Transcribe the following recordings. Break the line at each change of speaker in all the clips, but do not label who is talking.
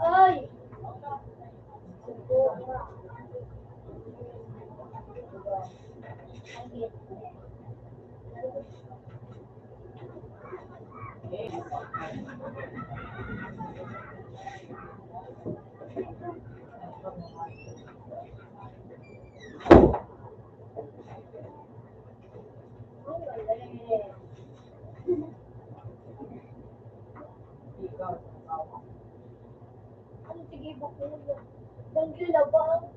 Ay! Ano sige po po? Danggila ba?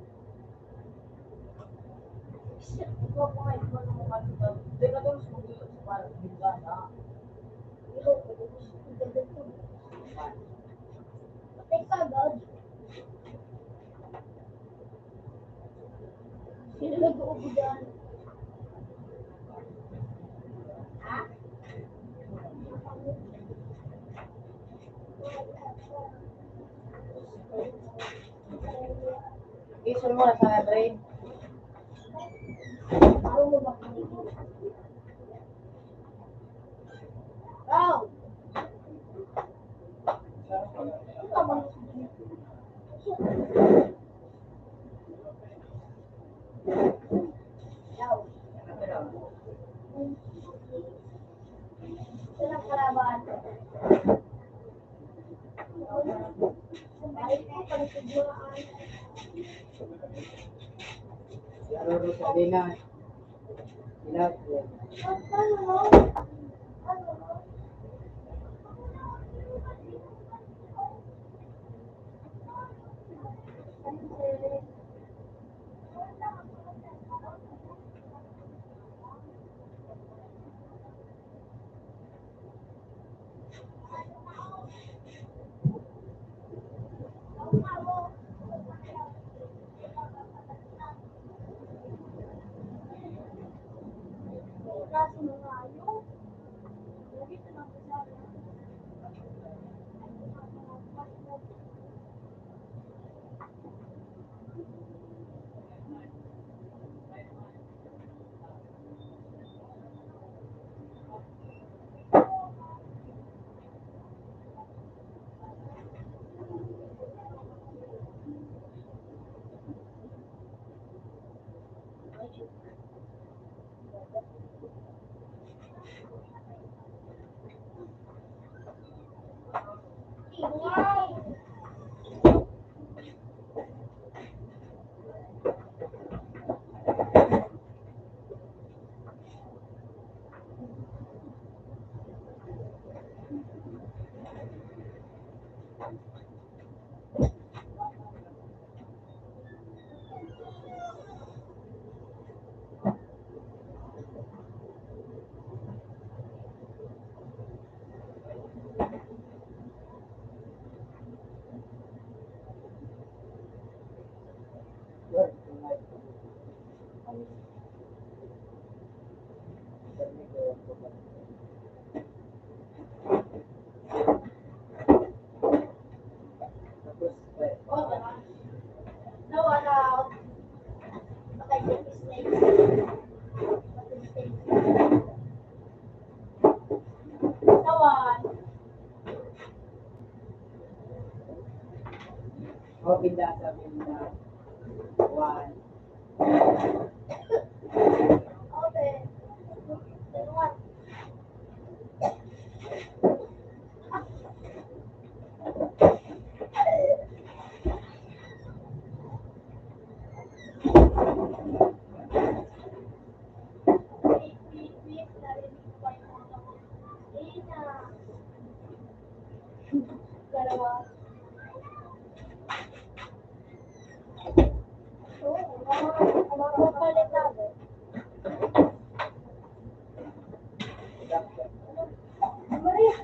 Shit, wag mo kayo mo ng mga ito. Di ba doon sa mga ito para bigla na? Ikaw ko doon sa mga ito. Patay ka agad. Sino nag-uubo dyan? Ha? Isun mo na sa brain. Ano mo makinig? Raw! Ano ka bang Raw? Sila karaban. Balik ko pala sa buwan.
Laro sa dina. Ilag.
Ano? Kaso mga ano? Dito na po sa Ingay! No, ano? Patay din yung snake. Patay snake. Tawan.
O binda sa binda. One.
Okay. Tawan. Wait, wait. Narinig ko pa yung mga Ina. Dalawa. Papalit natin. Maria.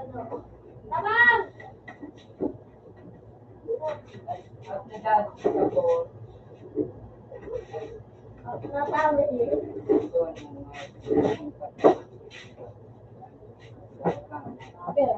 Tabang!
After that, tapos,
Natawag eh.
doon ang
Pero,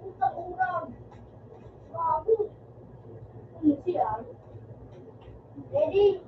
utang urang. Bago. Siya. Ready?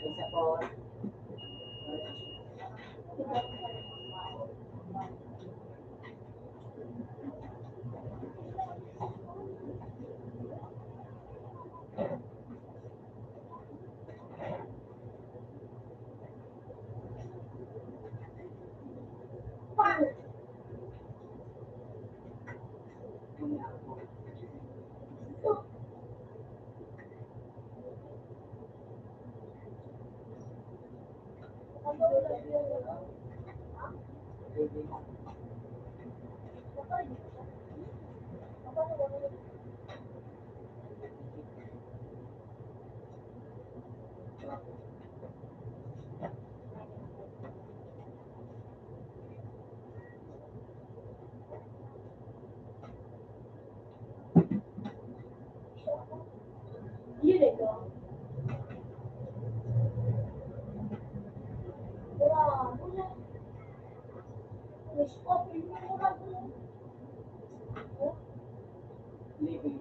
isa po,
Paano? Yun eh, no? Wala. Wala. Wish ko, hindi mo lang ko.
living.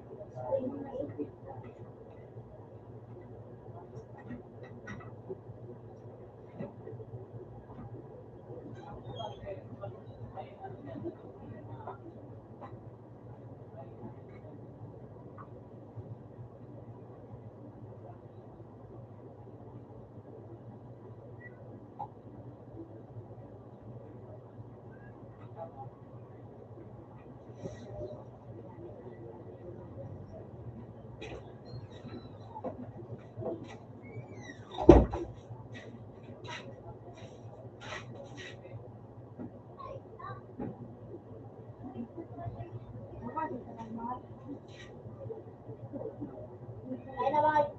Ay na ba?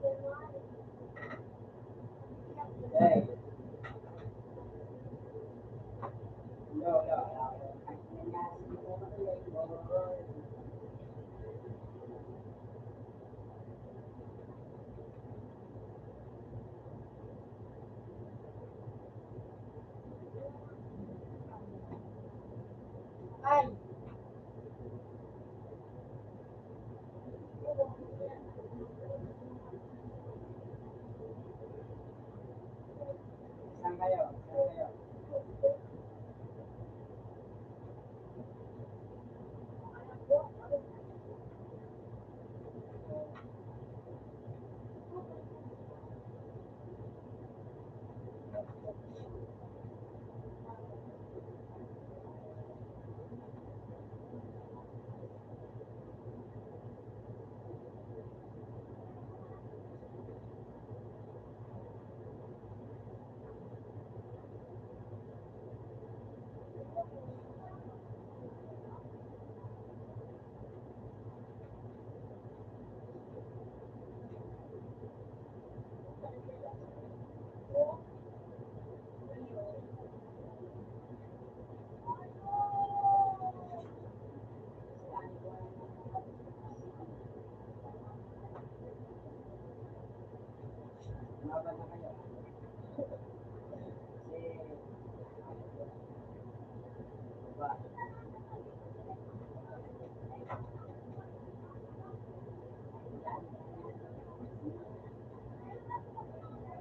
Hey, no, no, no. Nangyari ko na yun.
Ay,
Saan kayo? Saan kayo? Lumaban na kayo. Kasi, ba,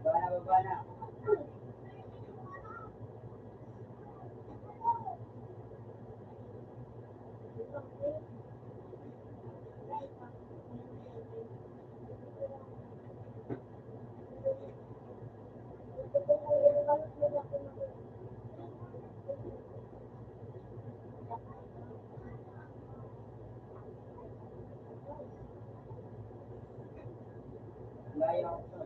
baba na. Layo ako.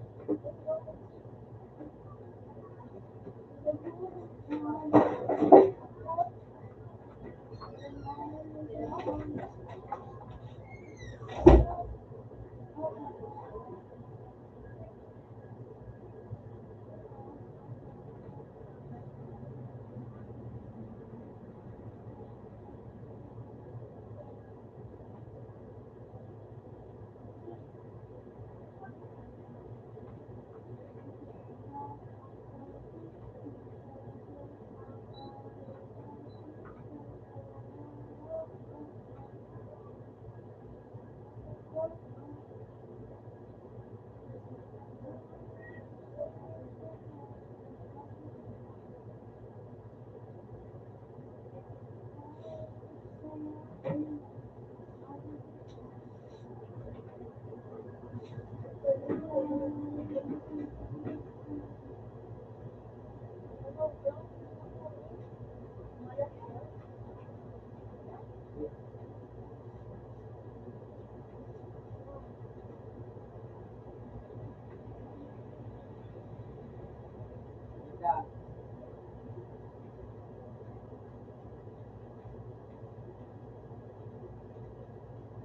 Isa,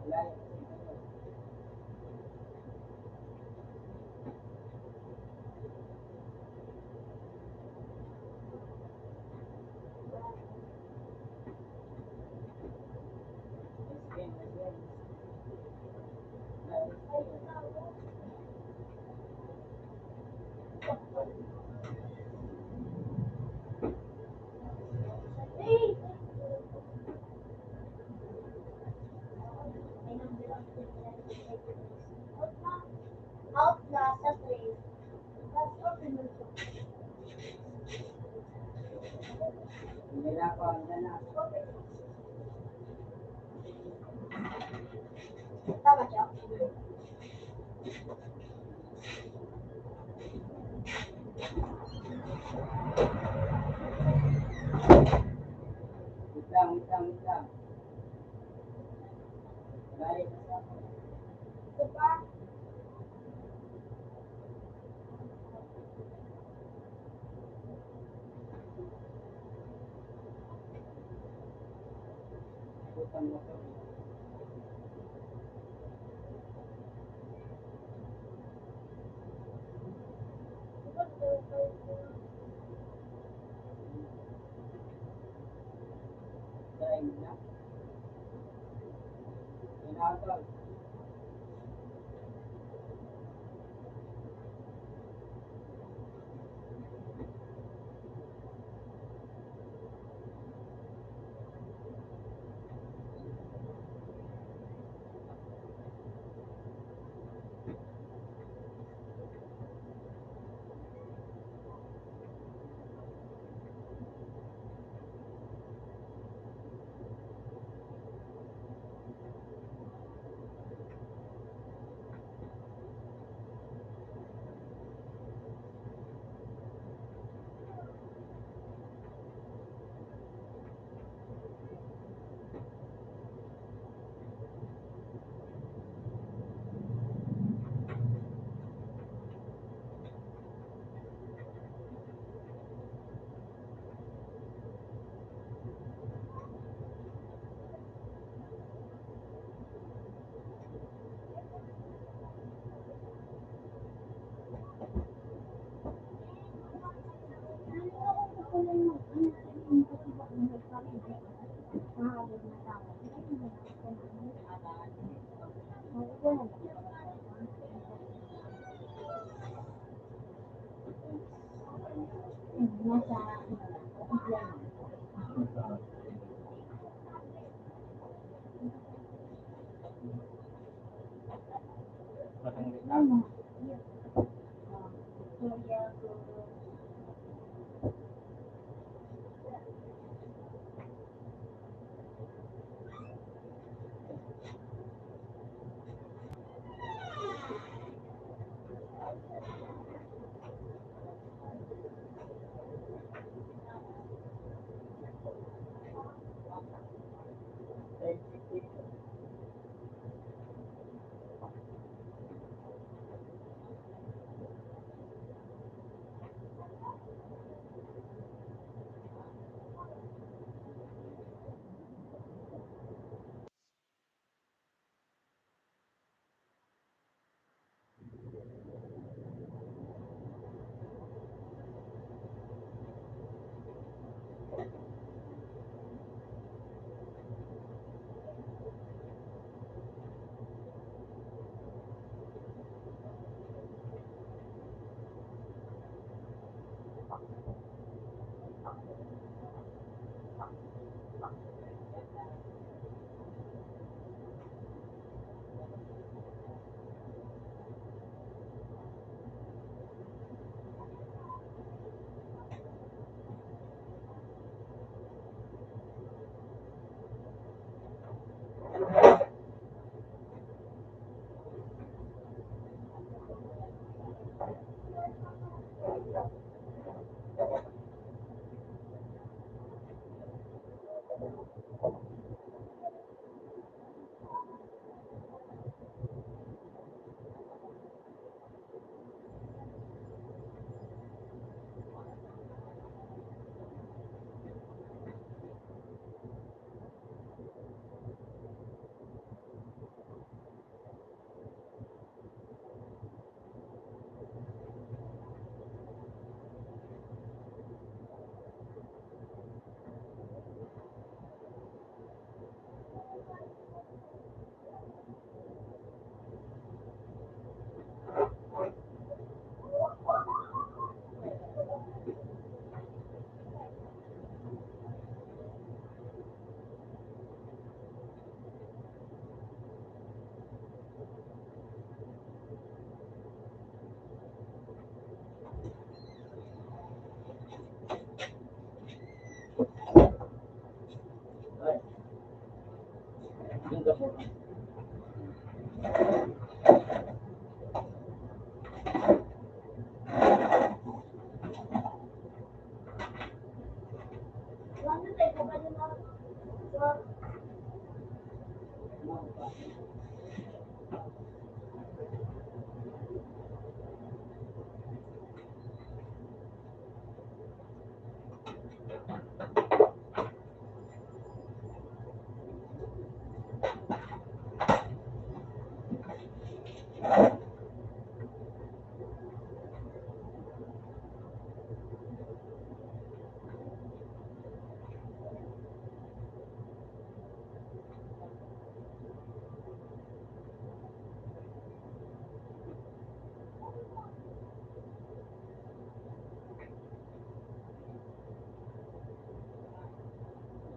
layo. Again, again.
out na sa train. Tapos open mo siya.
Hindi na ako, andyan na.
Tama siya.
Wait lang, wait lang, wait lang. Layo kasi ako.
Ito pa.
Butang mo to. Dahil na. Inatol.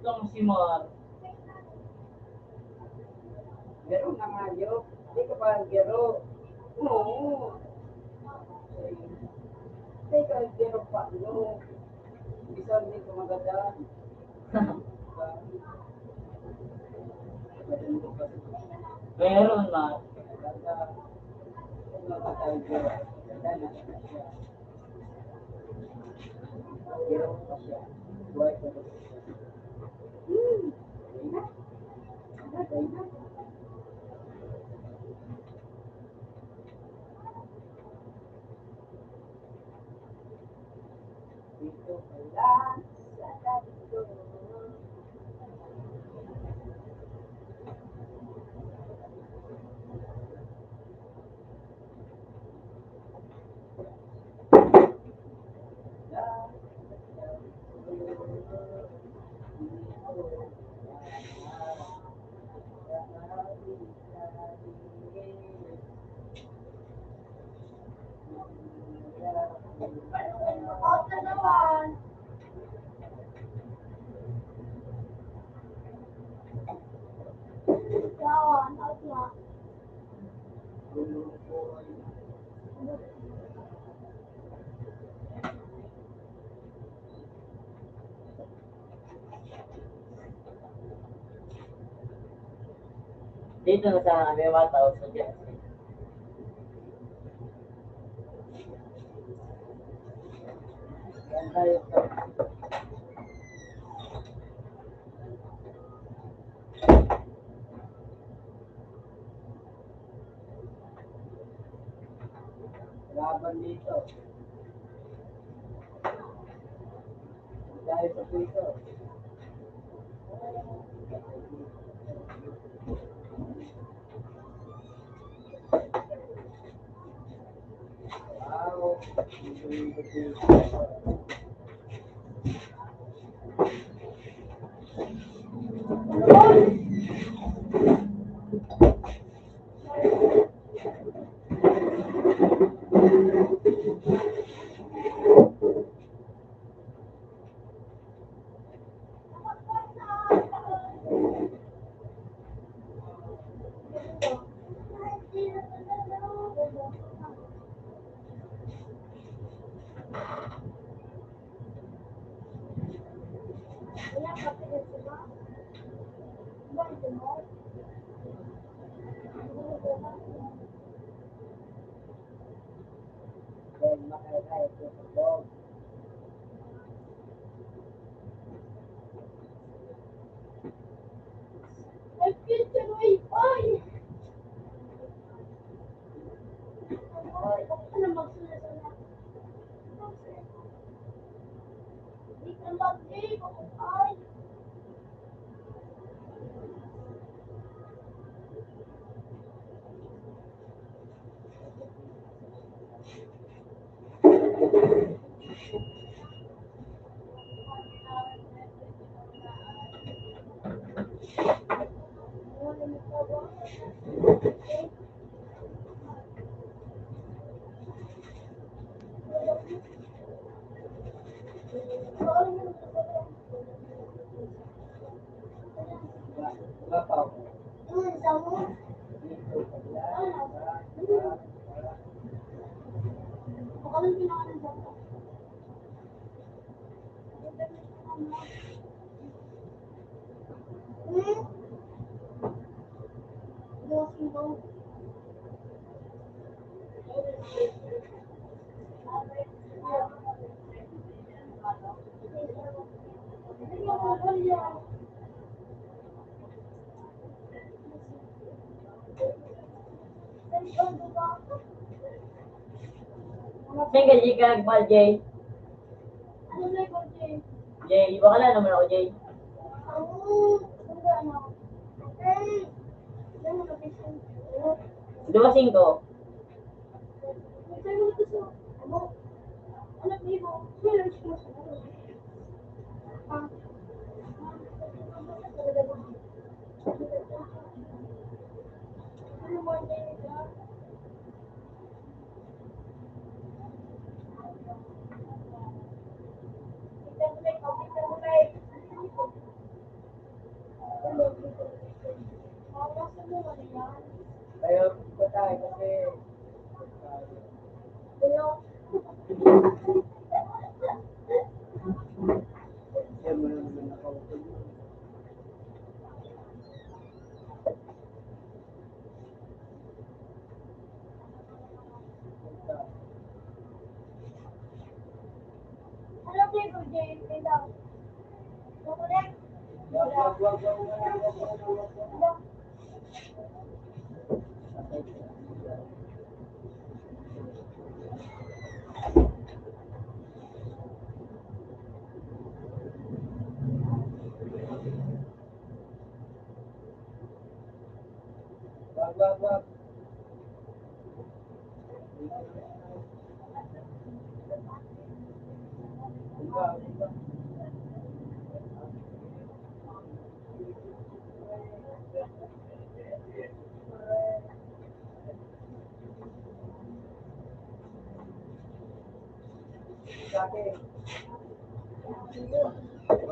Lang si Mar.
Gero na nga, Gero. Hindi ka ba, Gero? Oo. Hindi ka, Gero pa, no? Bisa hindi ko maganda.
Meron, Mar.
Gero pa siya. Buhay ko. Dito pala sa dito.
Out na naman. Yawan, out na. Dito na sana kami matao sa Jersey.
Yan tayo sa laban dito. Dahil sa puso. Wow. Then makakaya ko sa loob. Bapaw. Dito pala.
Saan ka Jay ka nagmahal, Jay? Jay, baka na naman ako, Jay. Di ba 5?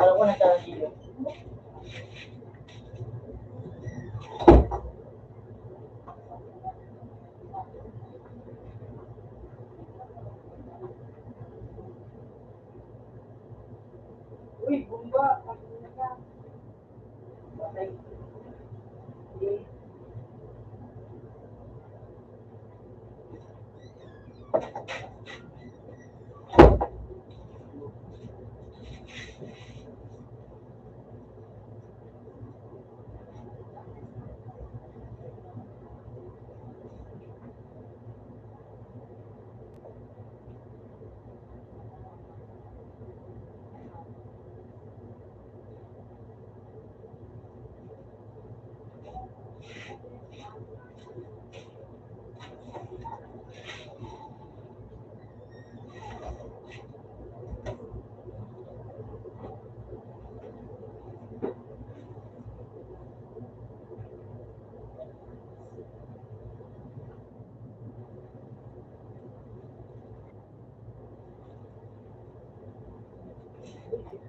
Alam ko na tayo dito.
Uy, bumba. Patay.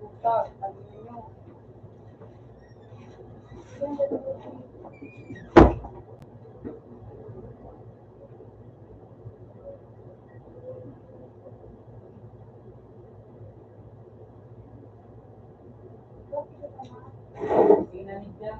Puta, ano nyo? Tingnan niya.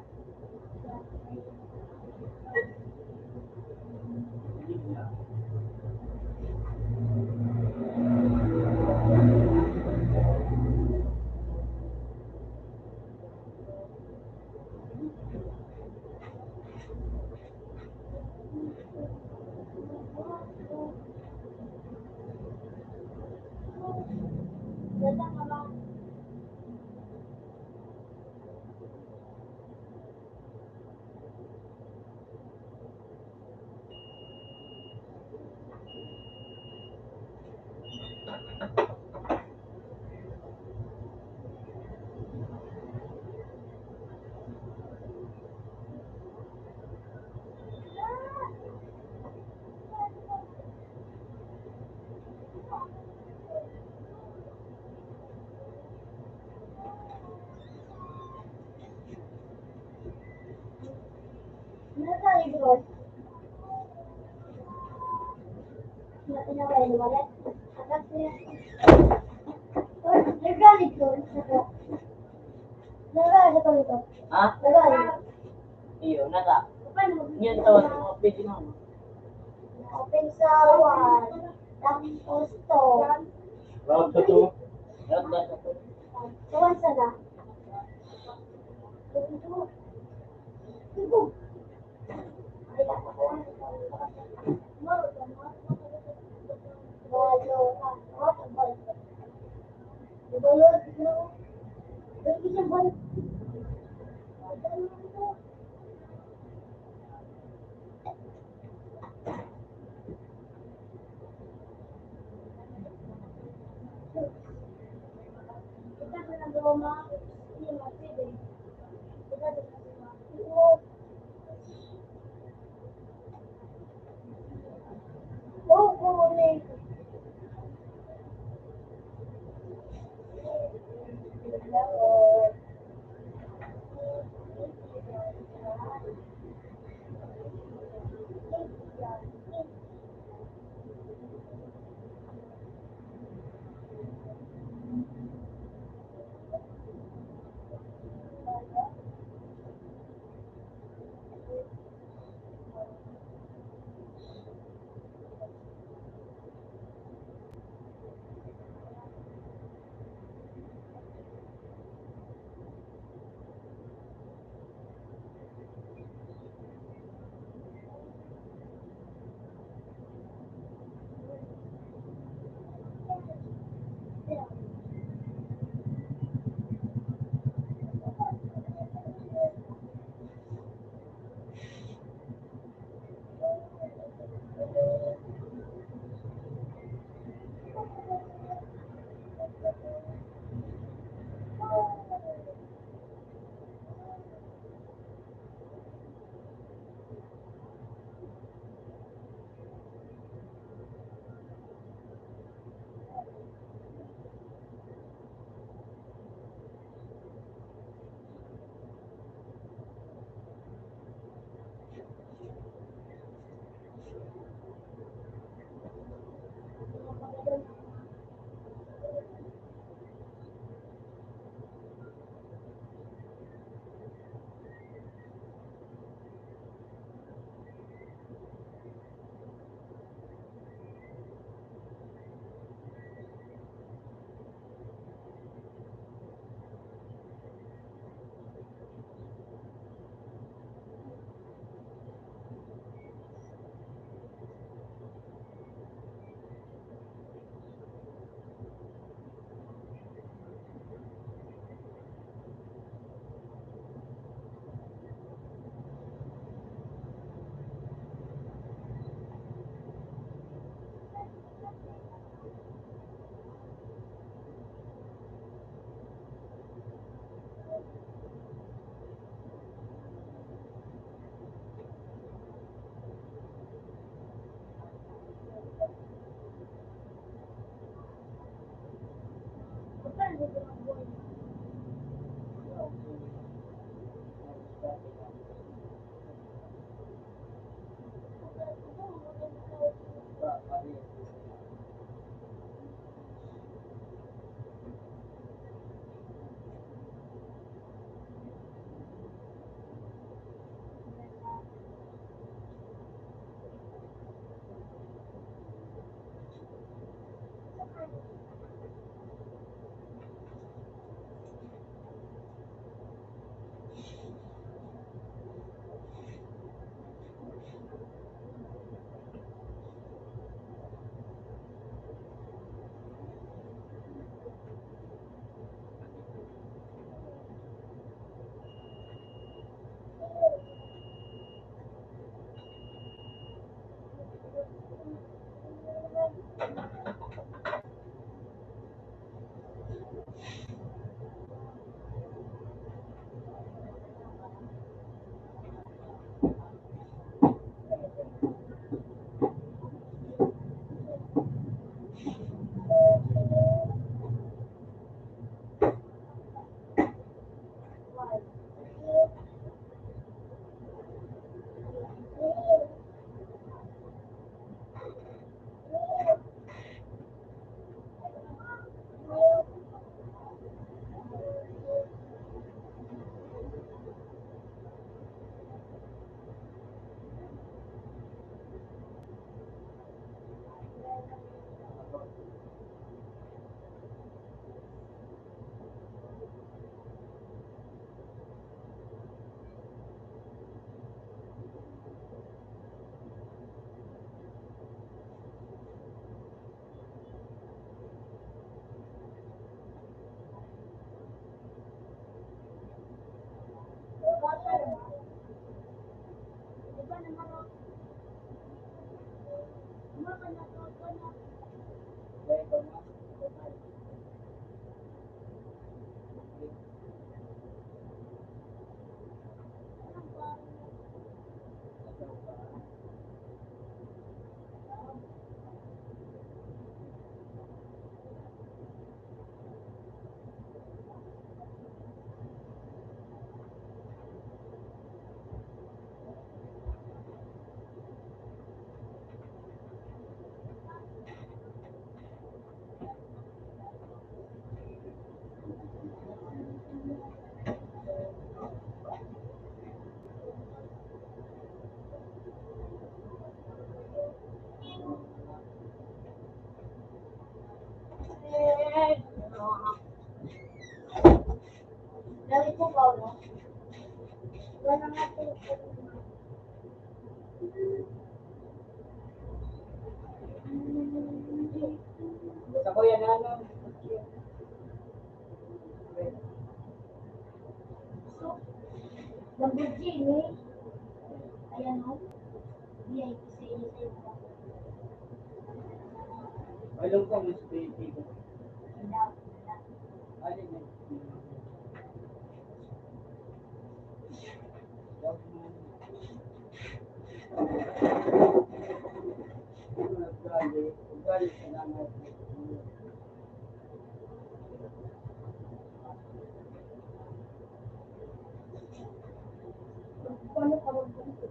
Ha? Iyo, naka. Yan tawas mo, pwede mo.
Open sa wall. Tapos to.
Round to two. Round to two.
Kawan sana. Dali po ba, no? Wala nga po.
Sa kuya na ano.
Lamborghini. Ayan, no? VIP sa inyo sa inyo.
Alam ko, mas pretty ko.
Wala.
Alin na. Ugali, salamat.
Paano ka mag-ganito?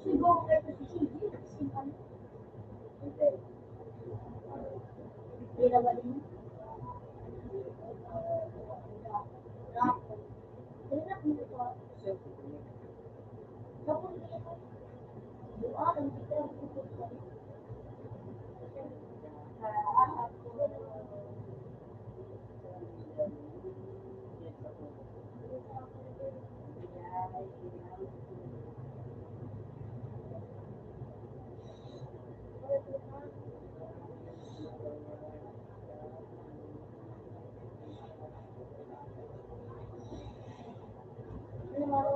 Siguro kayo si CJ. Simpan.
Okay.
Hindi ba din? Tinanap mo ito. Tapos ito. Doa, ang kita.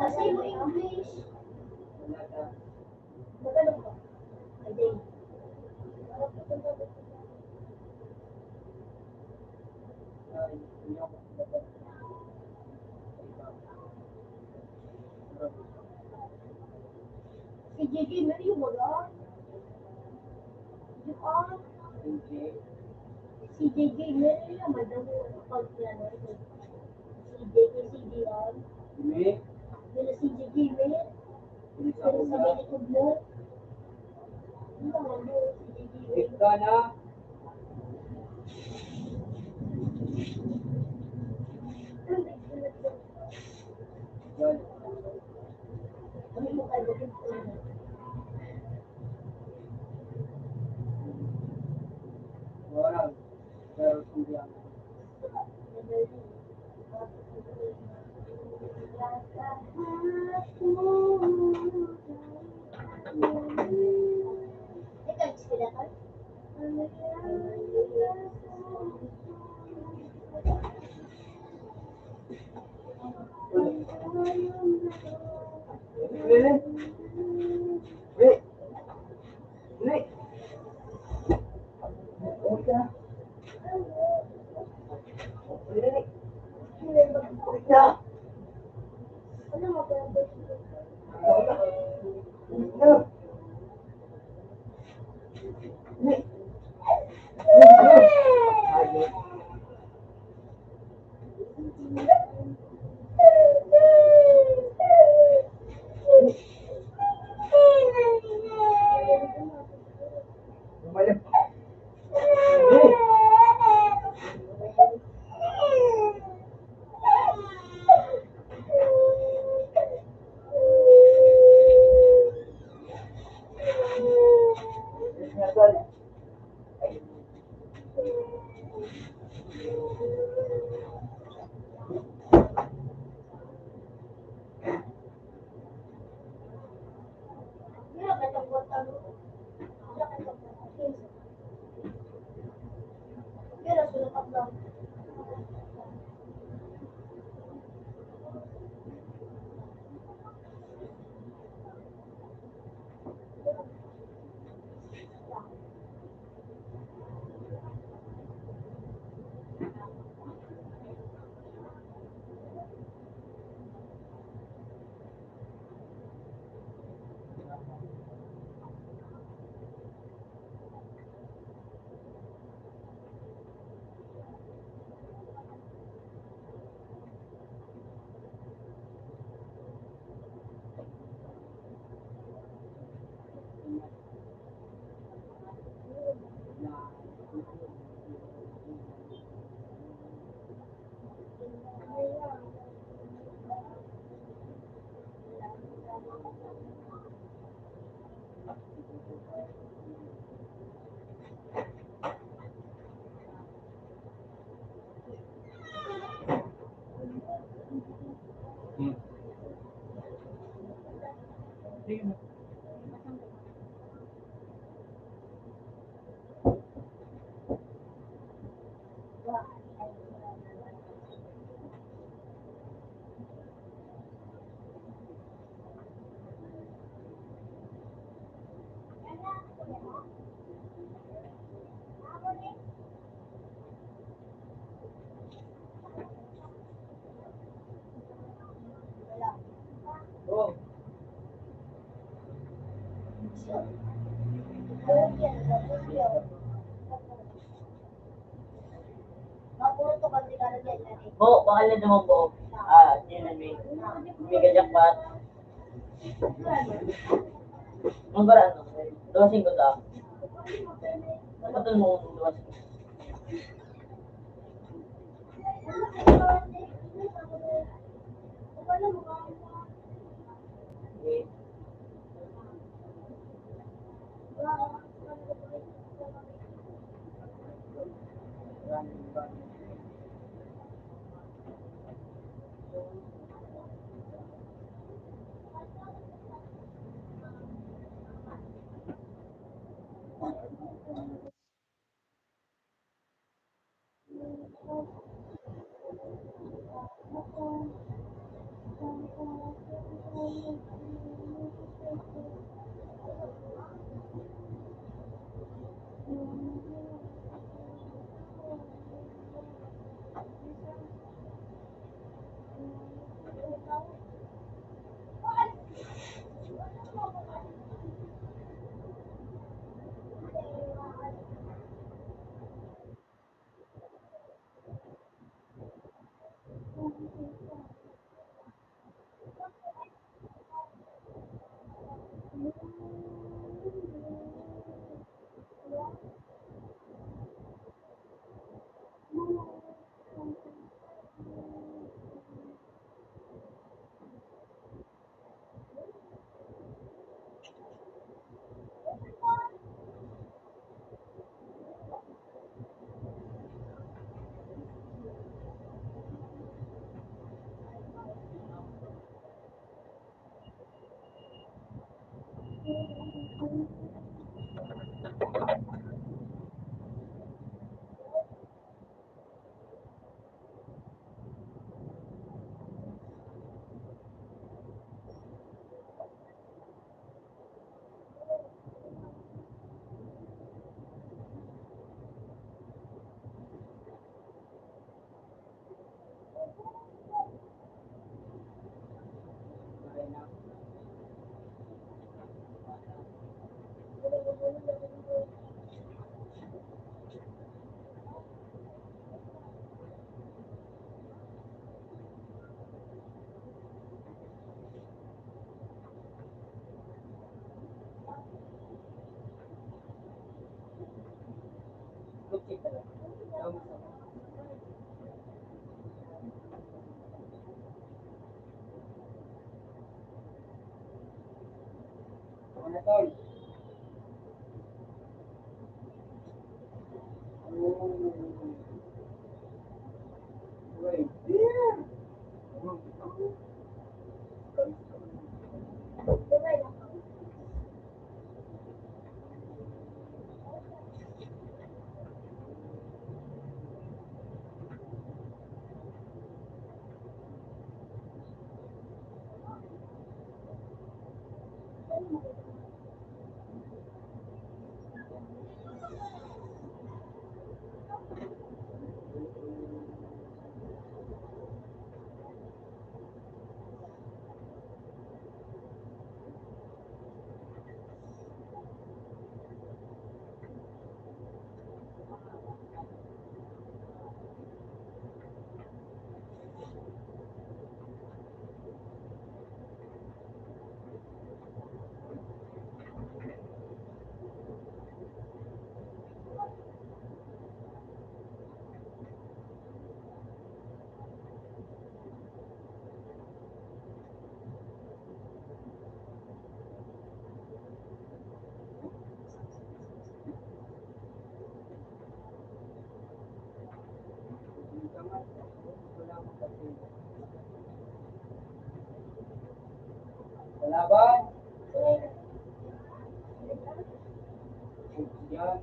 Kasi mo English. Magano ba? A day. Si JJ, meron yung wala. Yung
Hindi.
Si JJ, meron naman daw pag ano, si JJ, CDR.
Hindi.
Meron si JJ, meron.
Hindi sa
Meron sa
una.
likod mo. Ano naman daw, si JJ, meron.
Ika na. Yan.
Ano mo kayo, bakit ko na?
Wala. Pero hindi ako.
Ikaw, sila ka?
Hindi. Hindi. Hindi. Okay ka. Hindi. Okay ka.
Ano mo ba yung best?
No. Hindi. Hindi. Lumayan. Hindi. Nasaan?
Meron ka itong botang. Meron ka itong botang. Pero sulapak lang.
Sige mo. Oh. Bo, bakal na naman po. Yun na may. Mega jackpot. Ang baraan no? 2.5 ta. Napatol mo kung 2.5. Okay. Gucci talaga.
Ano tol? Right there. Kalaban. Yan.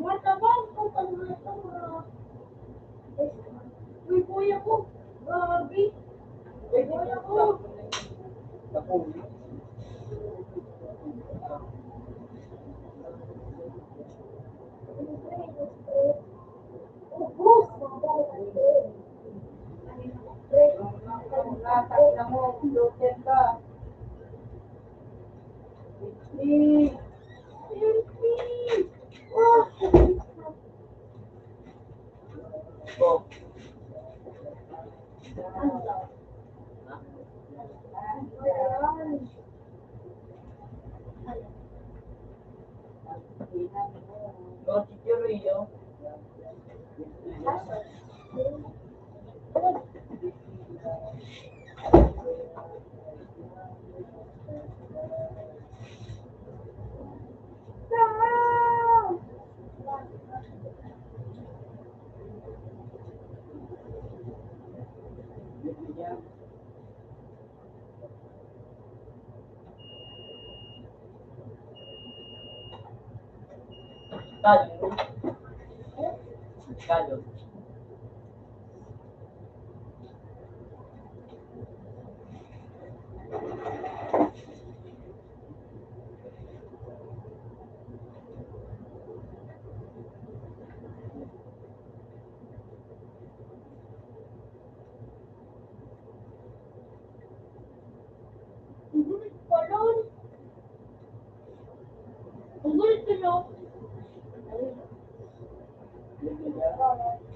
Matabang ko pag uy, kuya ko. Grabe. Uy, kuya ko.
Kapuli. Natak mo, gluten ka. Please.
Go. Go, Chichirillo. Kalo. Kalo.
Palon. Ang gulit ko, no?
Gluten ka.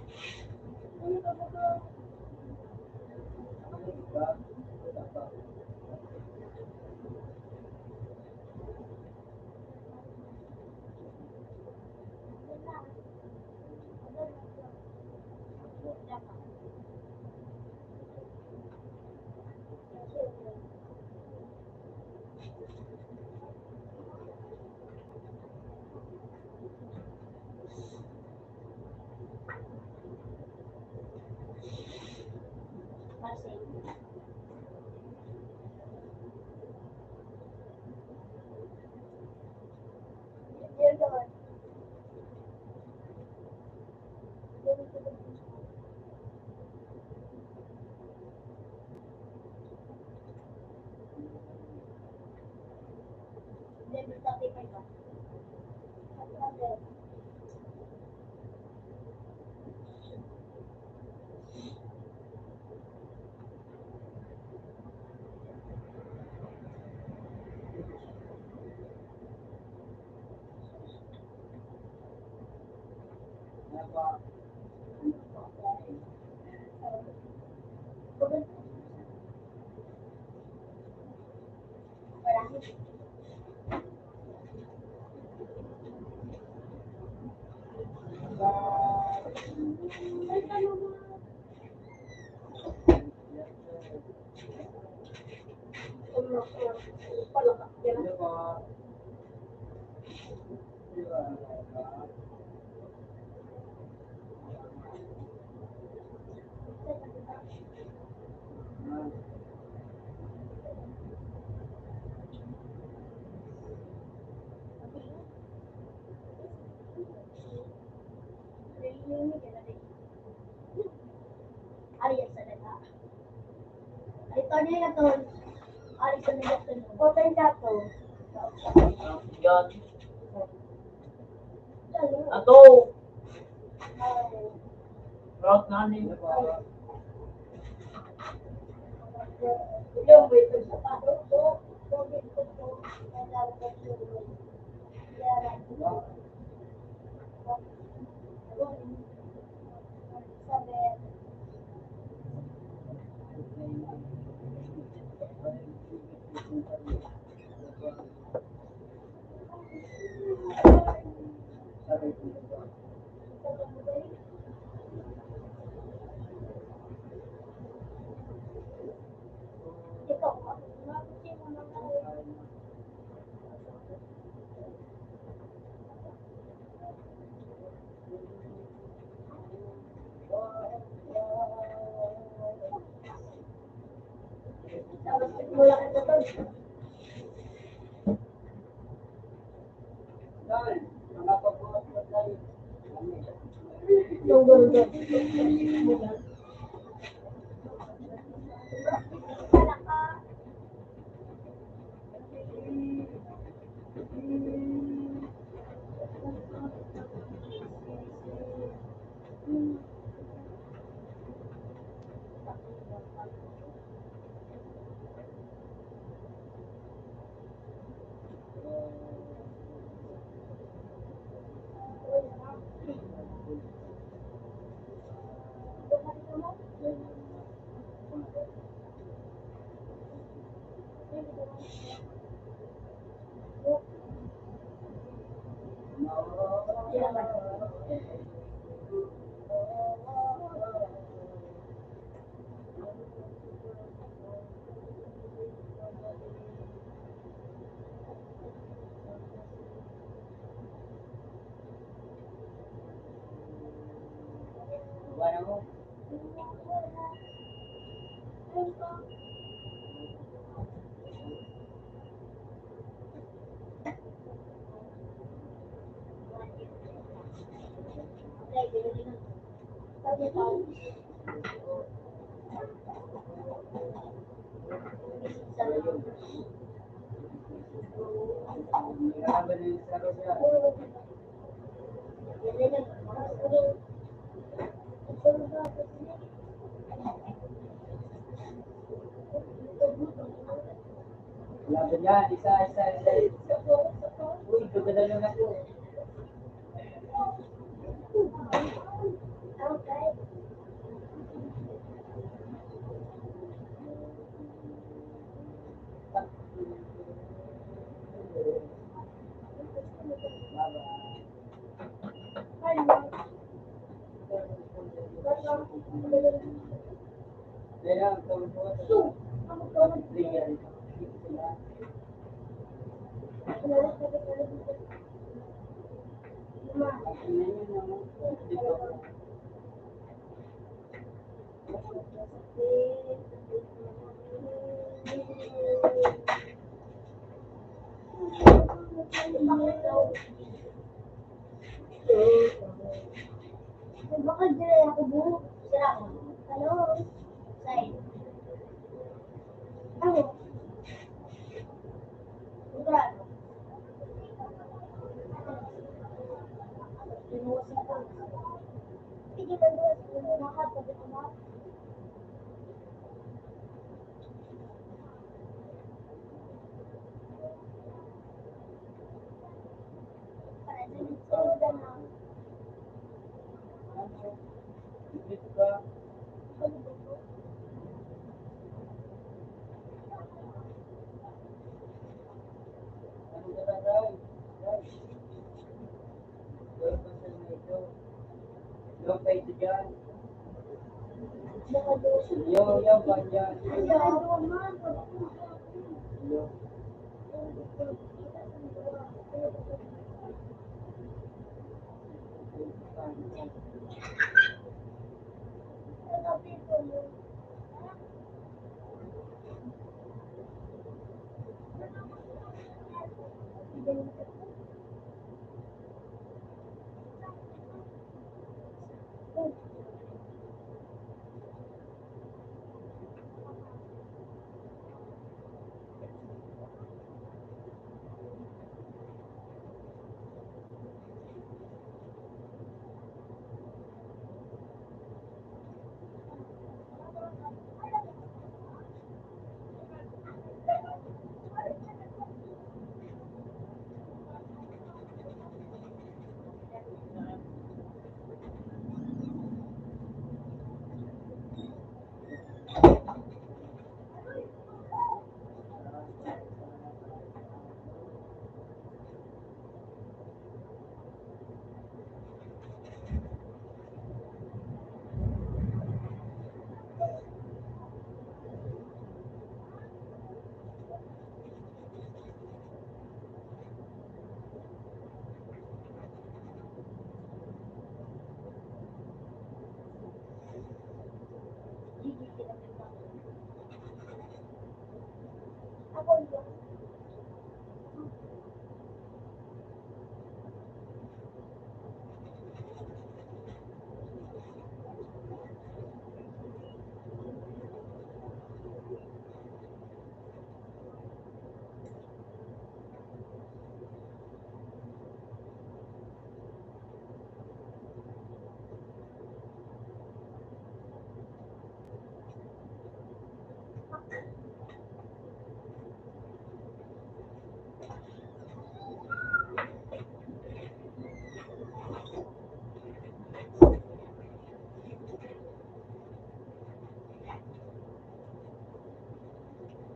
Yan. Ato. Route na ni.
Laban yan, isa. Uy, gaganda lang ako. Kaya, tawag mo ito.
So, ano ba?
Real. Sila. Tingnan nyo naman. Dito.
Baka dyan ako bu. Sira ko. Hello? Say. Ano? Sigurado. Pinuwasan ko. Hindi ba doon? Pinuwasan ko.
Dito ka. Ano ka na, guys? Guys. Welcome sa medyo. Yung kayo dyan. Yung ba dyan? Yung.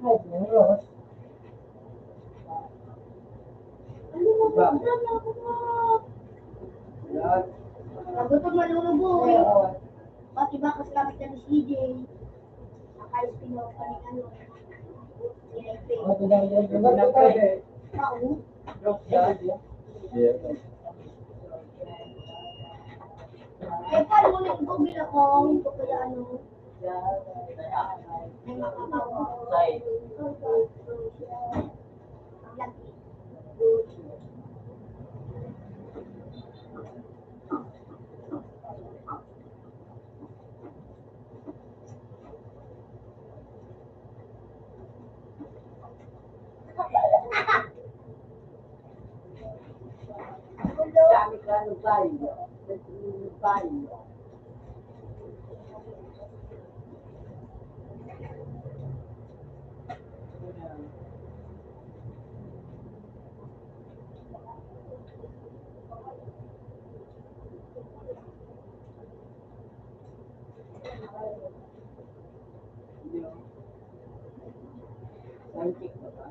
Ay, Diyos.
Yan.
Nagutom malulubog.
Ngayon.
Pati ba kasi kami ka ni CJ? Nakayos pinaw pa ni ano. Sinaype.
Ako lang yan.
Yung pinapwede.
Tao.
Drop yan.
Eh, paano mo nang gobil akong kaya ano? May makakawa.
Side.
Lagi.
Dami ka ng bayo. Bayo. Santik ba ba?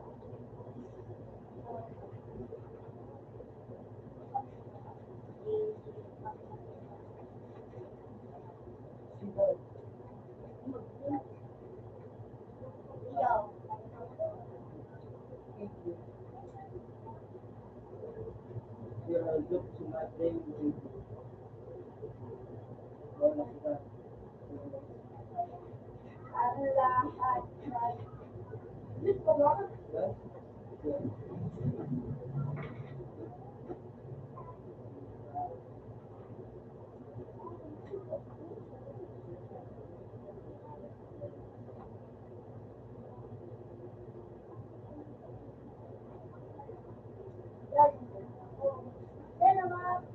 Sino?
Ang lahat ay dito ko ba? Yan. Yan ang mga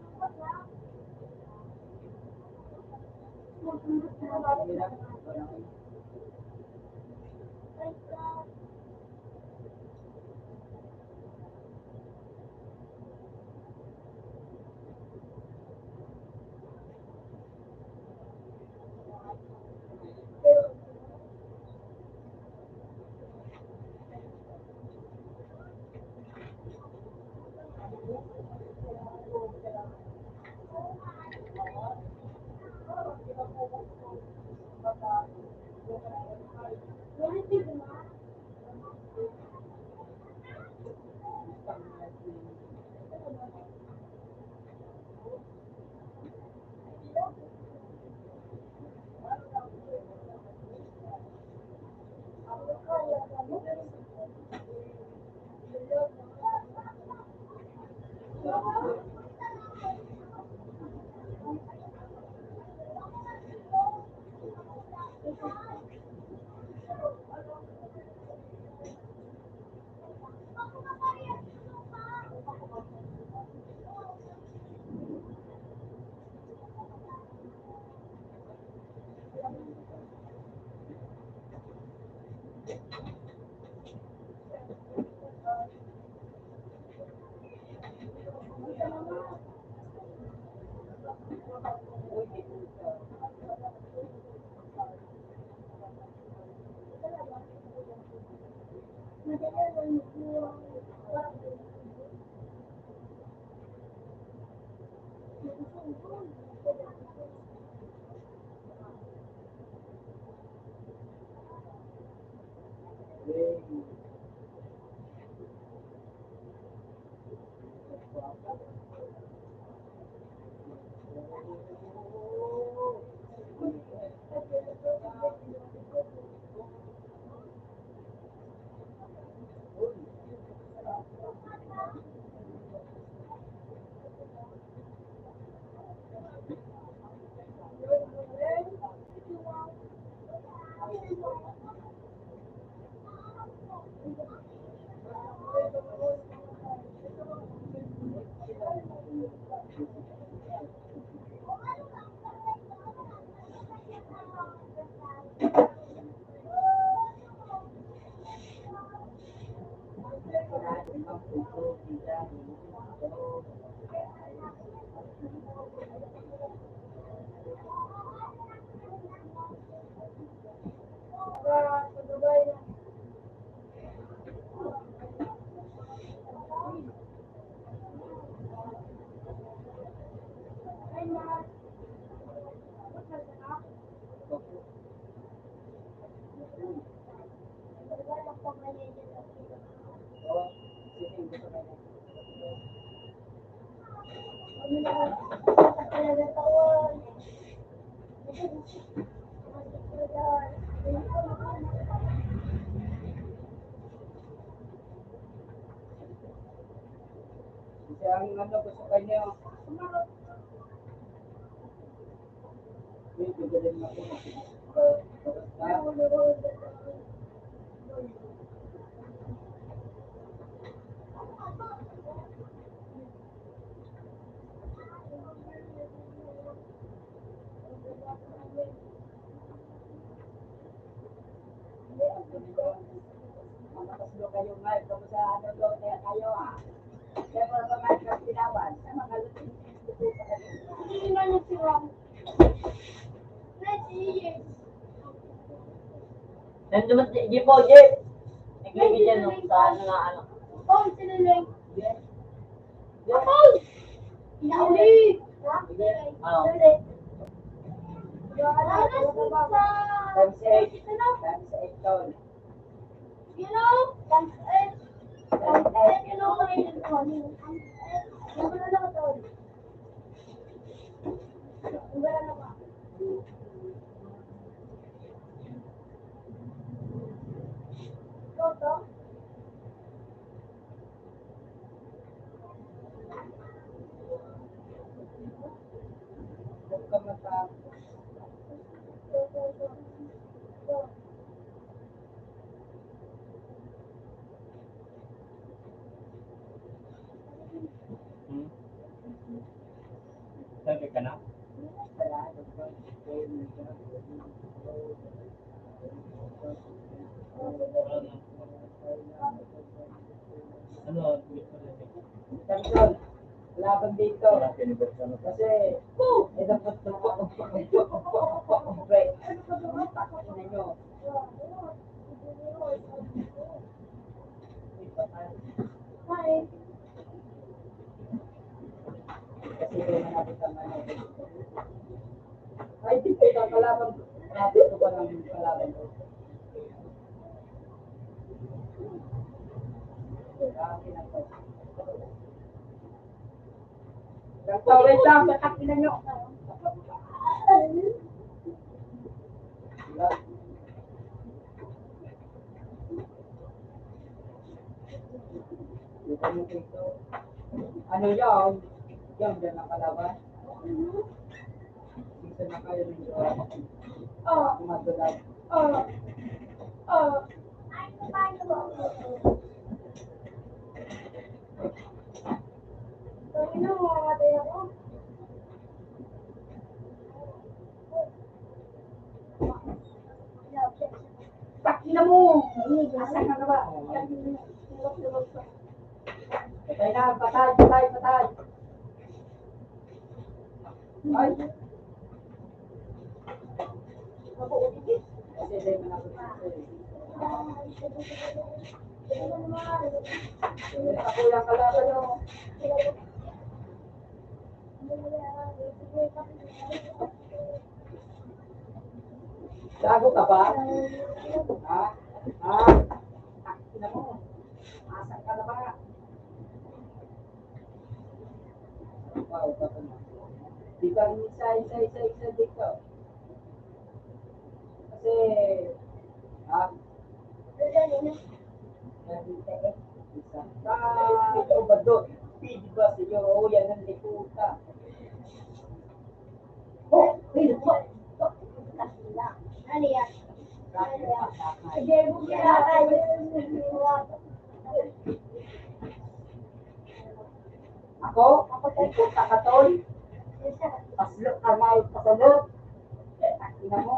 Kasi ang ano ko sa kanya, may bigyan ako. Makaslo kayo nga, ito sa ano lo, kaya kayo Kaya para ba kahit ng tinawan, sa mga lutin.
Hindi naman yung siwang. Let's eat.
Nandun mo, Jeep po, Jeep. Naglagay dyan nung sa ano nga ano.
Oh, siniling. Kapal! Inauli! Ha?
Oo.
Times 8. Times 8 ton.
You know, times 8. Times 8, you know, times 8. Yung wala na ka Wala na ba? Toto?
Huwag ka matapos.
Hmm? Sabi ka na?
Sarado ka.
Ano? Gusto na siya.
Samson, laban dito.
Wala siya ni Bertrand.
Kasi, dapat break. Takin na nyo.
Hi.
Kasi malapit ang ano. Ay, di ko kalaban. Malapit ko pa lang yung kalaban ko. Grabe na to. Wait lang, takin na nyo. Diba? Dito mo dito. Ano yun? Yan, dyan ang kalaban. Dito na kayo ng yun. Madulag.
Ano mo, mamatay ako?
Takin na mo! Asan ka na ba? Patay na, patay, patay, patay. Ay! Kasi di mo ako yung kalaban nyo. Gago ka ba? Ha? Ha? Takin na mo. Asan ka na ba? Wow, bato na. Di ka isa dito. Kasi, ha? Isa. Ito ba doon? Pidi ba sa iyo? Oo, yan ang likuta. Oh, pidi ba?
Ano yan?
Bakit?
Sige, bukila
Ako? Likuta ka tol? Paslo, kamay, pasalot. Takin na mo.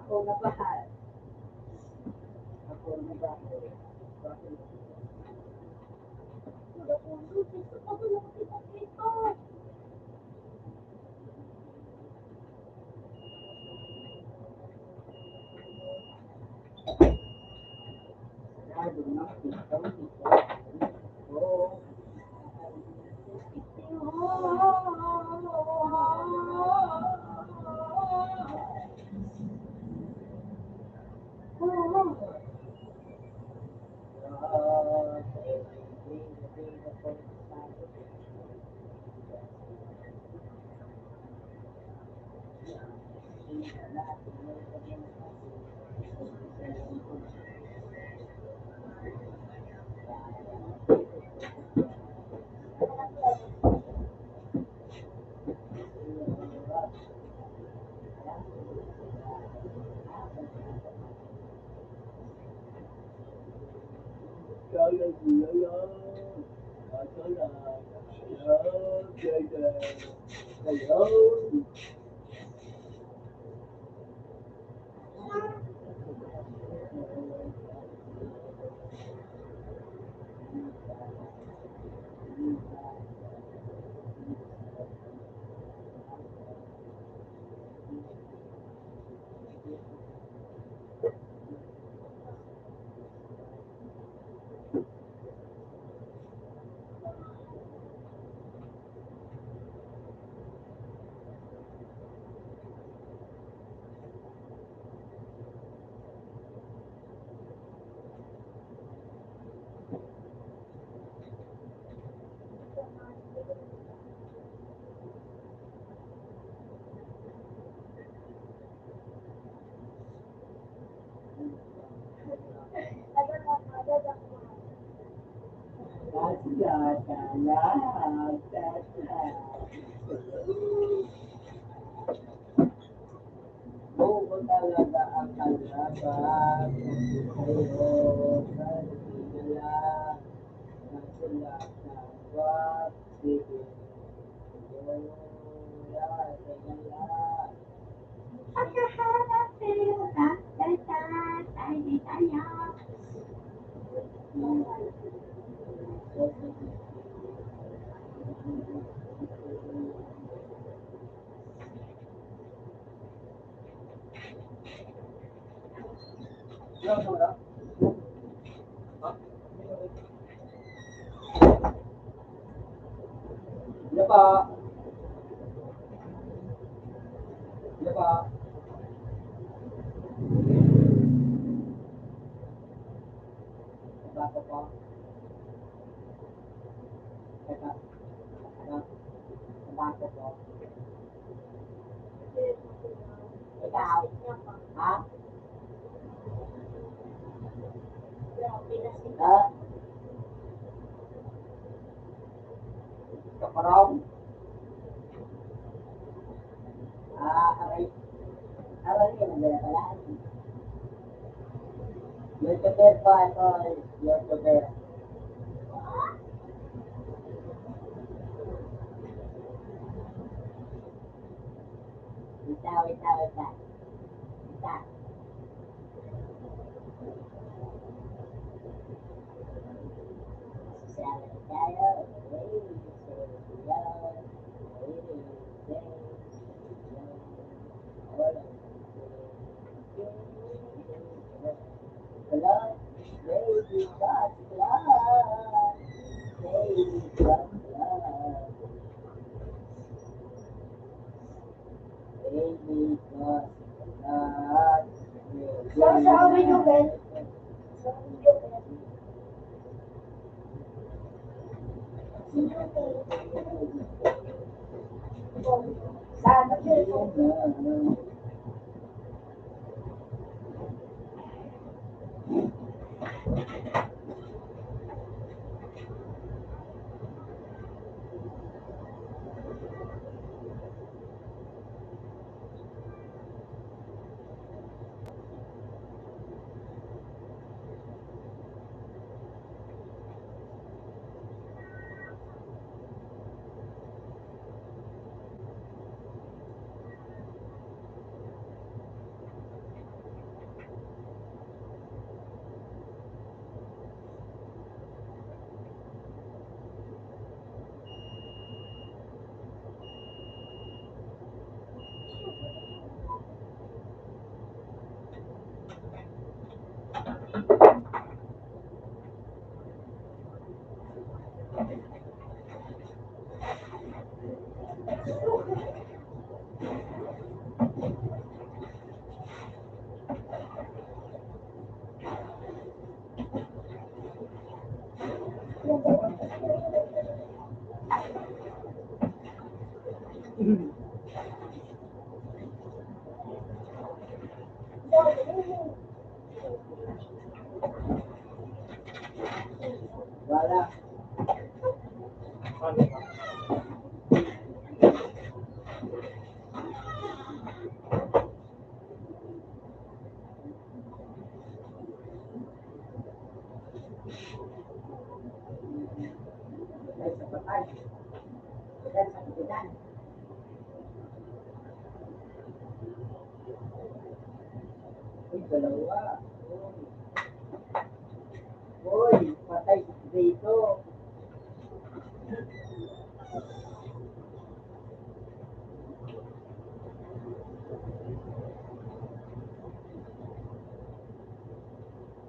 Ako na bahal. Ako na bahal. Oo. Anak, buo talaga ang kalaban. Sa'yo, kanila, nagula sa wag, sige.
Pagkaharap pero nagdalda tayo tayo.
Ano pa? Ano pa? Bako pa? Teka. Ano? Bako po. Ikaw? Ha? Ha? Kaparong? Aray. Aray, nagdala pala. YouTuber pa ito. YouTuber. Wita. Wita. Sasama tayo. Hello? Baby, what's love? Baby, what's love? Baby, what's love?
Sa video, Ben. Sa video, Ben.
Sana kayo. Wala. Ay, sa patay. Ay, sa kapitan. Uy, dalawa. Uy, patay dito.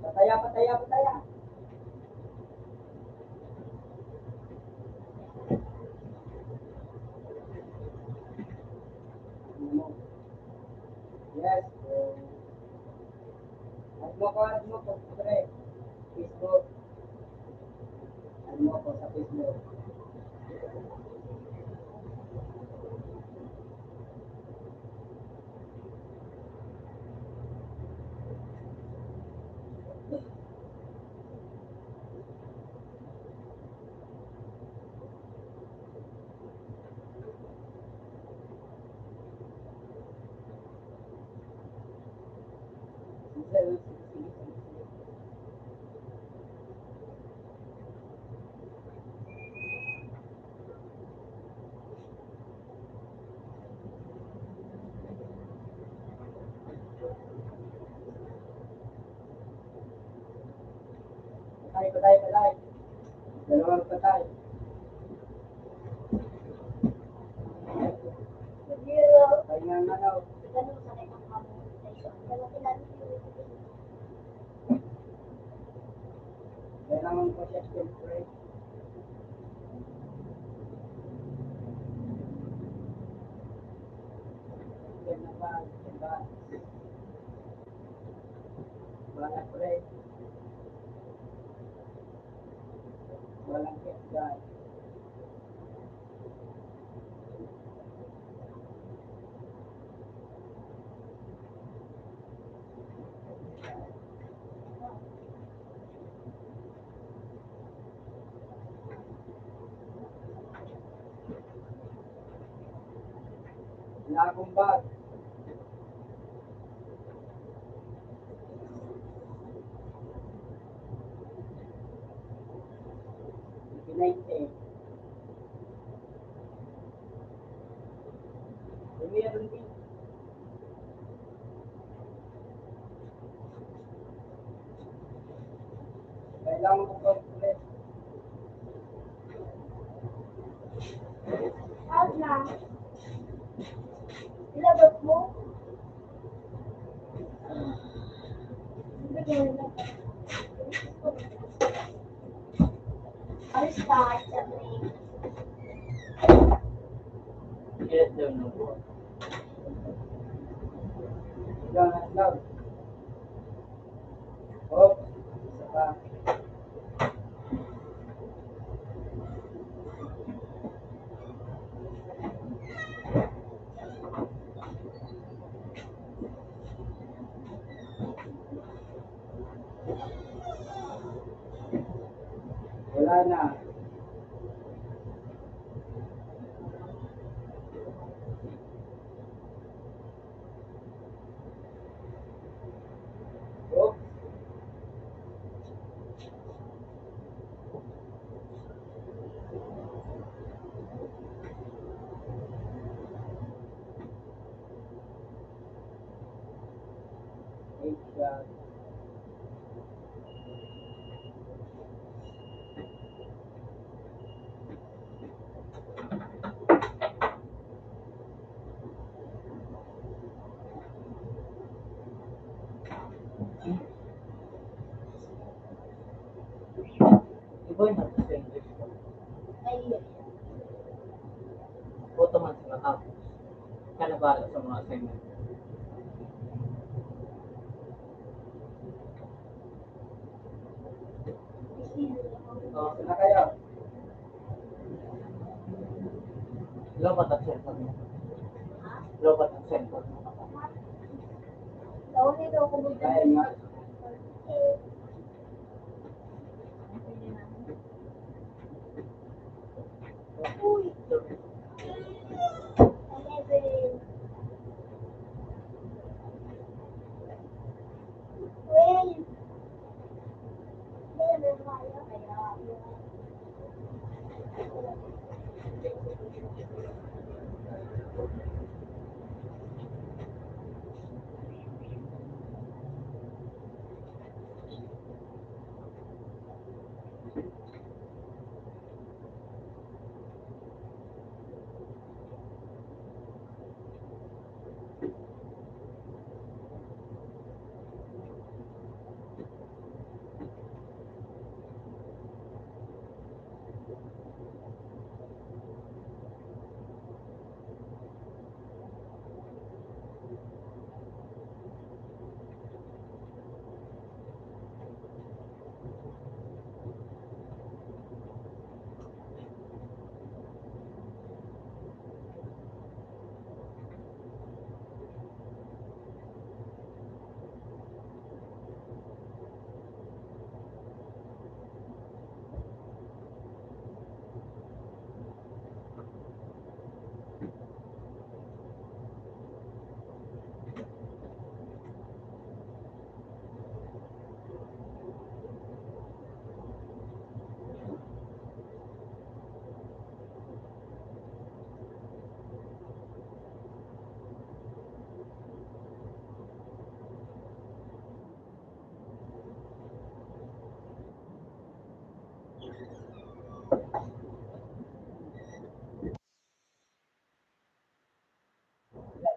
Pataya. Yes. Add mo ko, pre. Facebook. Add mo ko sa Facebook. Sige, sige, sige. Patay, patay, patay. Dalawang patay.
Zero.
Patay nga ang ano.
Ganun sa kanyang communication. Kaya kailangan yung
Kailangan ko siya siyempre. Yan na ba? Yan ba? Wala pre. Walang kit dyan. Wala akong bag. Pinayte. Meron din. Kailangan ko complete.
out na. Ilabot mo. Bigyan na. I'll start the play.
Get daw no po.
Yan, love. Oh, isa pa. Wala na. Oh. Eight shot.
Iba yung natin sa English ko.
Ay,
Boto man sa matapos. Kanabala sa mga assignment.
Oh, saan na kayo?
Lobat at cellphone mo. Lobat at cellphone mo.
Taon nito ako
Kaya nga.
Uy,
So,
11. Well, meron kaya kaya.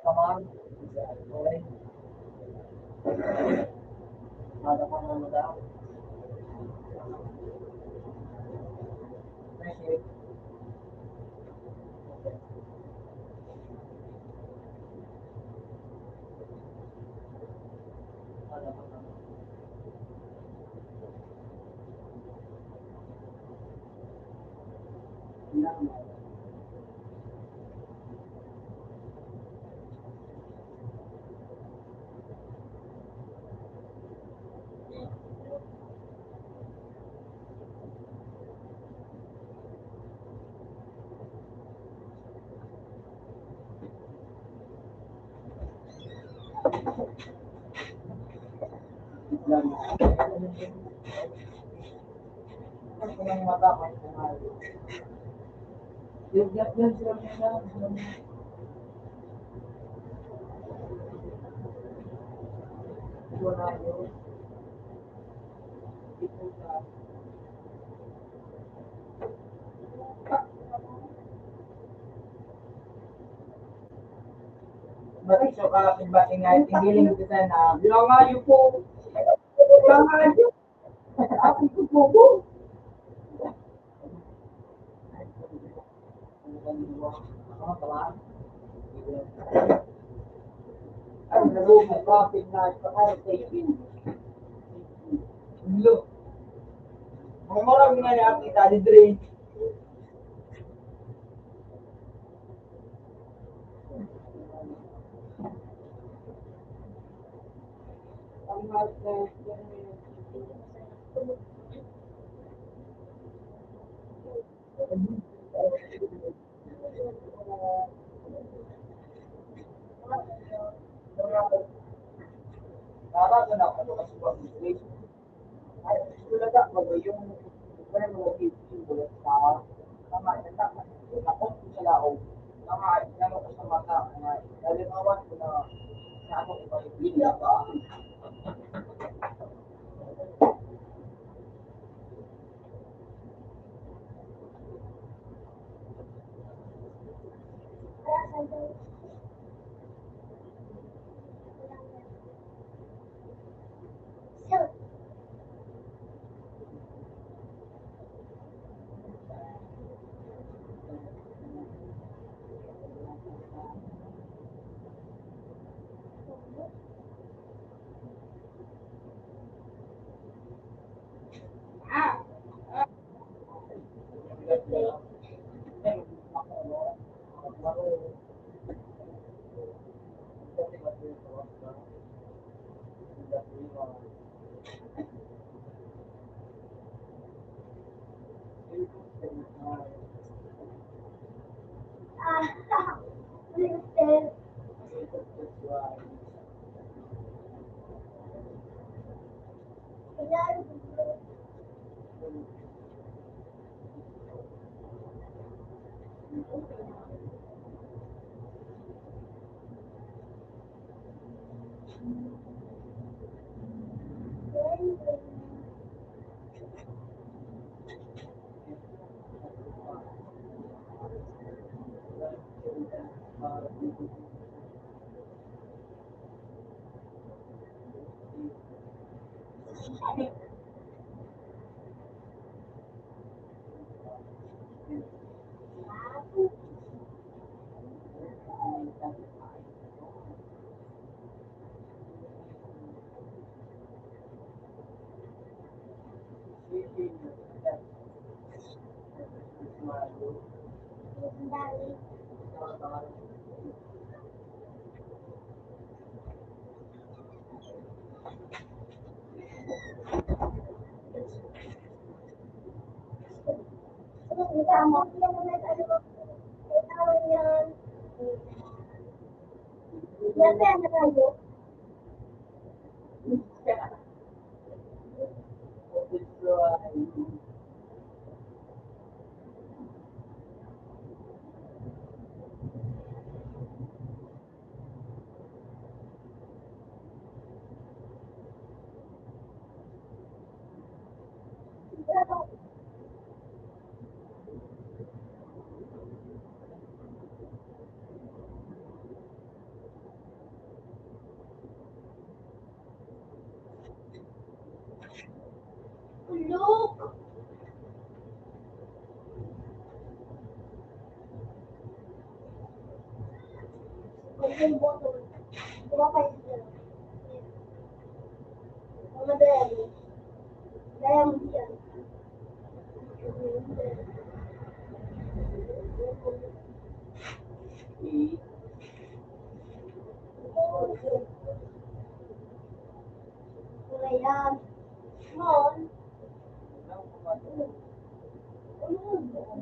Come on. Okay. Ada pa naman daw. Appreciate. Ada pa naman. Ang mata ko yung yan sila nila. Wala yun. Batik so kalapit bating nga tinggiling kita na bilang nga yun po. Bilang nga yun. Ako po po. Ay, nalong may kapit na pagkakas sa ipin. Look. Mga marami nga niya kita di Dre. Ang mas na Nara na ako kasi ba ay talaga ba yung wala mo yung bullet sa tama ita ako sa lao tama ano ko sa mata na dalimawan ko na ano ko ba yung ba
Look! Open bottle. Kumakain sila. Mga diamond. Diamond yan. Wala yan. Small.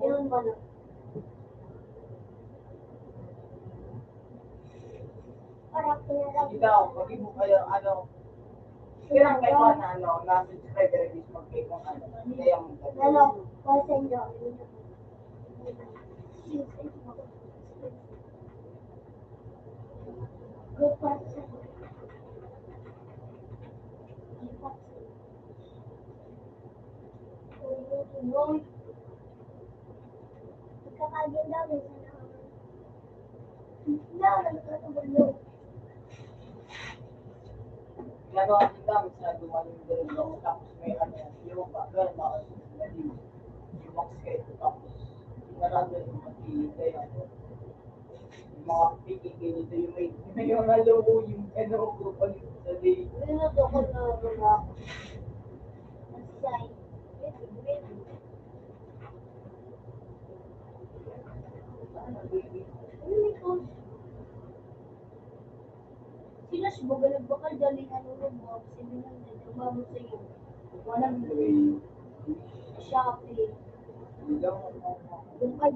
Ganun ba na? Parang pinarap.
Ikaw, pag mo kayo, ano, kailan kayo na, ano, na-subscribe ka rin mag-pay kung ano, kaya mo
Ano? Kasi nyo. Good person. Kakagin daw rin sa naman. Hindi ako nagkatubalo.
ginagawa din namin sa gumaling din lang, tapos may ano yan, yung bagal, yung box kayo, tapos marami yung magpilit kayo. Yung mga pigigil nito yung may yung halo, yung ano, ulit sa day.
Minuto ko na mga asay. Sila si Bagal-Bakal galing ano mo, sinihan na nagbago sa iyo. Walang Shopee. Yung kay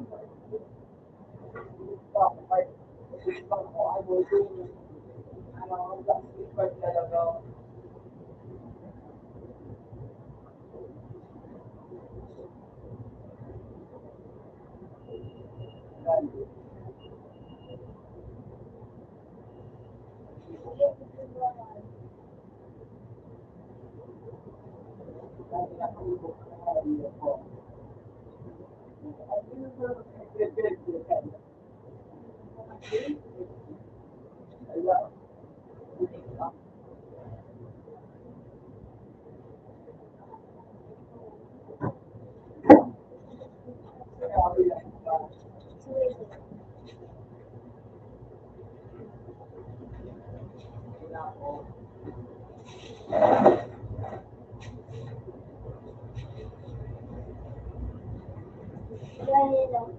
Gani lang.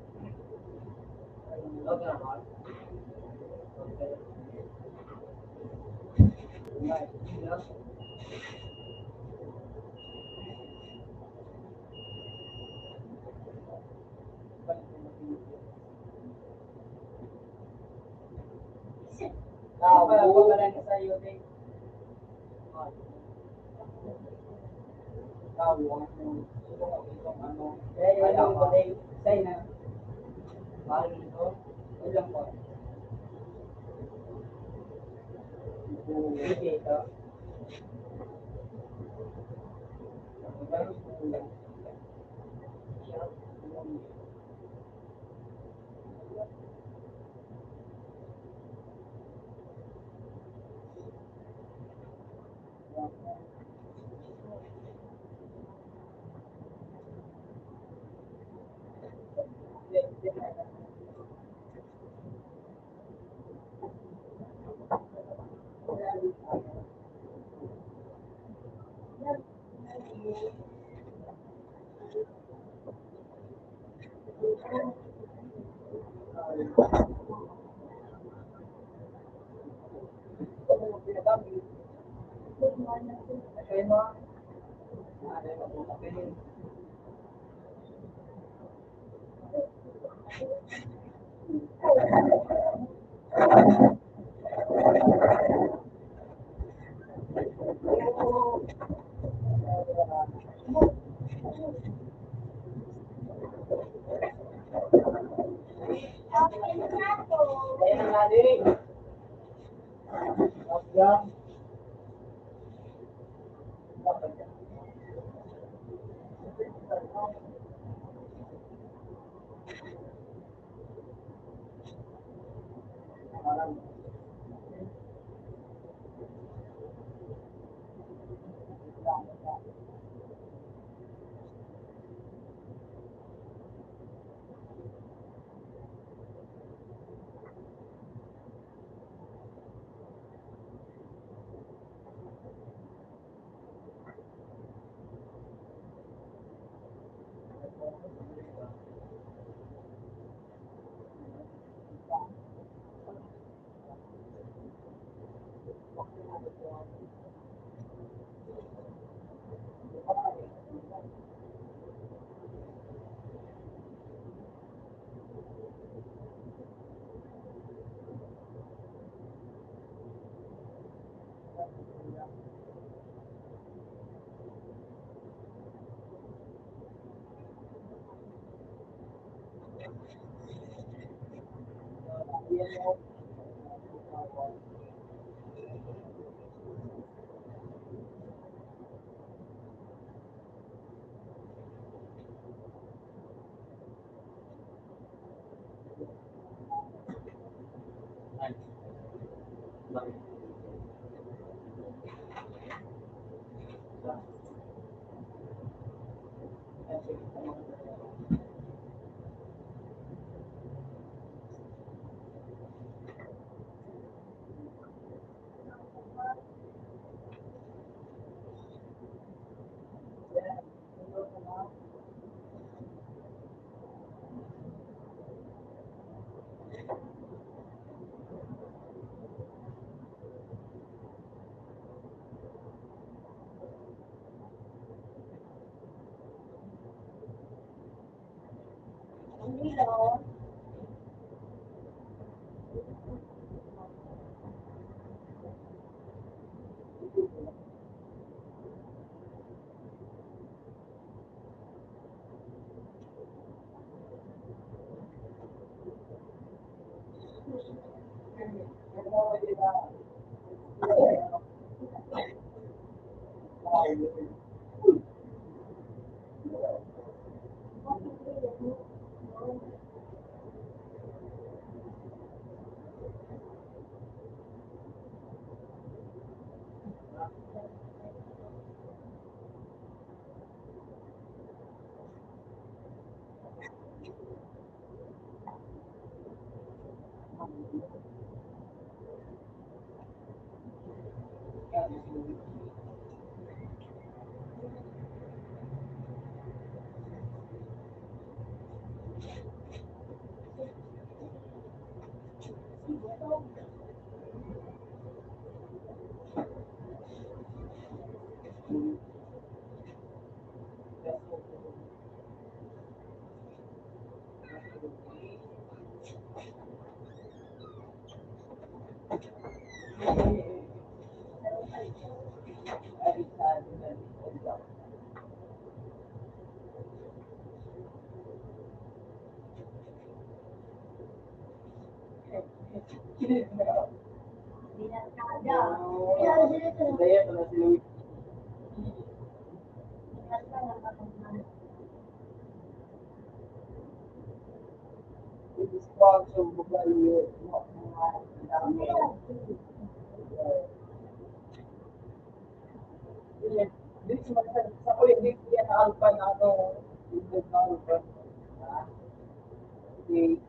Ay, bakit?
Hindi lang. Binarkada. Kaya sila ito.
Kaya pala si Louis. Sponsor mo ba yung mga dami? Dito sa kulit, dito yan na alpa na ano, dito na alpa. Okay.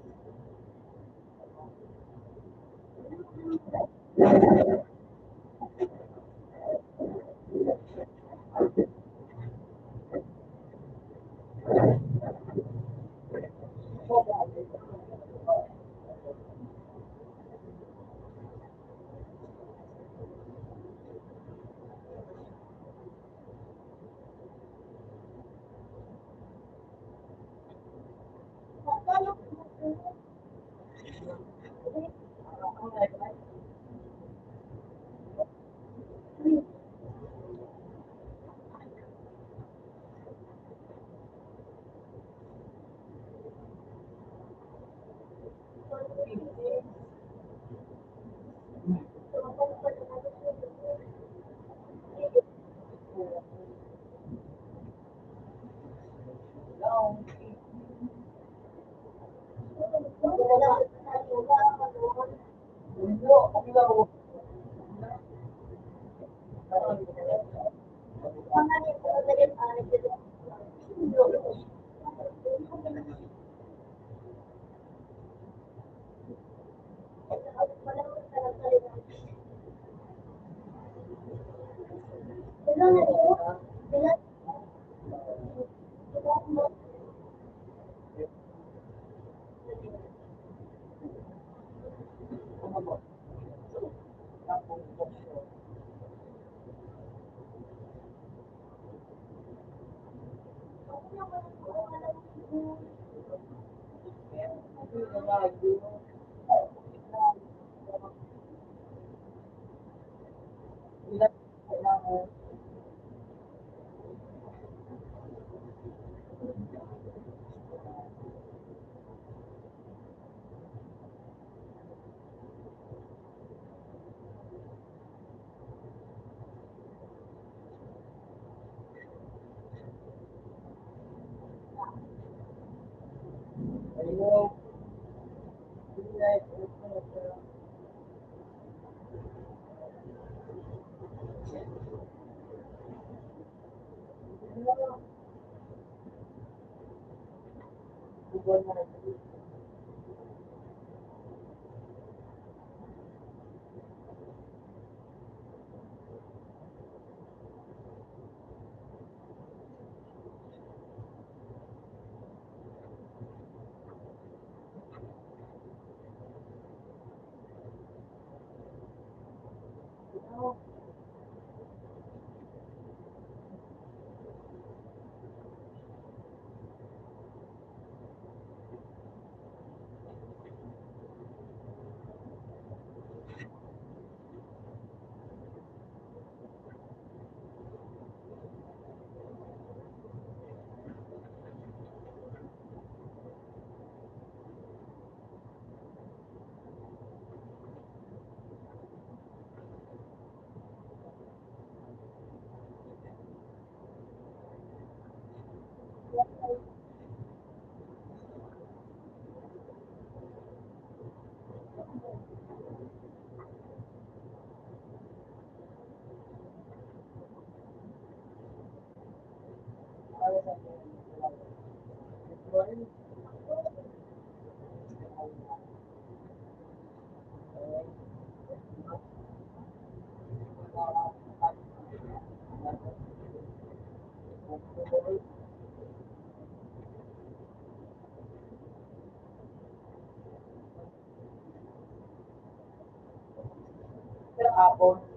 Hapon.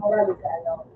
Marami sa ano.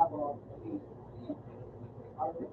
Tapos, ano,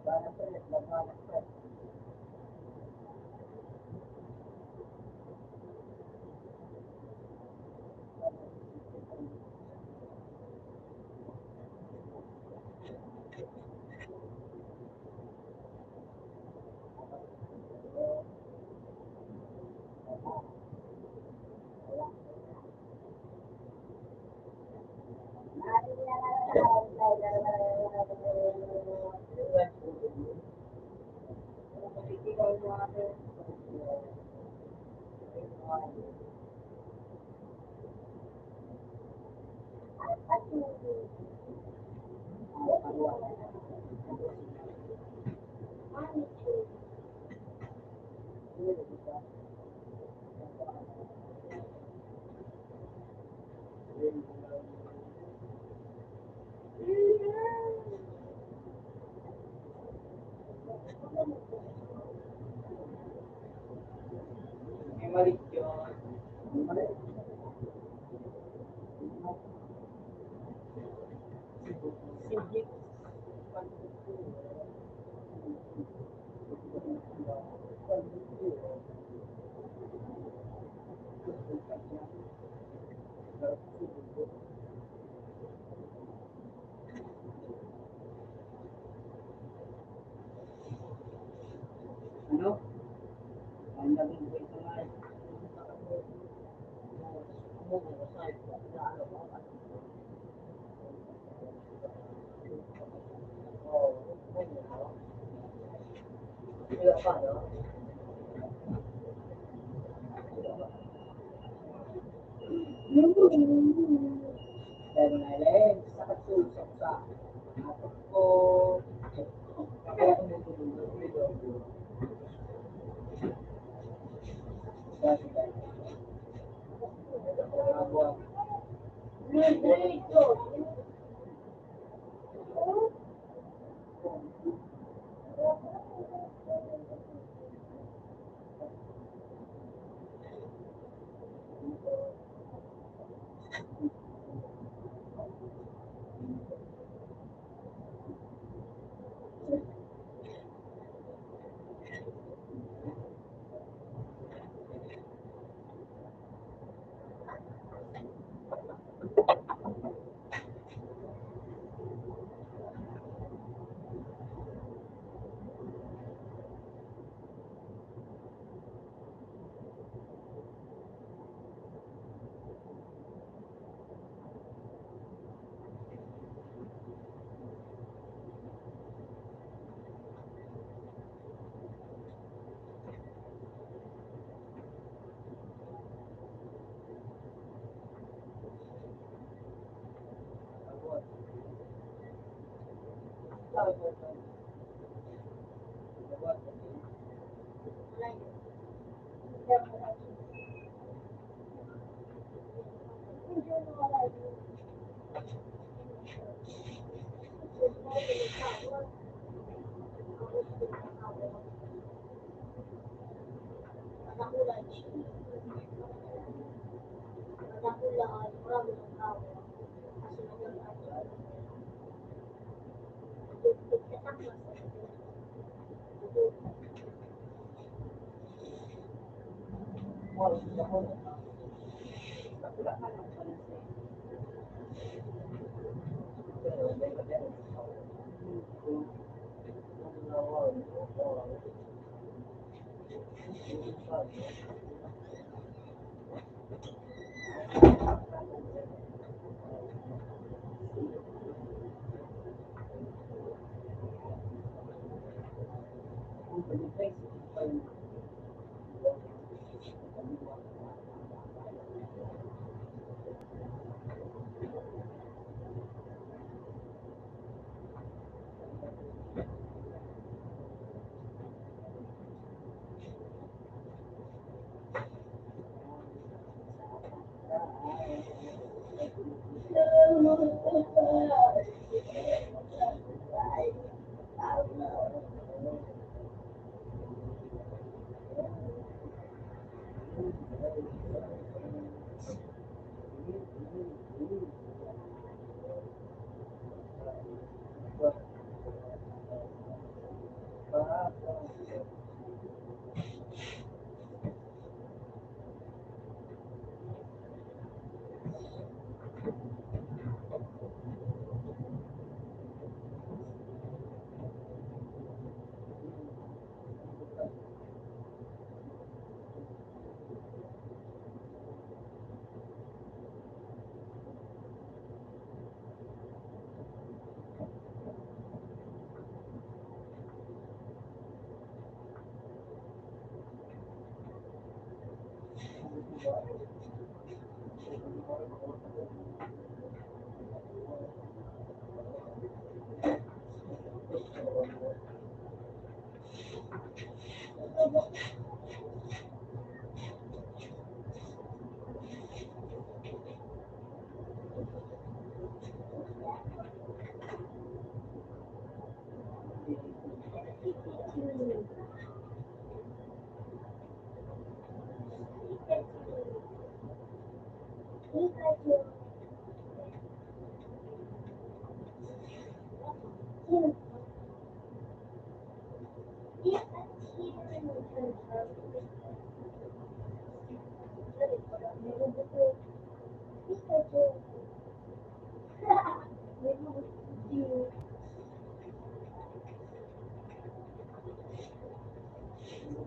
Labanan pa rin, labanan pa. May malik yun. Malik. Sige. Ano? Ang naging kwento nga eh. Pero nailan, sakit sulsok sa atok ko. Kaya tumutulog dito. Dati tayo. Nakabuang.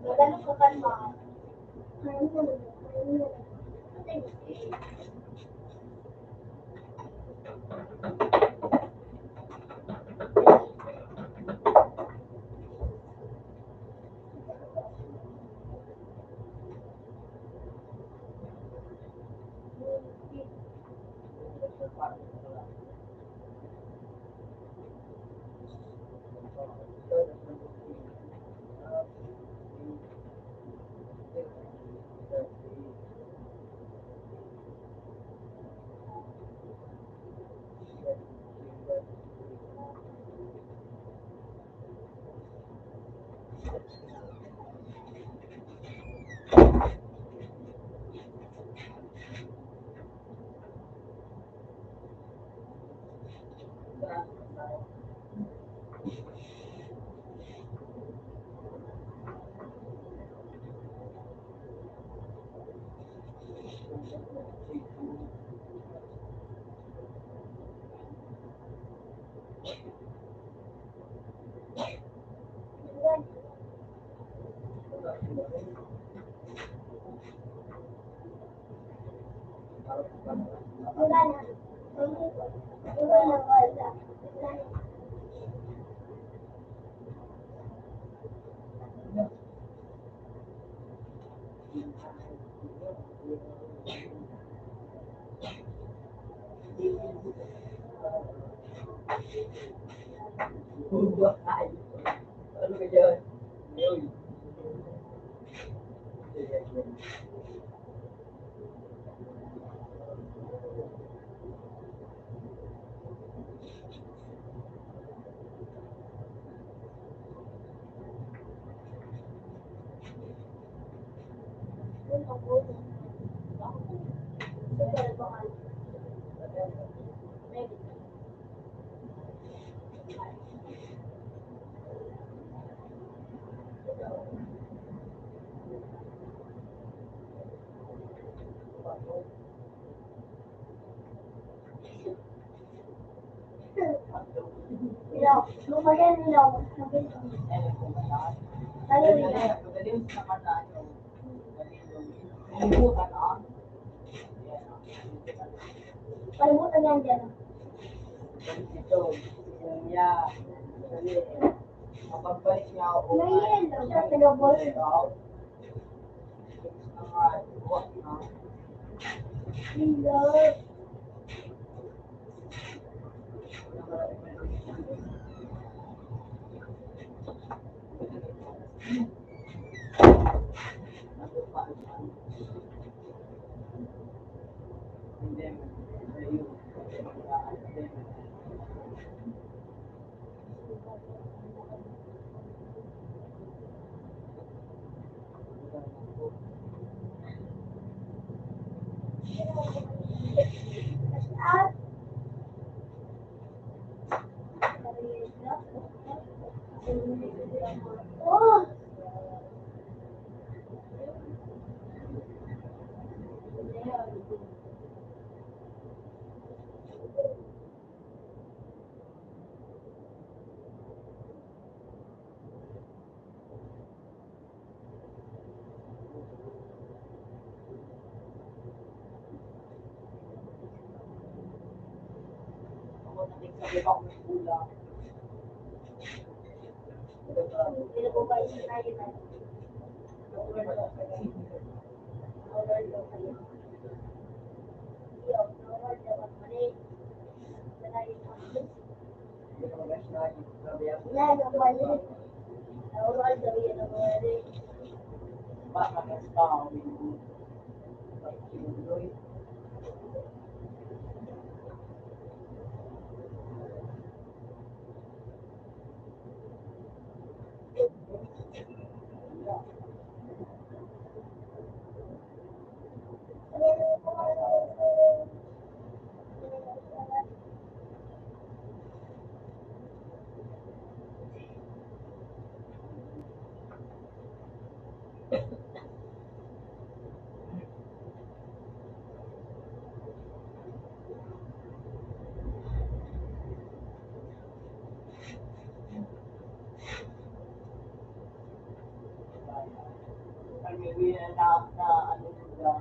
Magano ka kan ma?
Ano ka dyan?
Ilaw. Lumayan ilaw. Ayaw ilaw.
Magaling sa mata nyo. Limutan ah.
Palimutan yan dyan.
Ito. Niya. Kapag balik niya ako.
Ngayon, siya pinabol. Ilaw. At oh,
Sabi ko ng kulang.
pinababay sa tayo na. Oral daw kayo. Iyo, oral daw ang mali. Nalayo ako. Yan ang mali. Oral daw yan ang mali.
Baka mas pa ako yung pag-iwi na ano nila.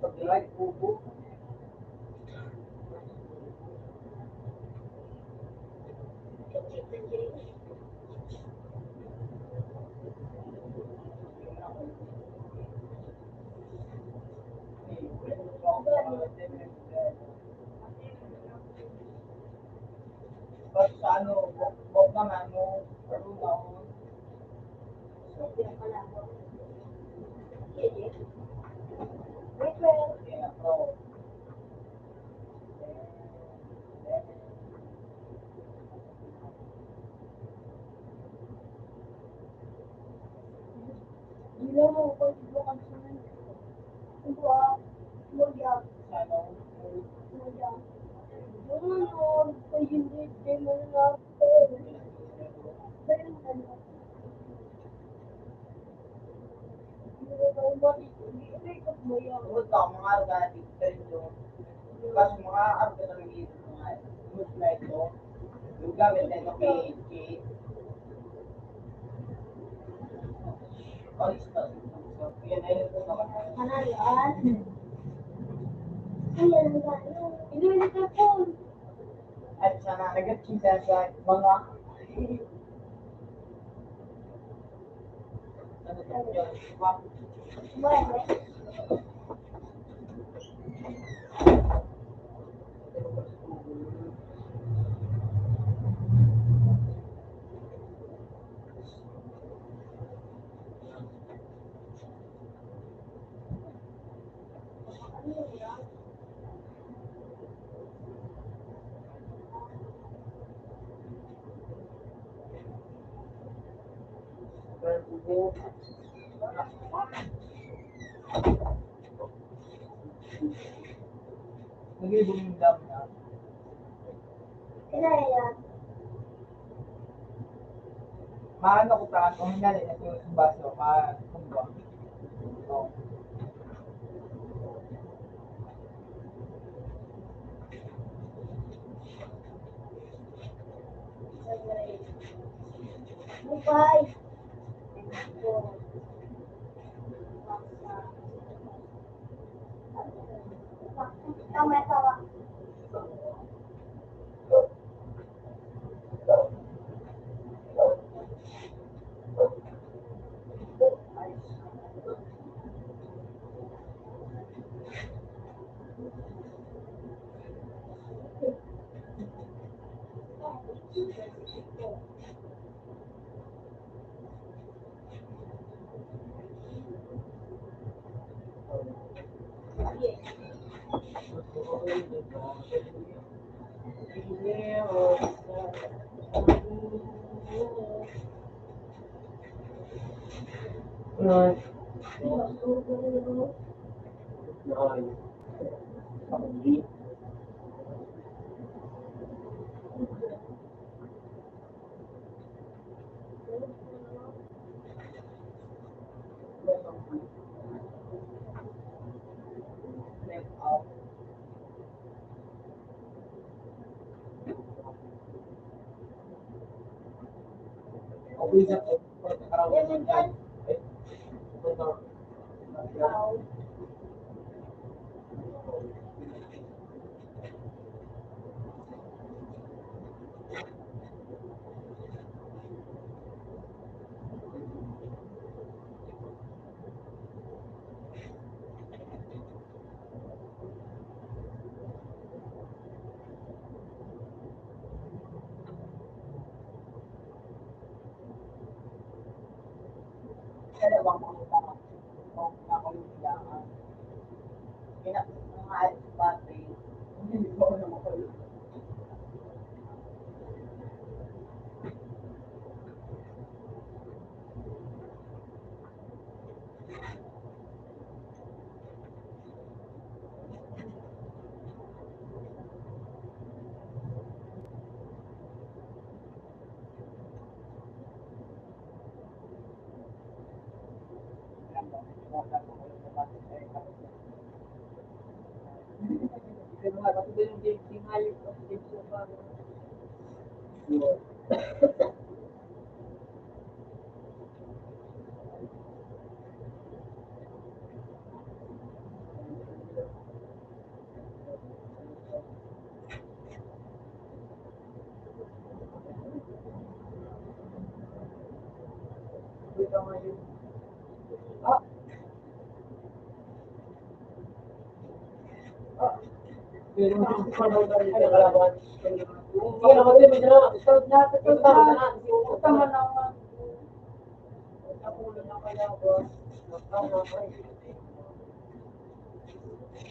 Pag-drive, ubo. Pag sa ano, bok na ano, parungaw. Kaya pro.
Gila mo, kung bukan sa mga. Kumbawa, kumbawa,
Sa ano,
kumbawa. Ano, kung hindi, di mo na. Pero ano, ikot mo yun.
tungkol ka, mga organic ka rin doon. Kasi mga arga na nag-iisip mga mood na ito, yung gamit na ito kay Kalista. So, yan ay ito naman.
Kanalaan. Ayan, hindi mo na phone.
At sana nag-chika sa mga ano to yun, swap.
Bueno,
Pero ubo. Nag-ibong yung dam na.
kaya
Maano ko pa, kung hinali na ito yung baso, makumba. So,
Bye. Tama, tama.
Ay. Ay.
Dalawang pumunta ka. Kung ako yung kailangan. Mga alis battery. Hindi ko na makulit.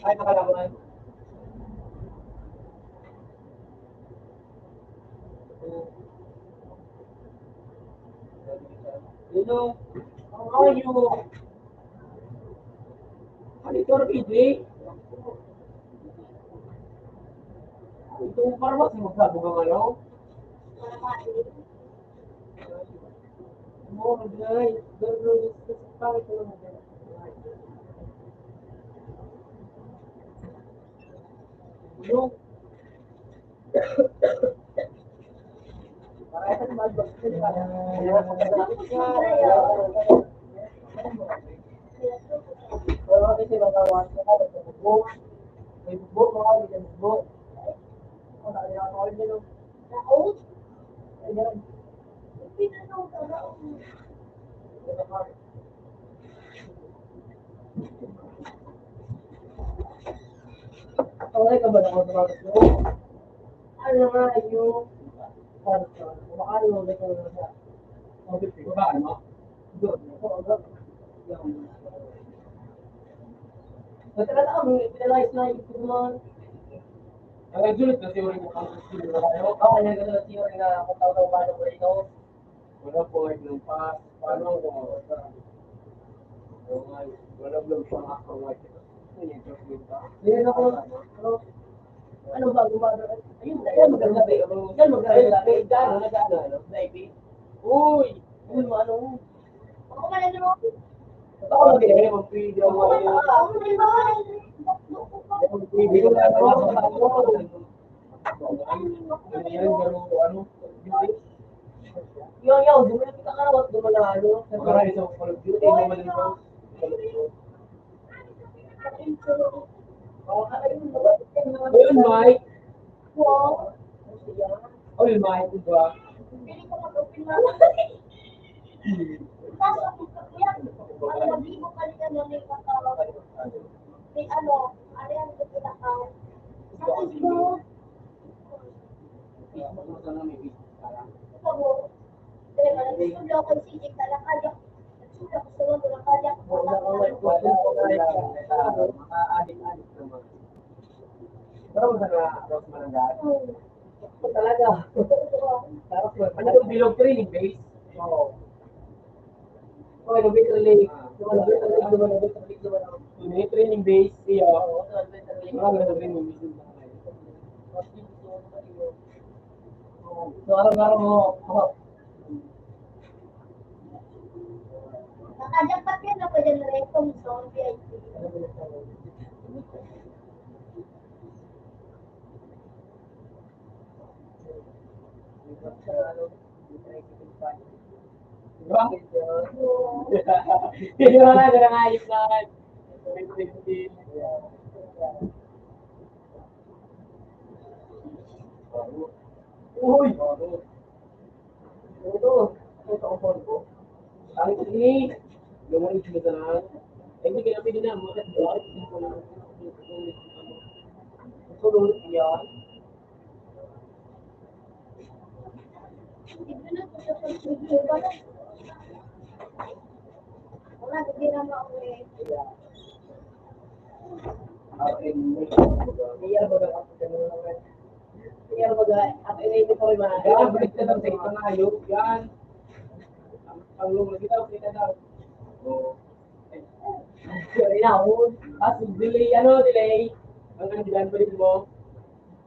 Ay, nakalaban. Hello, how are you? Ano ito, Pidley? Ito, parang mas magsabi ka ngayon? Oo, guys. Pero, pangit ko naman. Hello? Okay ka ba na ako mo? Ano nga yung kumakain mo ulit ako siya. Kumakain mo? Good. Talaga kami, pinalize na yung kumain. Ang julit na theory mo kung sino na kayo. Ako na gano'n na theory na kung tawag paano ko ito. Wala po ay ng pass. Paano ko? Wala blog sa mga kaway. Yan ako. Ano ba gumagawa? Ayun, maganda ba? Yan maganda ba? Gano'n na gano'n. Baby. Uy! Uy, ano?
Ako ka na naman.
Ako lagi mag-video mo. Mag-video na ako. Yung, dumulot ka nga, wag dumalalo. Para isang Call of Duty, dumalalo. Ayun, Mike. Oh, yung Mike, diba?
Pili ko mag-open na. Kaso, yan, ano, mag-ibo ka nila na may kakawag. May ano yan sa pinakaw. Sa Facebook. Ito mo. Dahil nagsulo ko si Jake na lakaya. Nagsulo ko sa mga lakaya.
Wala. Mga adik-adik naman. Pero mo na Rose Mananggal. Talaga. Tapos mo. Ano yung bilog training base? Oo. Oh, innovate relay. Innovate training base. Iya. Training base. So, araw-araw mo.
Nakadapat yan ako dyan na rin kung sa VIP.
Diba? Hindi mo na ng ayos na. Uy! Ito. Ito ang phone ko. Ang ini. Lumang ito na lang. Hindi kaya pwede na. Mga blood. Ito ulit yan.
Hindi na ko siya pag-review ba na? Wala, hindi na ma-uwi.
Iya baga ako ganun naman. Iya baga at ini ko rin mga. Yan balik na daw sa itong ayok. Yan. Ang lumang kita kita daw. Oh. Sorry na ako. Delay delay. Ang kandidan balik mo.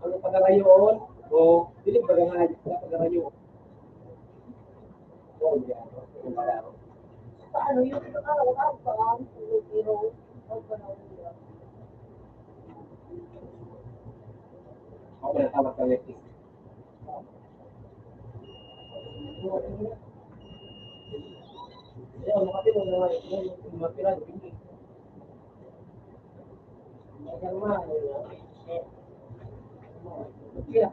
Ang pagkarayon. O dili pagkarayon sa pagkarayon. Oh, yan.
Paano yun? Araw-araw pa ang tulog-iro. Ang panahon nila.
Ako na tawag ka Lexi. Ayun, makatino na yung mapirado. Ayan ma. Kaya.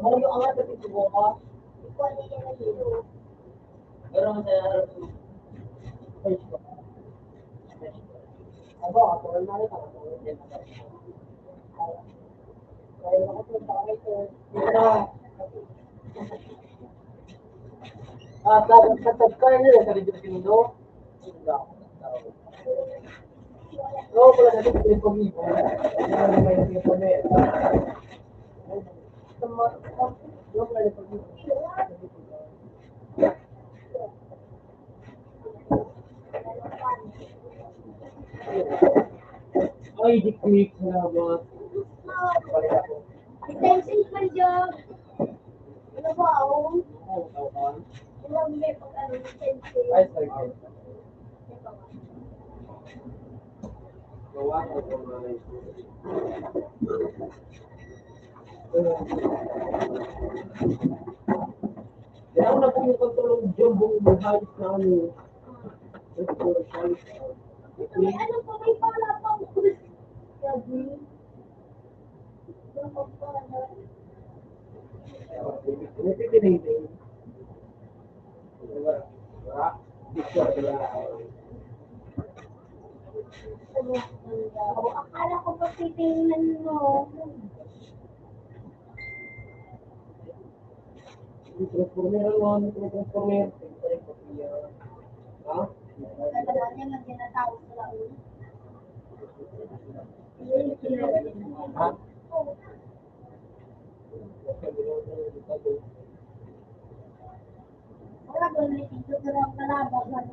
Ano yung angat at ito ka?
Ikaw niya na dito.
Pero sa
Aba, ako rin na rin ako. Kaya nakapunta kami ito. Subscribe nila sa video sinundo. Oo, pala natin sa video ko. Ano may video ko na yan. Ay, dik-dik na ba? Balik ako.
Attention pa dyan. Ano ba ako?
Oo, tawag.
Ilang may pag-ano, attention.
Ay, sorry. Gawa ko ito mga Kaya ako na po yung pagtulong dyan buong buhay na ano.
May ano pa, may pala pang quiz. Gabi. Yung pagpala. Akala ko pa titingnan mo.
Transformer naman, transformer. Ha?
Dalawa niya lang tinatawag sa laon.
Ha?
Wala ko na dito sa mga kalaban.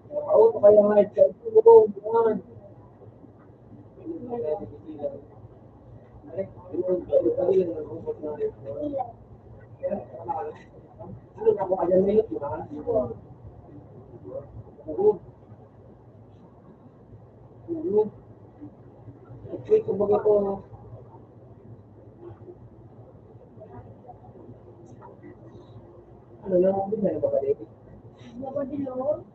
Ako kaya nga ito. Buwan. Ano na ako kaya na ito? Okay, kumbaga ko. Ano lang, bisa na ba ka, David?
Babadilo.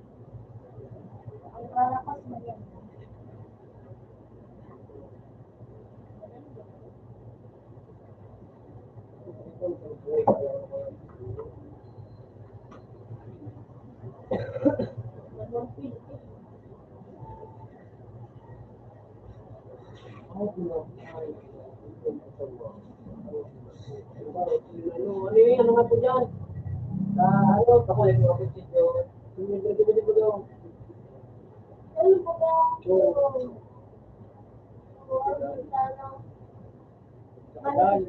Ang karakas mo yan. Dalawang pil.
Ano yun, ano nga po dyan? Ano, ako yung mga posisyo. Hindi po daw.
Ano ba ba?
Oo. Sakadal.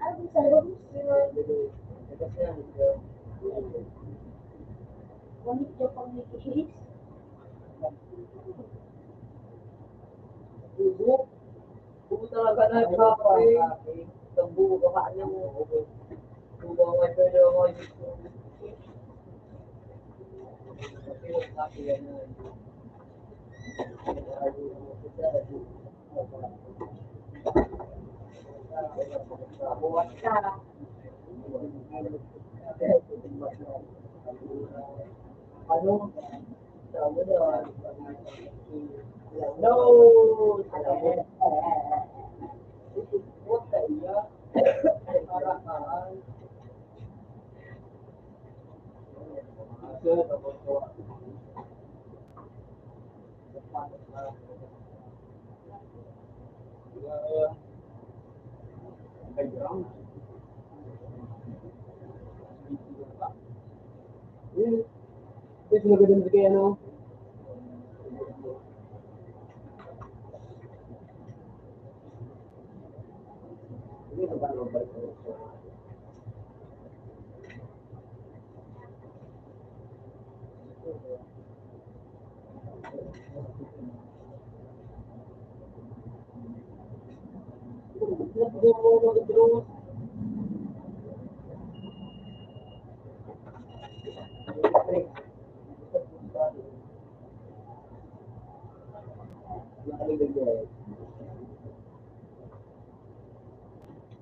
Ano sa loob? Wanit niyo pang nag-iis.
Bubo. Bubo talaga na ipapay. Bubo ka kanya mo. Bubo ang may pwede ako. Buwan ka. Ano? Sabi na. No! What the hell? Para kaan. Ito magandang sa kaya, no?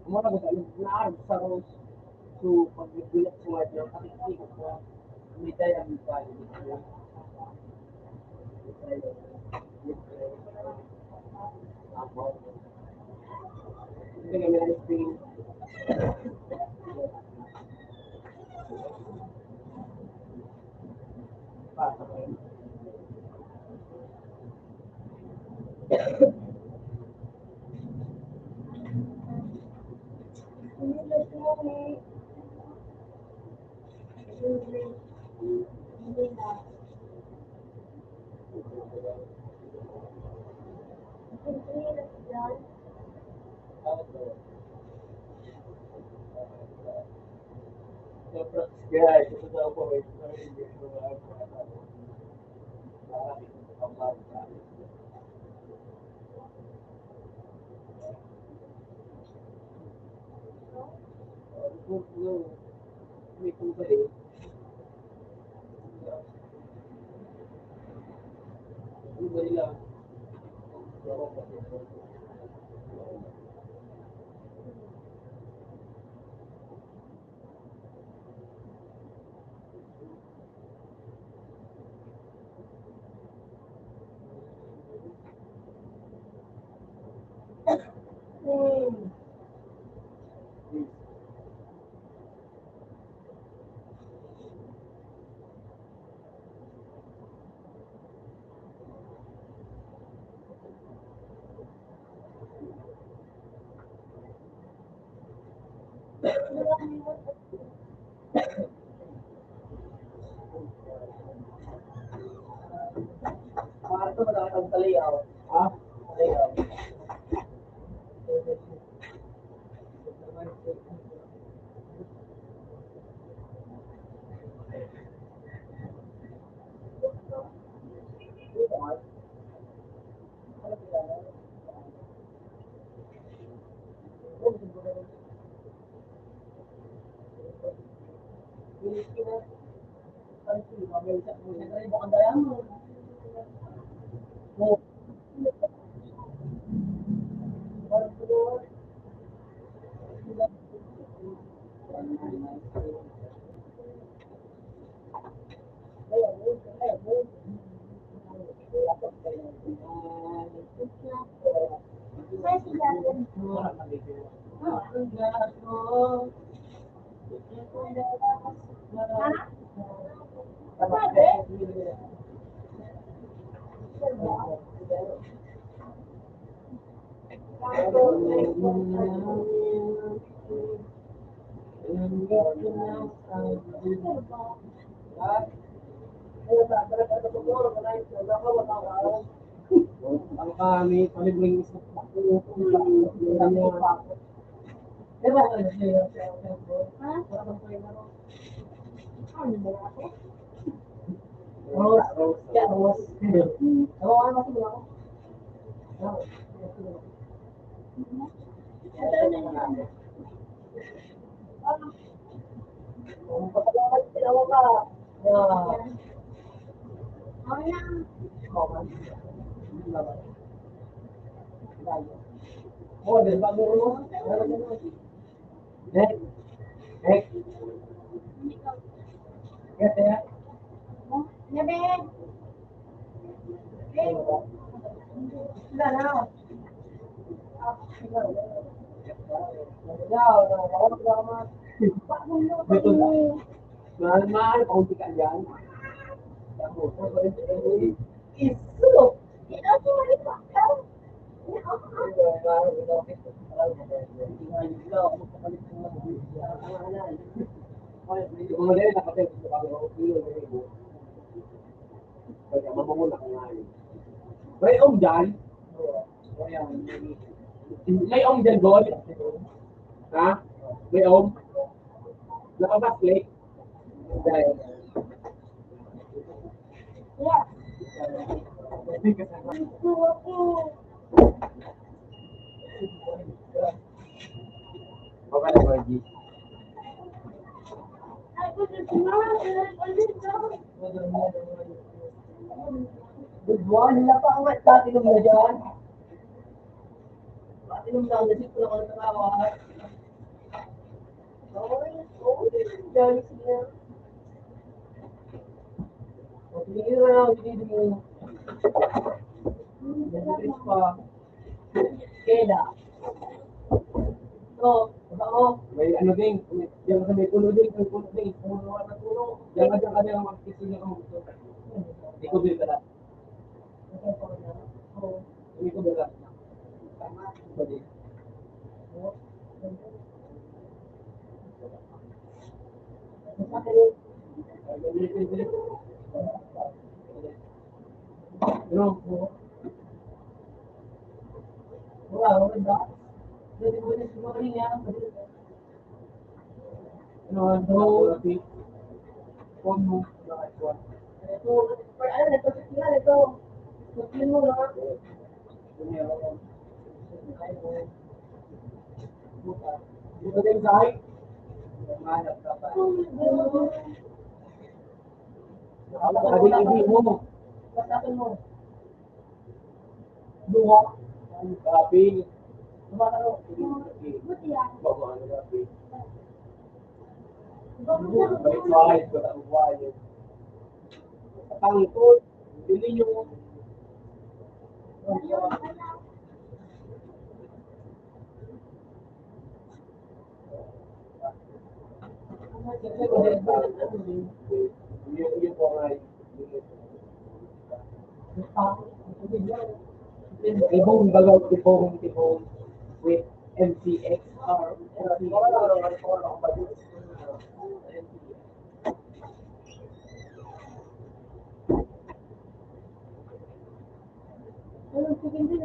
Muna ko sa naarap sa Rose. So, pag nagbilat sa white lang, kasi ikot ko, may tayo ang pali. Hindi kami na spring. Pasok ko.
Umilas mo eh. Hindi na. Umilas yan.
Kaya, ito sa ako, may kusa eh. Ano ba nila? Para ito matatag sa layout. Ha? Layout.
May sigarin. Ha? Pwede?
Ang kami, palibreng isa pa.
Ha? Ano ba ako?
Rose. Yeah, Rose.
Ako na.
Next. Next. Yes, yeah.
Gabi.
Sila na. Dito na. Mahal, kaunti ka dyan. Iso!
Ito si Maripak.
Mga dahil nakatay gusto kami ako kilo na rin. Kaya mamamula ko nga yun. May om dyan? May om dyan, Gol? Ha? May om? Nakabaslik? Dahil.
Yes. Ito ako.
Baka na, Margie.
Ay, gusto si Mama. Ulit daw.
Good one, hila pa ang tatinom na dyan. Tatinom na, nasip ko na ko natatawa. Dyan siya. Tingin na lang, tingin mo. Nag-rich pa. Keda. So, baka mo. May ano din, diyan ka may puno din, may puno din. Puno na puno. Diyan ka lang mag-kisi niya kung gusto. Hindi ko din pala. Hindi ko pala. Tama. Pwede. Ano? Wala, wala. Dito ko din siguro niya. Ano, ano, Pono. Ito, ano, ito, ito. Ito mo na. Dito din sa height. Manap ka pa. Hindi mo. Basakin mo. Duha. Kaping.
Buti yan.
Pangkot, hindi nyo. Yung po nga Tibong bagaw, tibong with MCX or
Ano, sige din.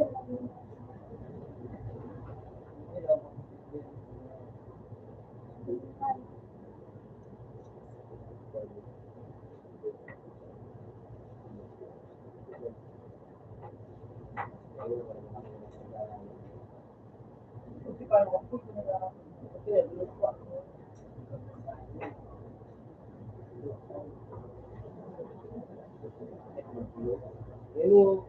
Hello.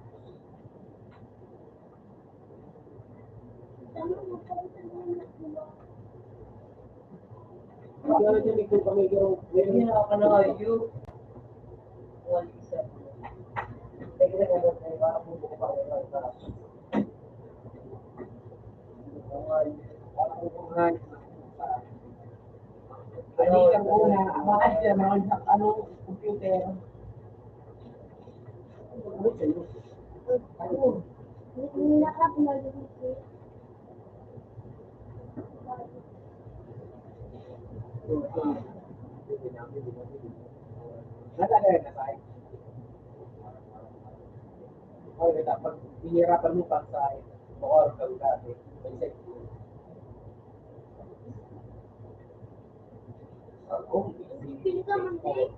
Kaya dyan ikaw kami gano'n. Hindi na ka na kayo. Wala isa. Teka na gano'n. Para po ko pa rin. Balikan muna, bakit siya naman sa computer.
Nakap na dito.
Nalagay na tayo. Okay, dapat hinirapan mo pang sa or kang dati.
Pili ka man din.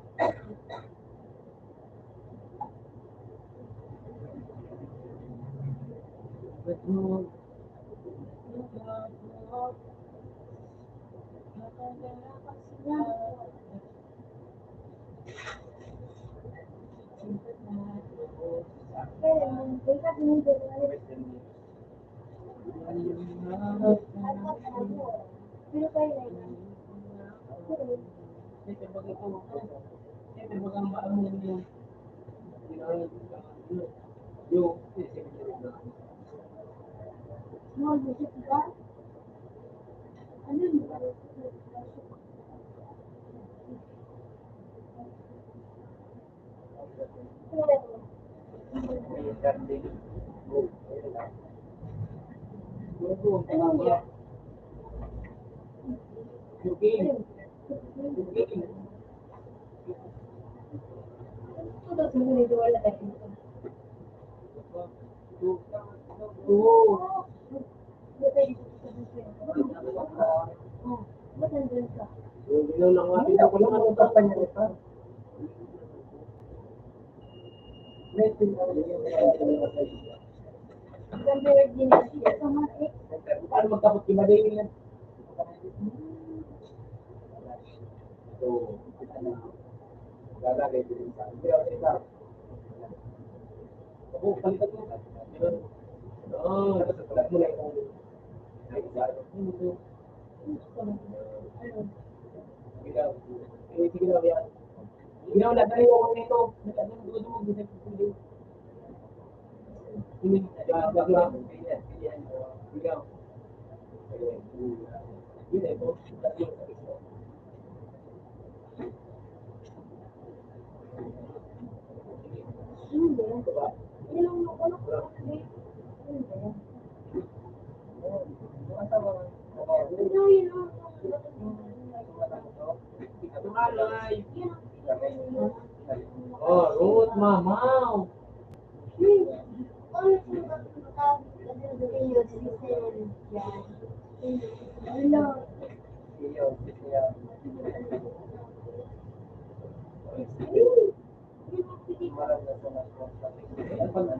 Pero tingkat mo din. Pili kayo na yun. Small visit ka? Ano yun? Ito sumunod wala tayo. Ba't nandun ka? Compare din siya sa mga ex.
Paano magkapot yung mali yan? Lalagay din sa ako, palitan mo. Oo, natasalat mo na yung sige na yan. Ginaw na tayo ako nito. Nagkadumududo mo. Hindi. Bago na. Ginaw. Yun eh.
Hindi. Ilang ano ko hindi. Ito yun.
Tumalay. Oh, Ruth, mamaw.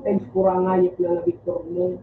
Thanks, kurang ayip na Victor mo.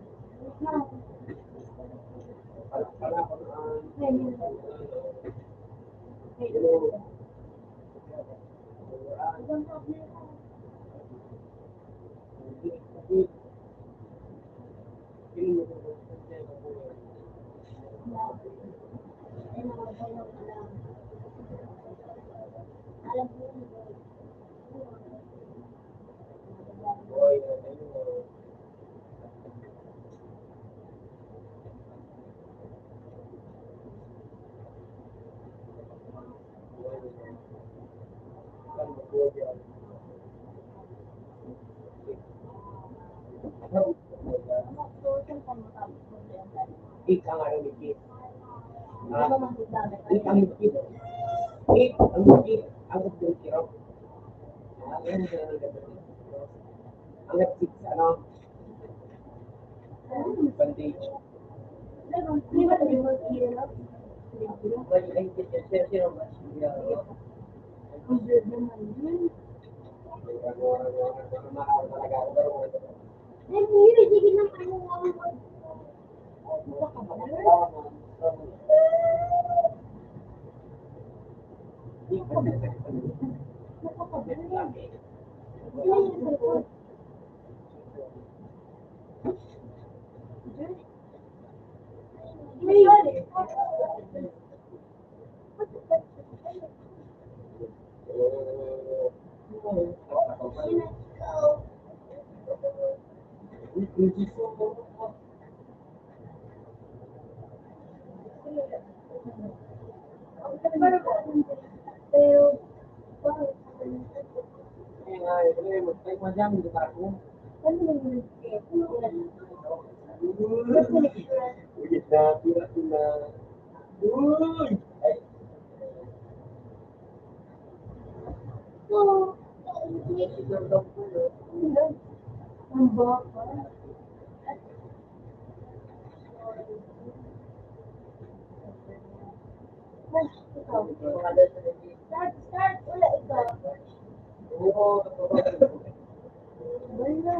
Ik ang ano ni Kit. Ik ang Kit. Ik ang Kit. Ang Kit. Ang Kit ano? Bandage.
Pero, bakit?
Kaya nga, mag-type mo dyan, hindi ka ako.
Ano naman yun?
Ulit na, tira na. Uy! Ay,
So,
isang daw po, no?
ang baka. Ikaw. Start. Wala ikaw.
Oo,
Wala.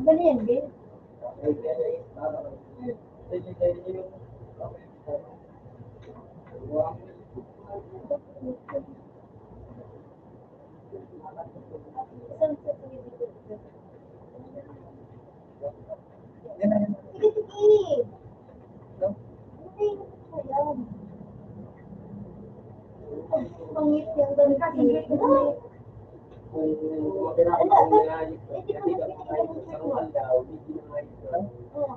Bali yan, babe. Isang sa dito. Sige. Hindi, ayan. Pangit yung ganun kasi.
Kung matira ko kung nangyayari ko, hindi ka kahit isang alaw, hindi na nga ito.
Oo.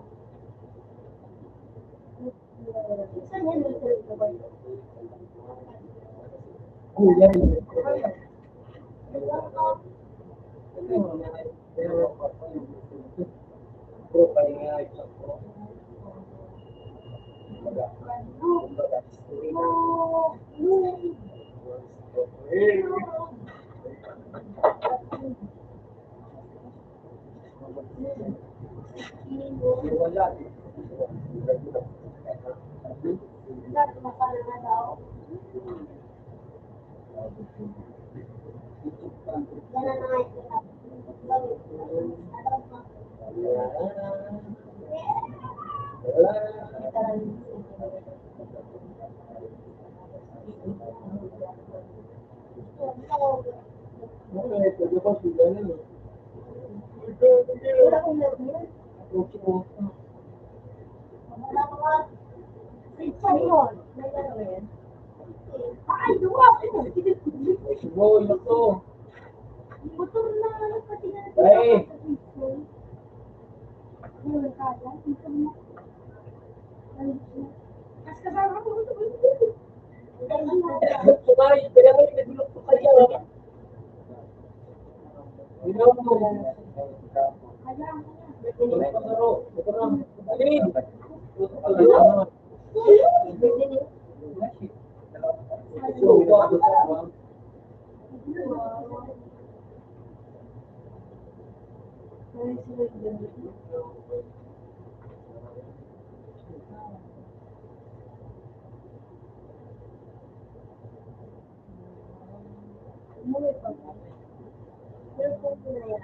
Saan yan nag-serve na ba ito?
Kuya, bro, pahinga ito po. Wala.
Wala akong lagyan. Ay, duwa!
Boy, ito.
Motor na, pati na.
Ay!
Mas kasama ko.
Sumay, kaya may nagulog ko kayo. Ilaw mo. Ito na. Alin? Ito pala.
Umuwi pa ba? Pero kung pinaya,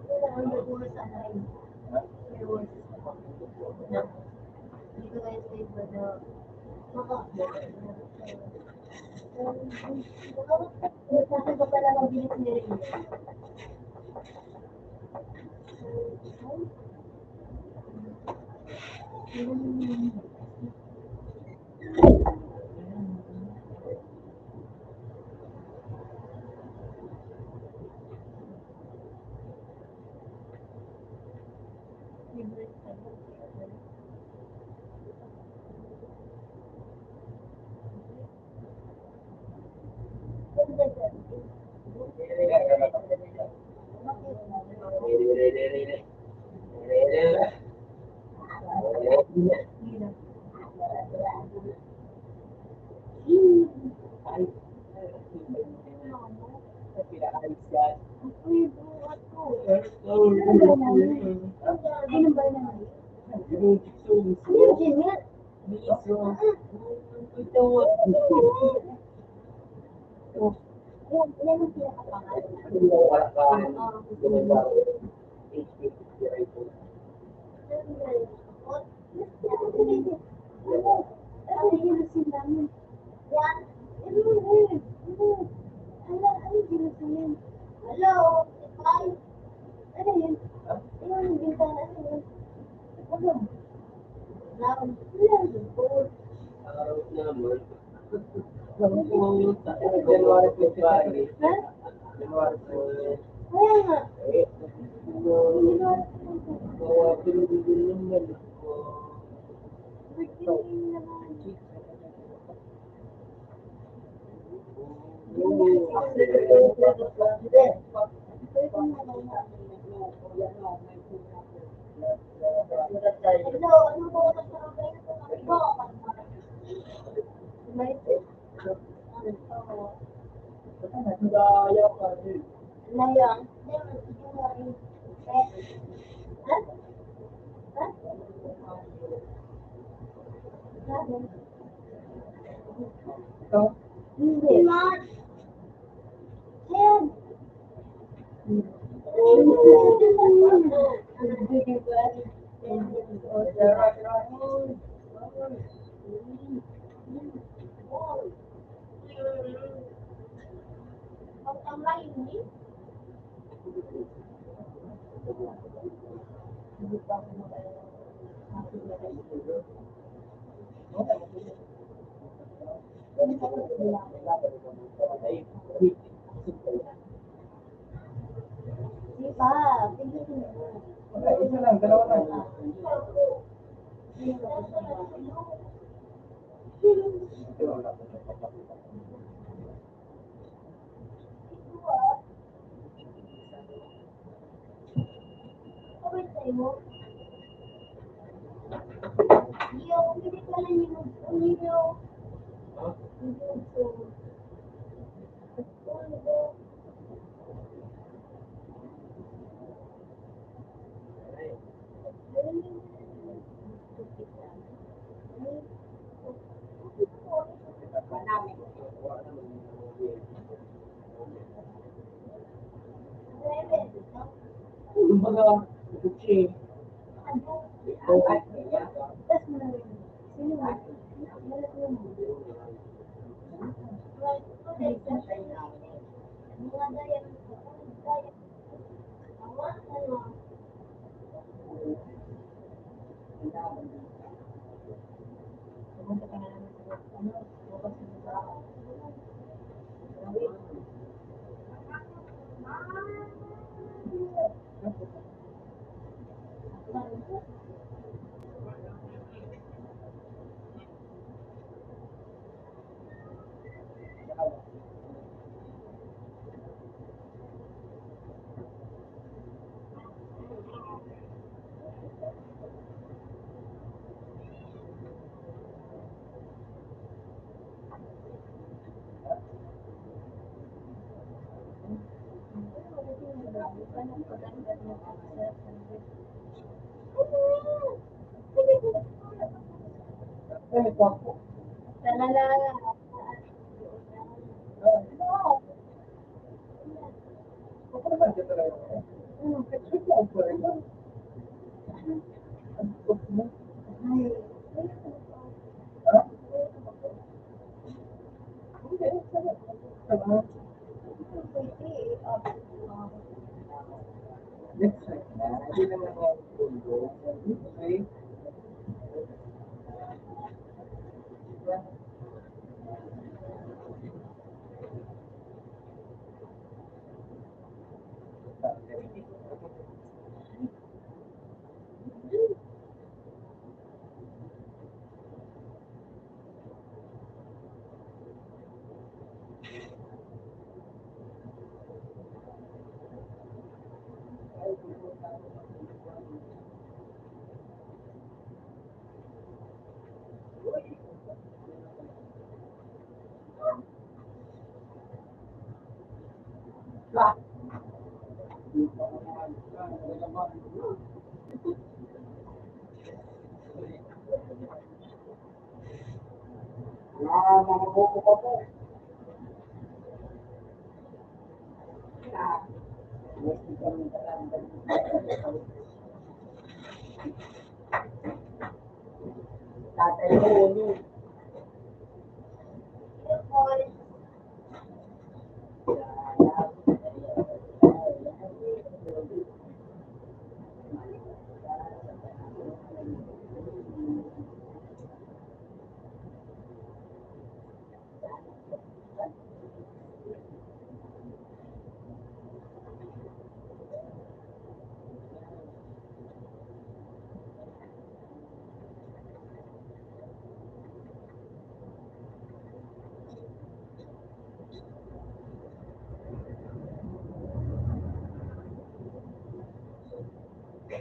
kailangan mag-uwas sa akin. Pero, hindi ko kayo save ba na Saan ba pala mabilis nila yun? Hello, hi. Ano yun? Ano yung bintana? Ano yun? Laon sila, siguro.
Araw naman. January 25.
Ha?
January 25.
Kaya nga.
Mga pinigil naman.
Virginia naman. Hello, ano po ito sa United.
Gaya pa rin.
Layang. Ha? Ha?
Ito?
Hindi. Yan. Di ba?
Isa lang, dalawa lang. Kumbaga, Gucci. Ano ito? Ako naman dito lang. Ito pa rin. Ha? Hindi. Sama. Next time na. Hindi naman ako tulog. Okay? Mga buko pa po. Tatay ko, yun.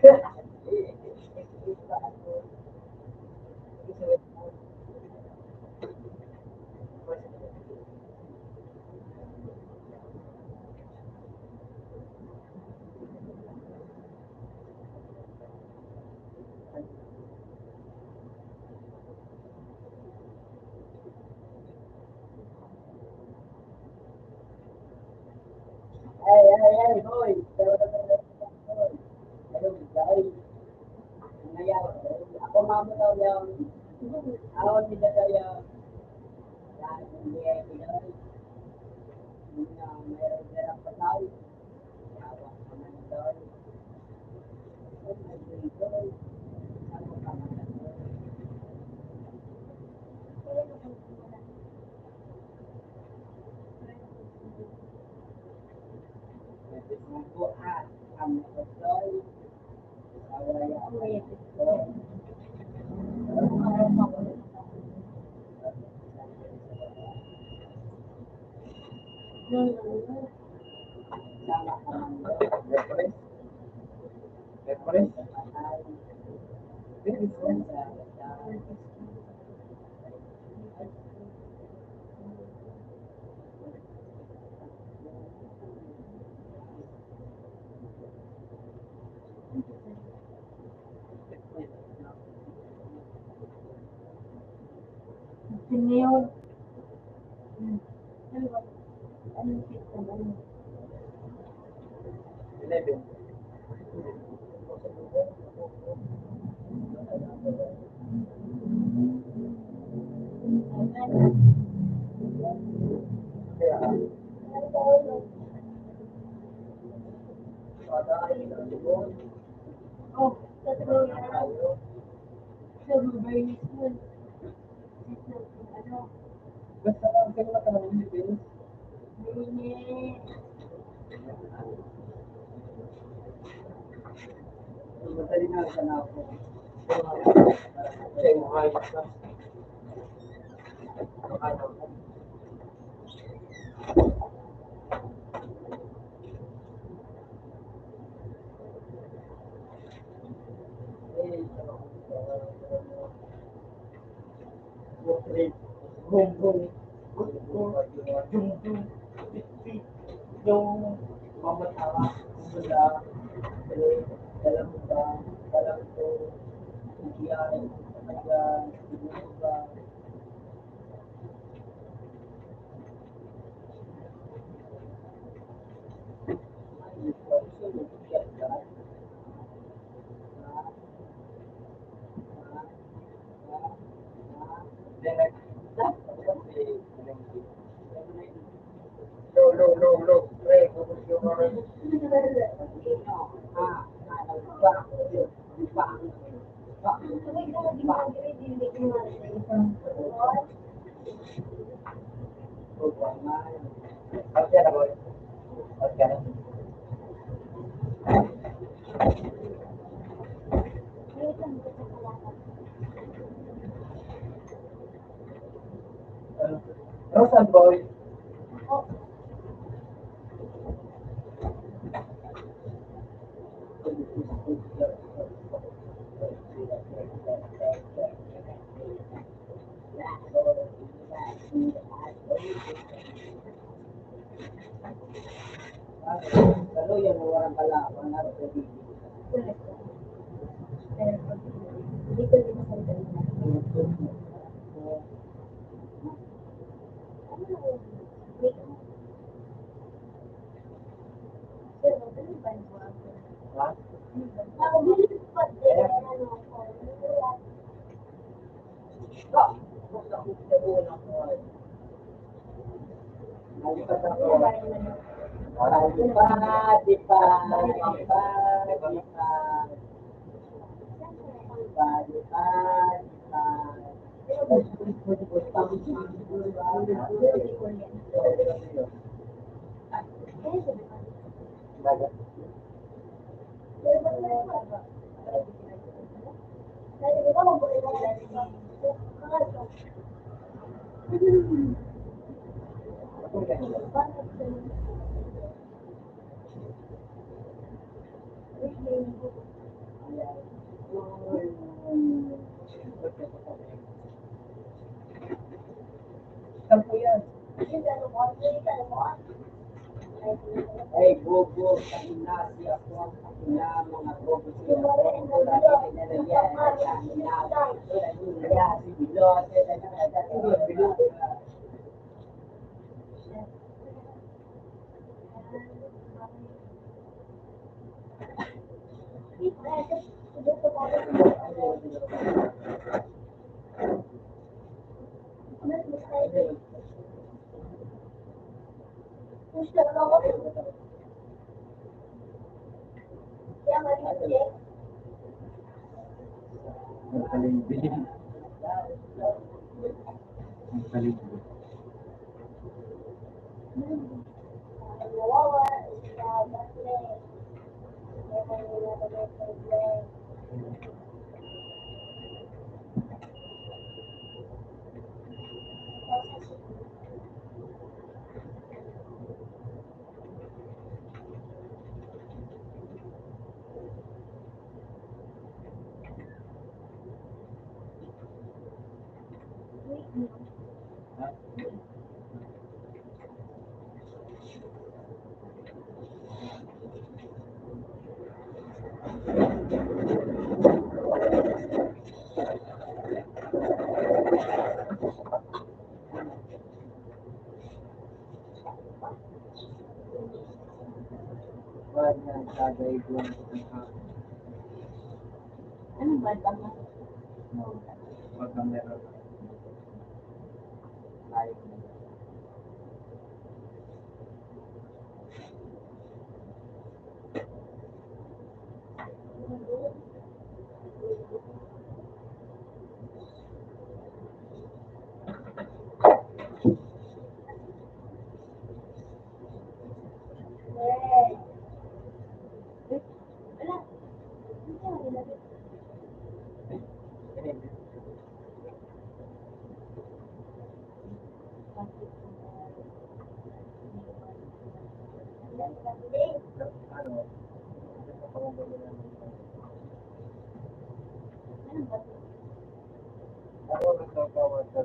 Ay, hoy. Hello, guys. Ngayon, ako mamutaw yung awon ni Dadaya. Yan, hindi ay pinay. Mayroon dirang patay. Yawa naman doon. Ano ka man doon? Buhat ang doon. Away doon. Sama ka man doon.
Reference? Reference?
Ngayon, ano kita mo?
11. Kaya,
Oh, tatlo yan. So, mabayos mo. Ano?
basta lang kayo matanong ni Vince.
Mainit.
Madali na sa ako.
Siya yung mga ayos na. Ano?
Yung mamatawa, kumula, dalam ba, dalam ko, iyan, ayan, ibuto ba, ay, so, iyan ka,
Then, low. Pre, focus yung mga
Sabay ka mag-grade, hindi ko na sa isang course.
Pagkaya na boy. Pagkaya na.
Wait lang, gusto ko lang.
Rosan boy.
Oh,
Kalau yang orang kalah, orang harus jadi.
correct. Pero, hindi ko din masalita. Ano na yun? Wait lang. Sir, ano ba yung mga?
Ha?
Hindi ko pa din, ano ko.
Nalipat ako.
Ano ba yung ano? Hindi ko yan. Ano sabi ko?
Baga.
Pero ba't may mga? Sabi ko, mabuhay na lang. Kaso, bakit ganun?
Saan po yan?
Yung Salomon, yung Salomon.
Ay, bobo, kahinasi ako ang kakina, mga bobo sila.
Ang kalindi. Ang kalindi. Wag na sagay doon sa
Ano ba tama?
pagka meron tayo. Ano? Ako nagkakawad sa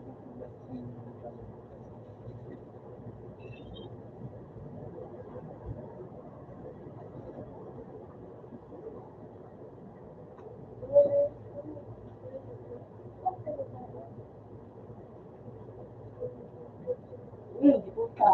Hindi po ka.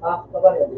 Ah, kabarin.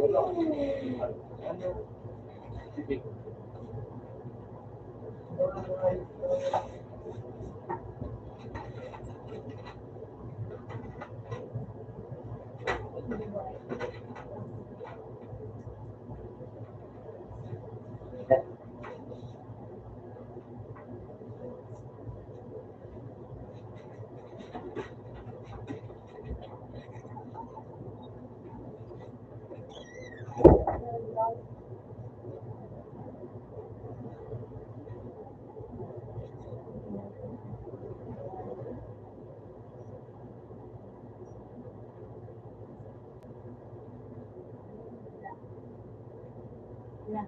Wala.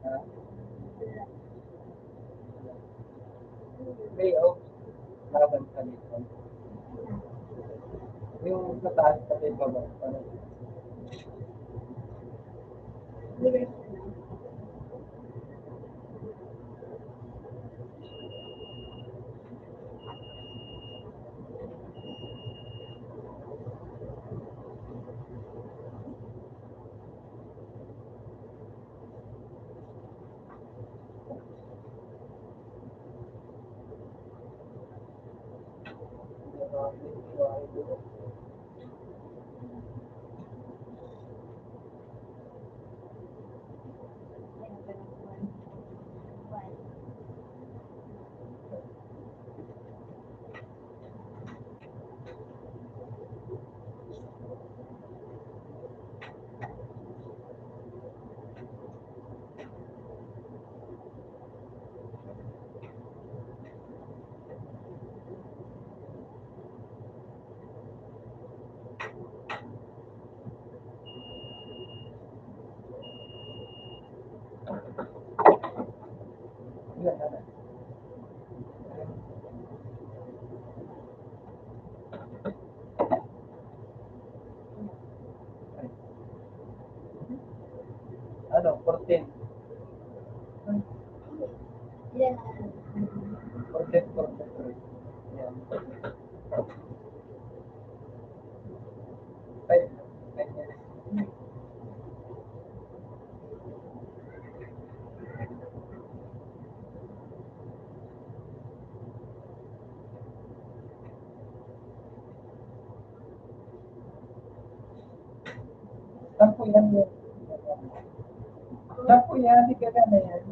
Ha?
Wala.
Playoff. Laban sa Lipon. Yung sa taas pati baba. Parang
Winners na. Yan, ganun. One. One.
ilan na. Ay. Ano, 14.
Yan.
14, 43. Yan. 5. 5 minutes. Sampu yan. Sampu yan, di ka na yan.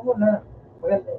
mo na. Maganda.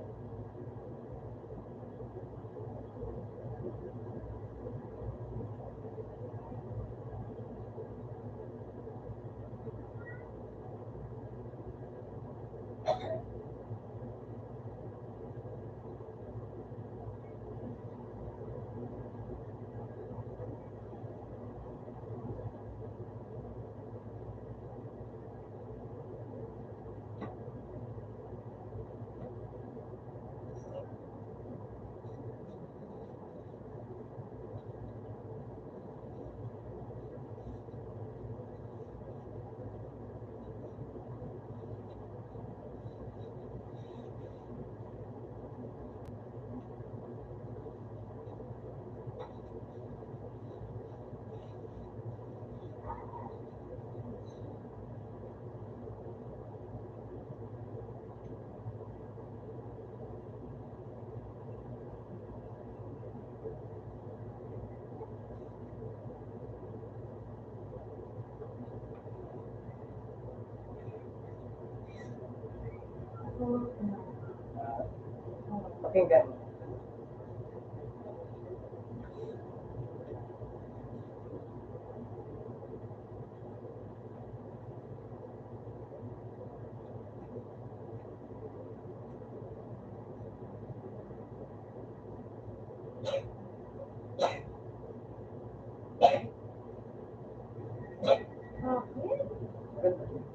Pakinggan.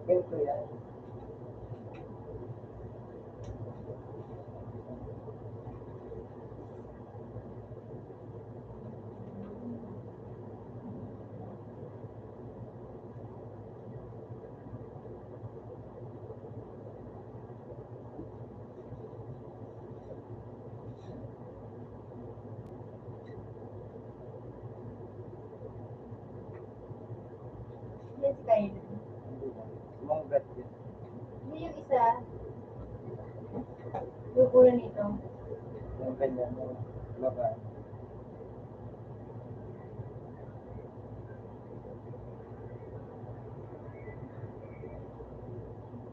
Ganito yan.
Yes, kayo.
Sumanggat yan.
Hindi yung isa. Yung ulo nito.
Yung ganyan. Baba.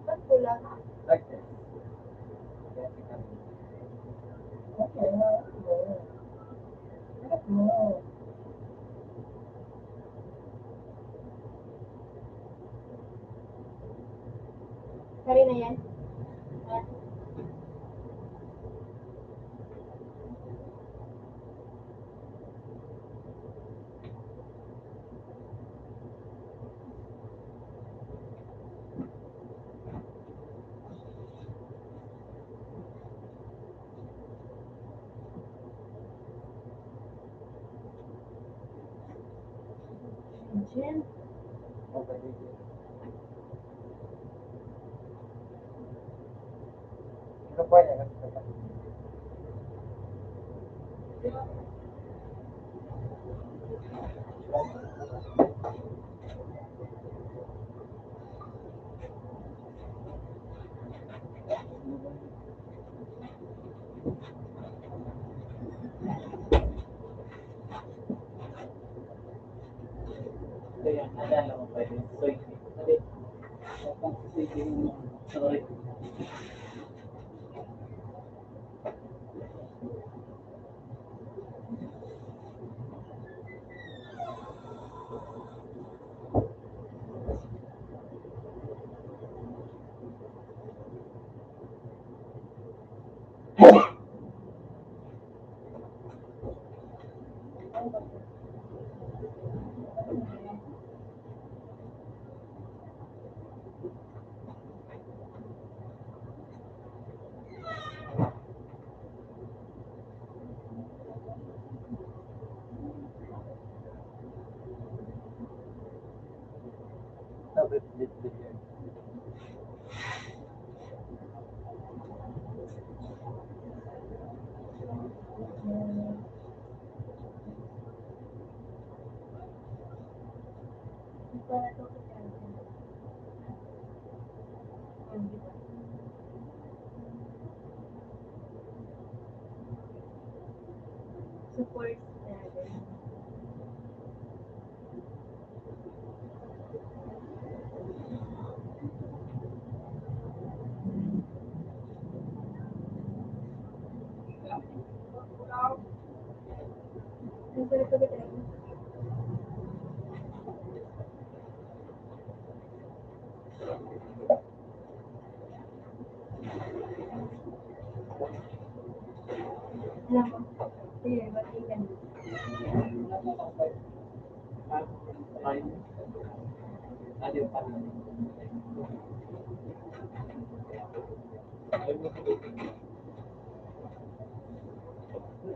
Ba't kulang?
Like this. Kaya tingnan mo. Okay, ha? Tingnan mo.
Kari na yan? Ah. Jen?
Okay, dito. Ano pa yan? Ano pa?
Ito yan, nalala mo pa yun. Soy. Sabi, sorry.
Sabi, bit yan.
Para to sa kanila. Di ba? Support natin.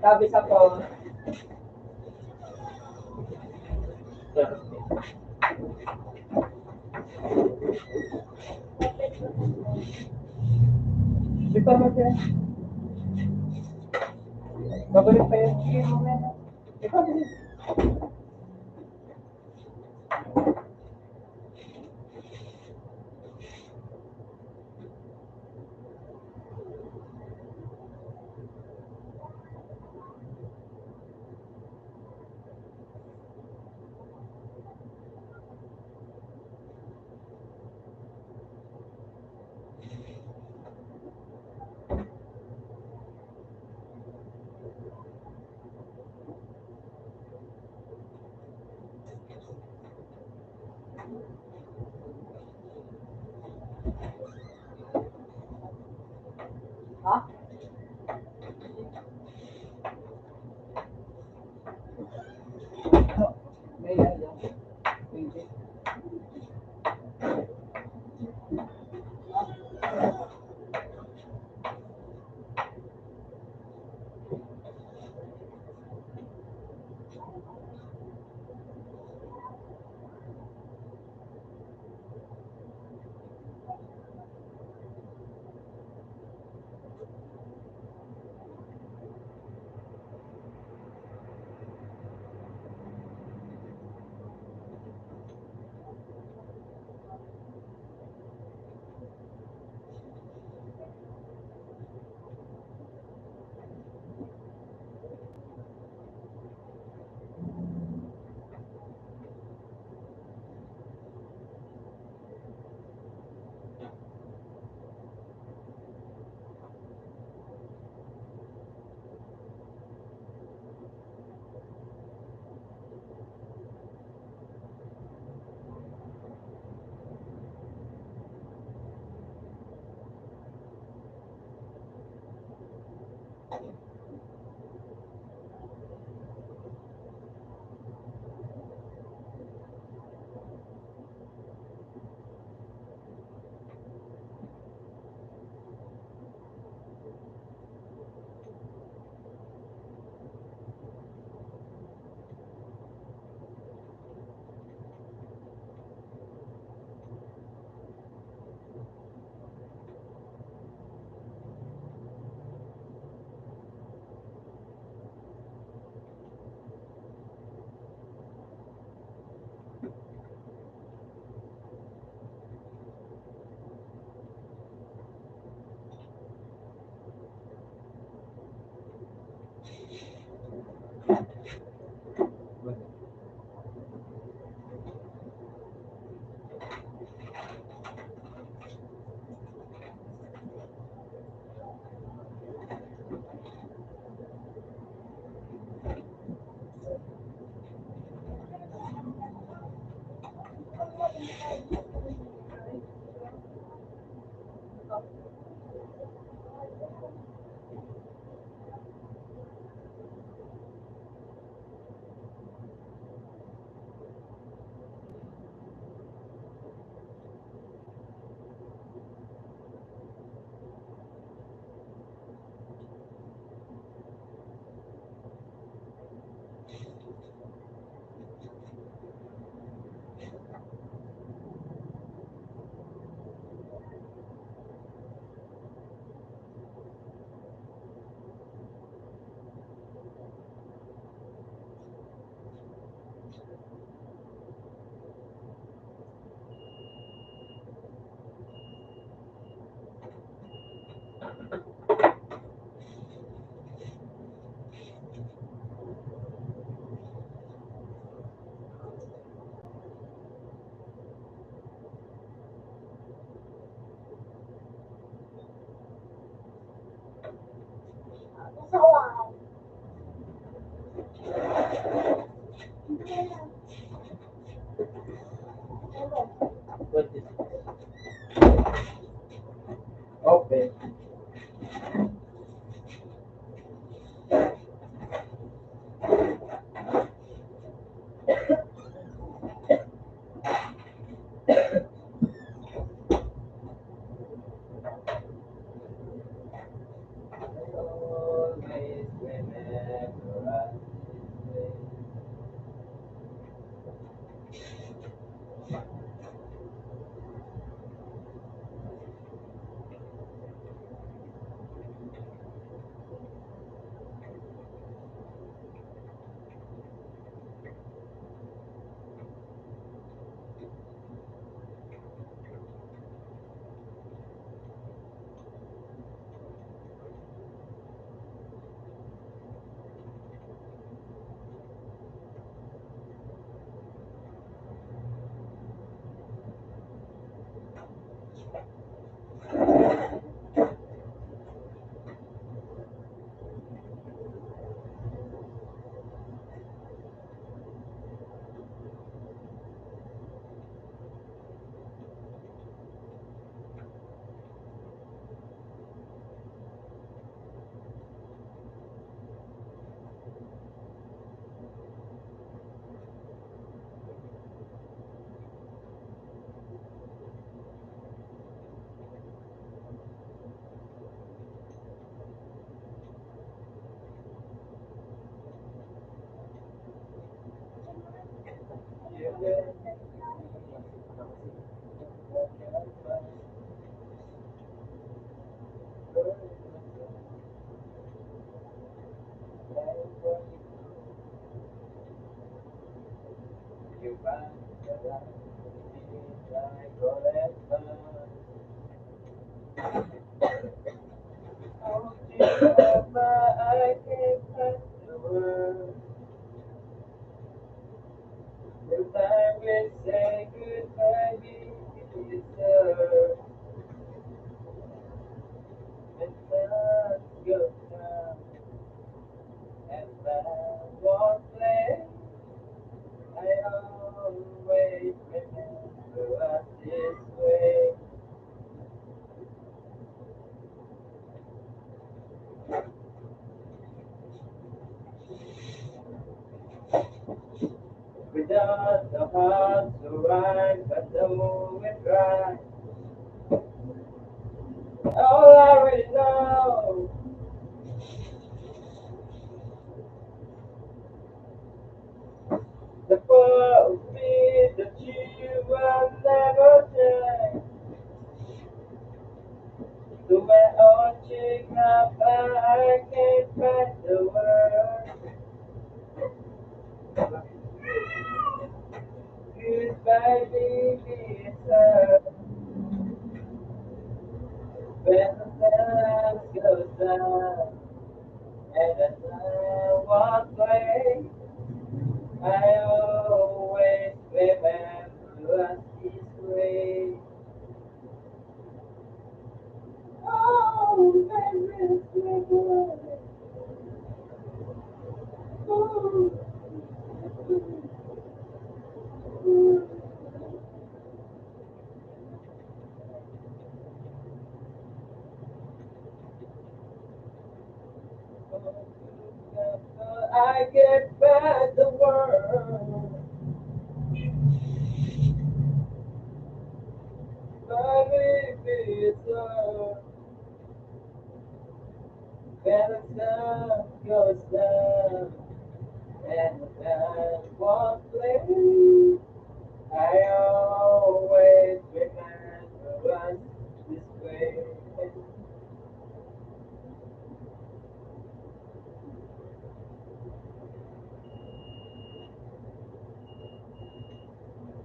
Sabi sa ko, di pa mo siya. Babalik pa yan. Ikaw din. Ha? May ano? Pwede.
Sa wow.
Without the heart to ride, but the moment dry. All I already know. The poor me that you will never take. To my own cheek, now I can't find the word. Goodbye, baby, it's when the sun goes down and the sun walks away. I always remember us this way. Oh, baby, I get back the world, but baby, it's love. When the sun goes down and the sun won't play, I always remember us this way.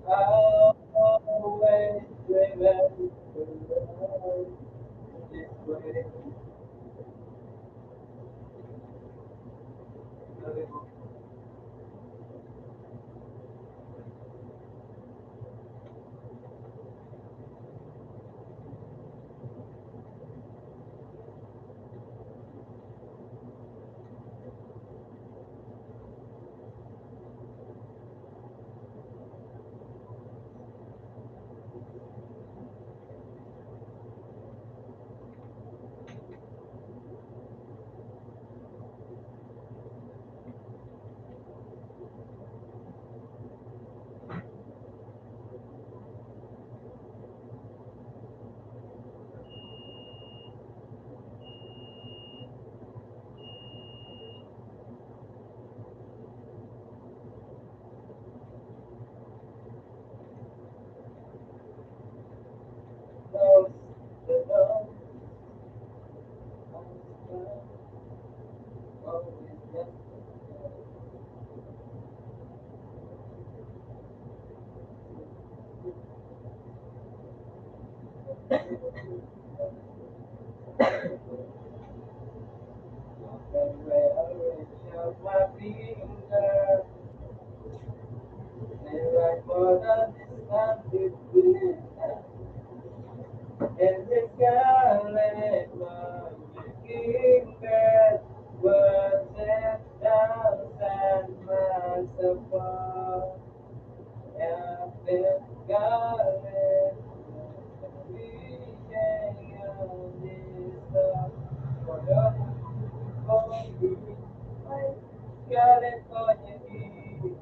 I always remember us this way. Close the door, always just everywhere I reach out my finger. And right for the distance between and the scarlet one making that was 10,000 miles apart. And the scarlet reaching on this for you, California heat.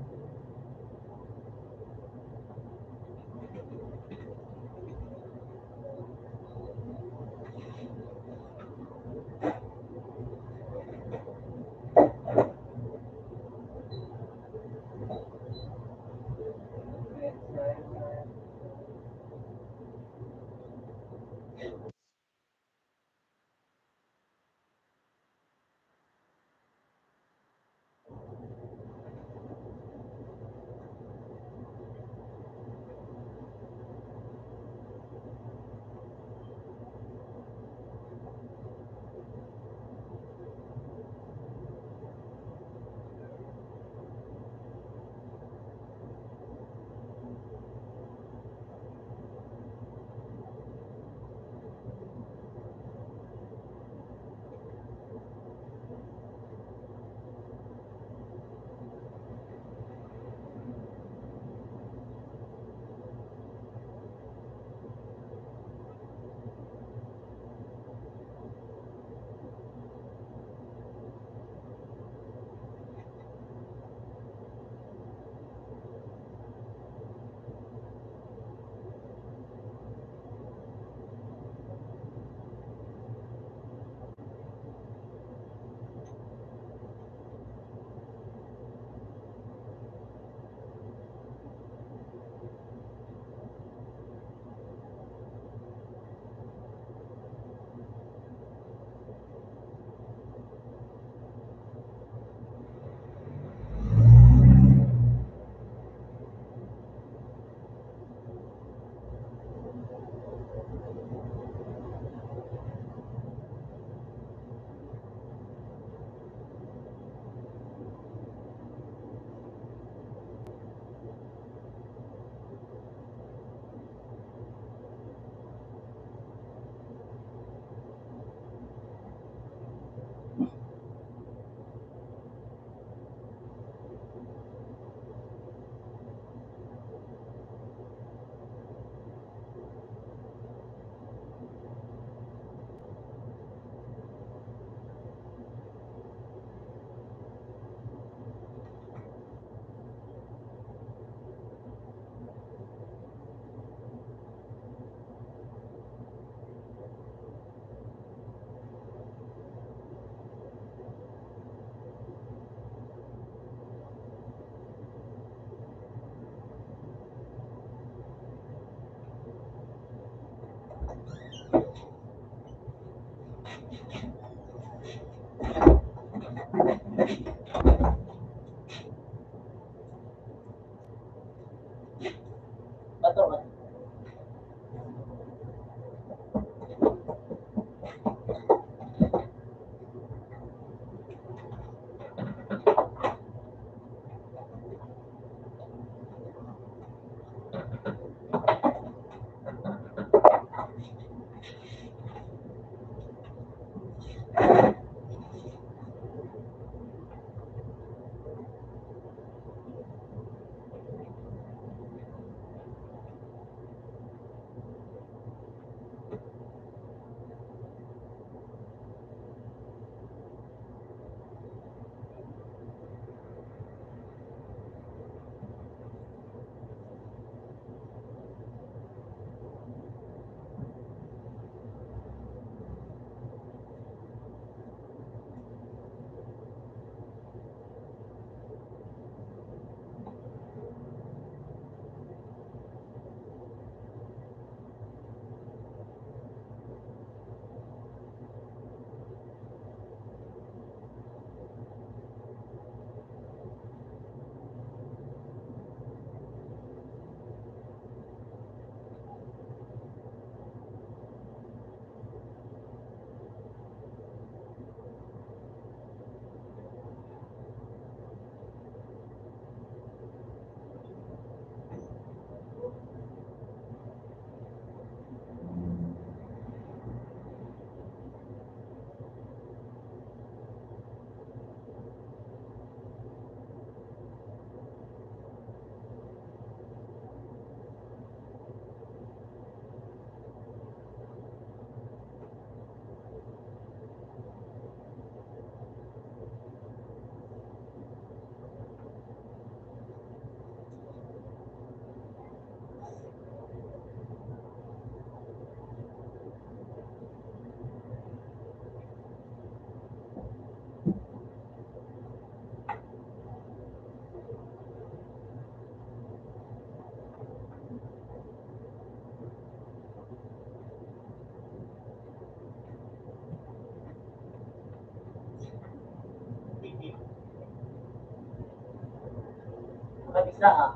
Mag-isa ka.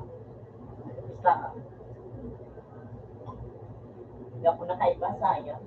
Mag-isa ka. Hindi ako nakaiba, sayang.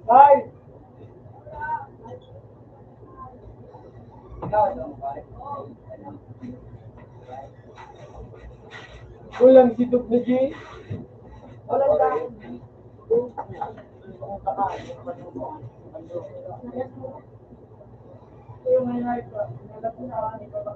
Ay! Kulang si Duke ni G. Walang dahil. Yung may life ko, nalap na ako ni Papa.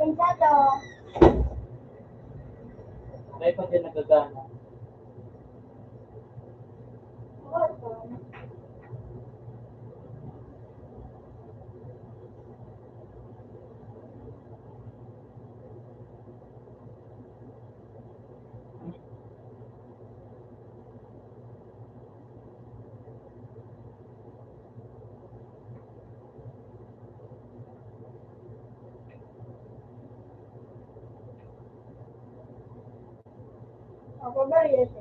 Pinsato.
May pa din nagagana.
Ako ba yes?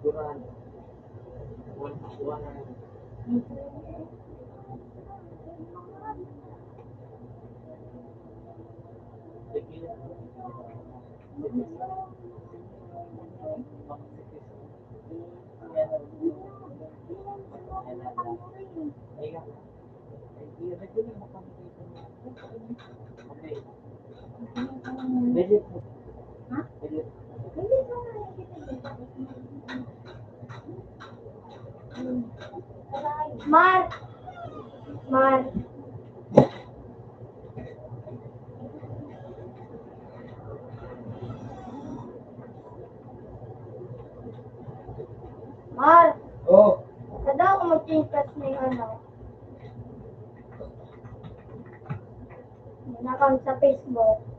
Duran. One. Legit.
Ha?
Legit.
Hindi ko nakikita. Mar! Mar! Mar!
Oh.
Sada ako mag-change class na yung ano. Yung account sa Facebook.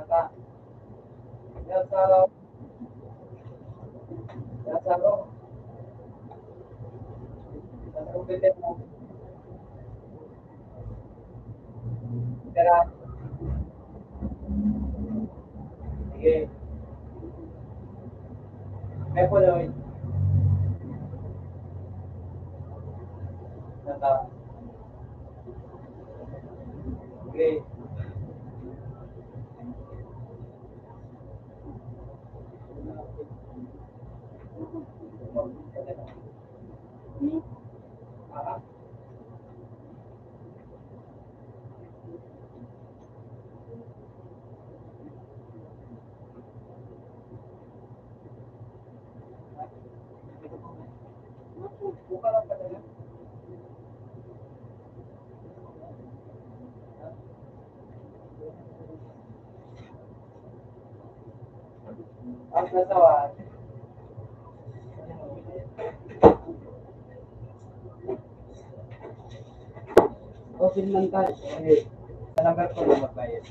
ka. Yan sa araw. Yan sa araw. Yan sa kumpitin mo. Pera. Sige. May Polaroid. Yan ka. Sige. Ah, buka lang pala yan. Ang nasawa.
Open man tayo.
Okay. Sa number ko lang magbayad.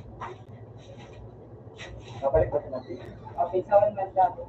Babalik ko natin.
Okay, sa one man tayo.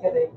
Kasi,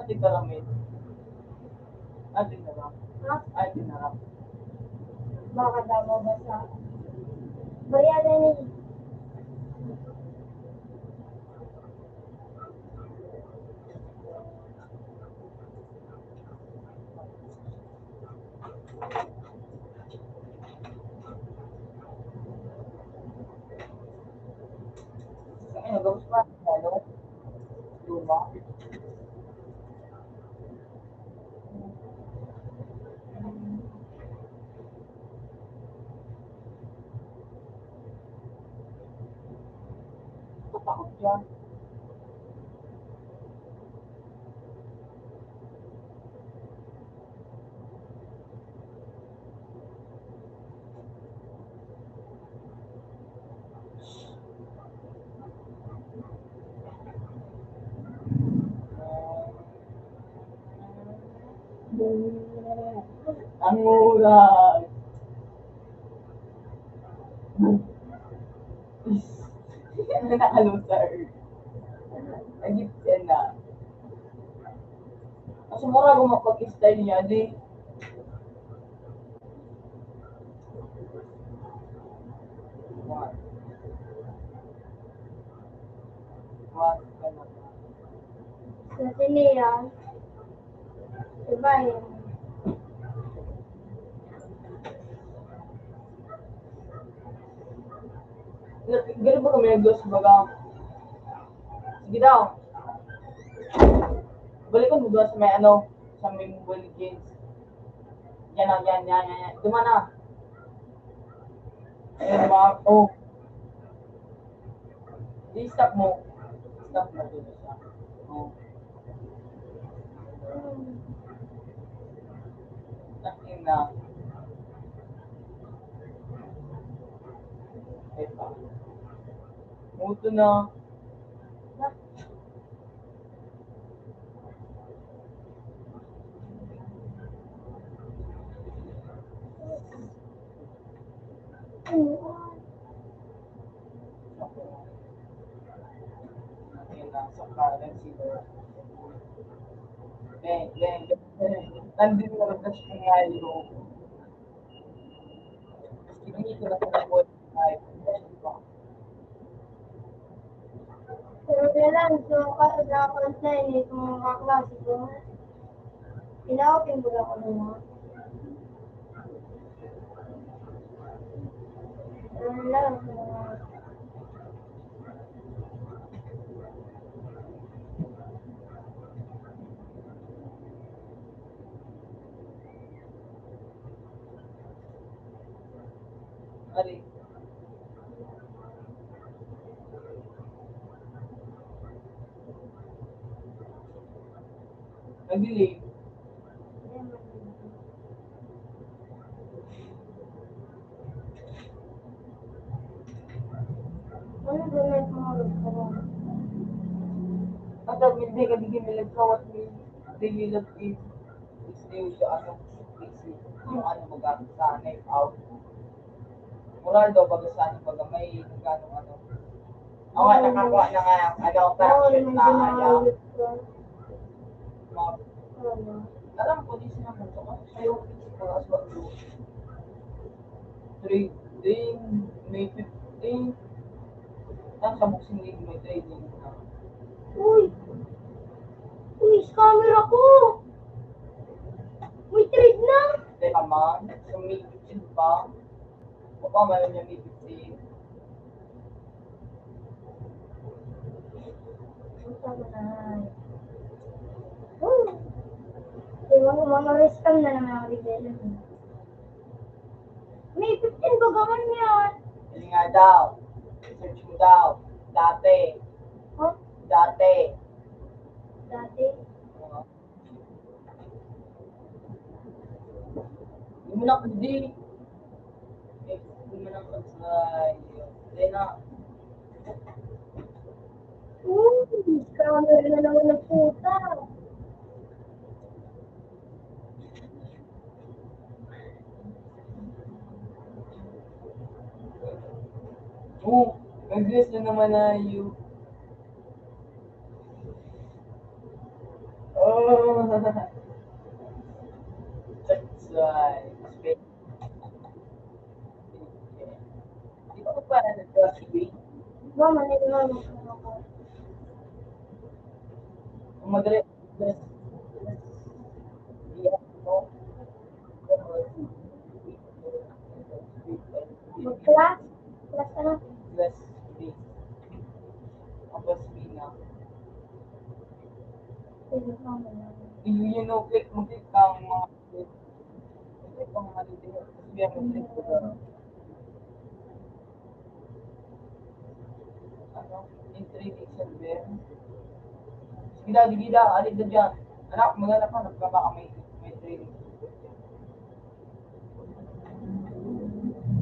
Ating kalamit. Ating narap.
Ha?
Ating narap.
Baka damo ba sa... Bayaran ni...
Ano, gawin pa? Ano? Luma? Takot dyan. Ang mura. Nakalusar. Nagip yan na. Mas mura kung mapag-style niya, di. What? What? Ano?
Sa siniyan. Diba yun?
Ganun ba kami nag-gloss baga? Sige daw. Balikan mo doon sa may ano, sa may mobile games. Yan na, yan. Duma na. Ayun mga, oh. I-stop mo. Stop mo doon siya. Oh. Takin na. Ay pa. Muto na. Ayun na, sa kanan sila. Geng. Nandun na rin na siya ngayon. Hindi ko na pinabot. Ay,
Pero kailan, so, kakakant na yun, itong mga kaklase ko. Pinakapin mo lang ako naman. Ano lang,
ari. Nag-delay.
ano gamit mo ulit ko?
Ang sabi, hindi ka digin nila kawat ni daily love is new sa ano, yung ano baga sa knife out. Moral daw baga sa ano baga may gano'ng ano. Ako nga nakakuha na nga ang ano,
Oo,
parang
yung
na ayaw.
ginagalit ko. Ano?
Alam ko, di sila mo ito kasi sa'yo, para sa pag-do. 3, May 15, tapos sa boxing league may trading na.
Uy! Uy, scammer ako! May trade na!
Teka man, sa May 15 pa, o pa mayroon niya May 15.
Ang sabi na. Woo! Mga rescam na naman ang rebelde. May 15 ba gaman yan?
Hindi nga daw. Search mo daw. Dati.
Ha?
Dati.
Dati?
Hindi mo na hindi. Hindi mo na kasay. Hindi na.
Scammer na naman ng puta.
Oo. Nag-guess na naman na you. Oh. That's why. Di ba pa nag-graduate?
Ba, maniliwanag ka ako.
Ang madali.
Mag-class? Class ka na?
Plus B. Tapos B na.
Sige, mama na.
You know, click mo click ang mga click ang mga details. Tapos B ang click ko ba? Ano? Intriguing server. Sige daw, sige daw. Alit na dyan. Anak, maghanap ka. Baka may training.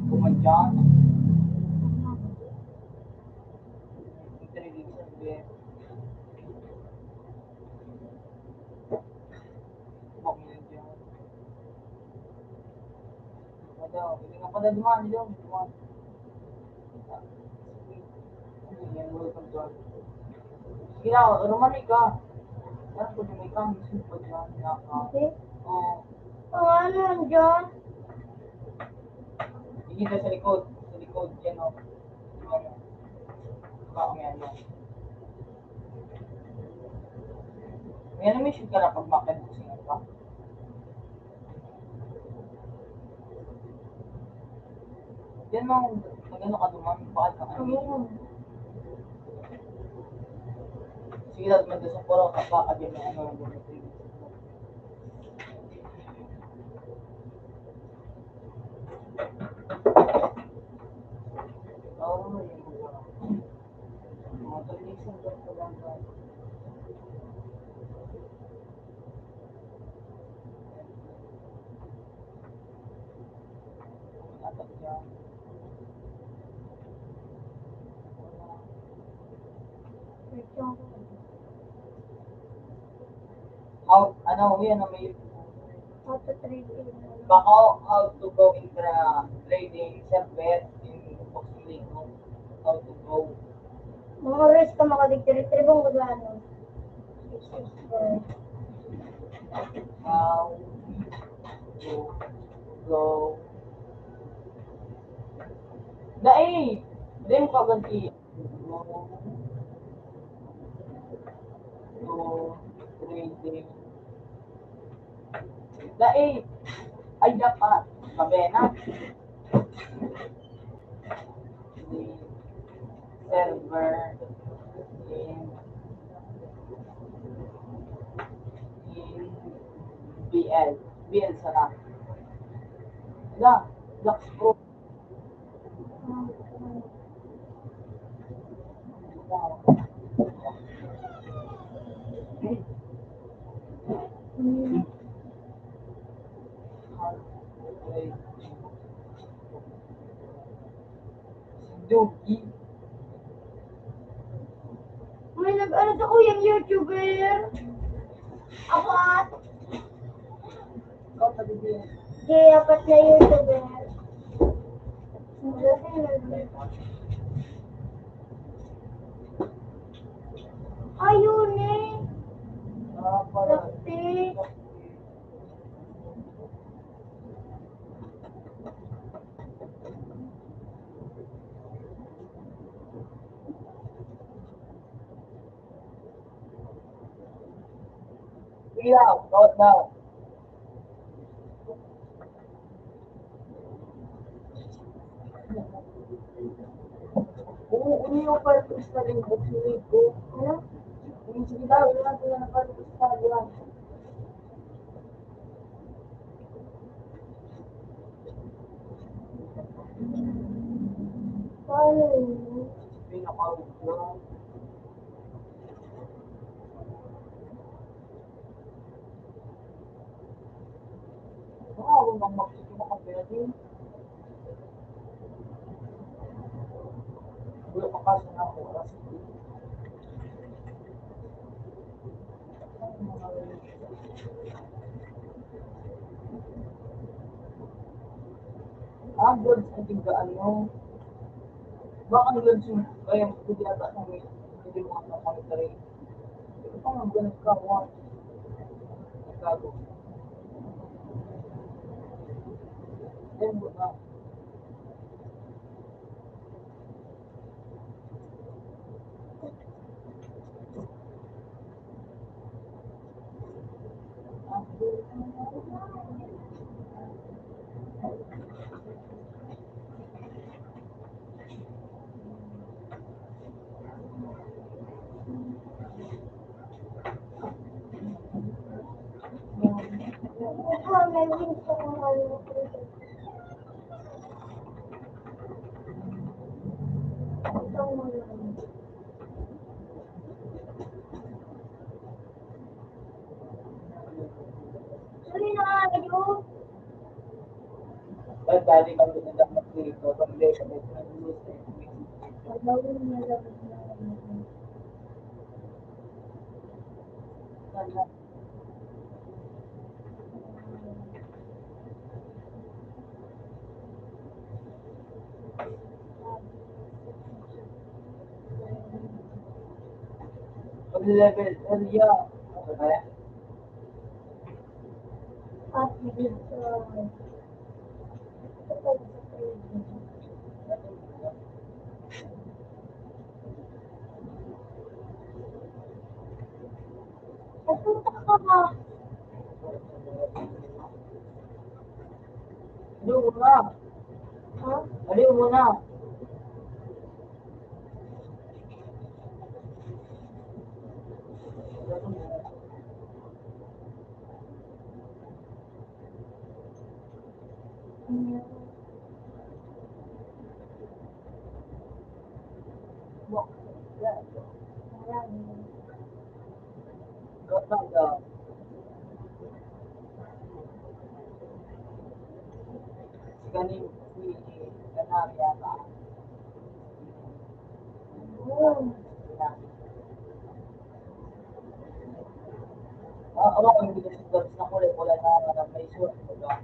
Kumadyan. Intriguing server. Baka mo yan dyan. Daw, hindi nga pala dumaan dyan. Dumaan. Yan, welcome to us. Sige daw, rumani ka. Ano ko may kang super dyan.
Okay?
Oo.
Ang ano nandiyan?
Ikita sa likod. Sa likod, yan o. Ano. Baka may ano. May animation ka na pag makadusing ka. Yan mo, magano ka duman, bakit ka animation? Sige daw, magdasang puro ka dyan may ano. Oo, yung mga tradition doon sa bangka. Atak dyan. How, ano, yan na may
How to trade it.
baka how to go intra trading server in Boxing how to go
Mga oras ka makadigtiri-tiri bang gudano?
how to go dai dai mo kaganti go trading dai ay dapat mabena the server in BL sana la Lux Pro Dugi
May nag-ano sa kuyang YouTuber. Apat.
kau tadi dia
Di, apat na YouTuber. Ayun eh.
para
Sakti.
ilaw kawat daw Uni yung purpose na rin ko ko.
Ano?
Yung sige daw, yun lang sila na purpose na rin.
Paano yun?
nakawin na. Ako bang mag-sige na kapila din. Wala pa kasi na ako oras. Goods ang tiga ano. Baka goods yung kaya hindi ata sa may hindi mo ang commentary. Ito pa nga ganun ka, what? Nagkago. Then, na.
May wings ako ngayon. Sorry na, ayun.
But dati kami na dapat dito, pag-lay kami na news na
Pagawin niya dapat na.
pag-level area. Ano kaya?
At dito. Napunta ka ba?
Aliw mo na.
Ha?
Aliw mo na. Gata. Galing si Canaria ka. Ano ang hindi kasi dots na kulay-kulay na may suot mo ba?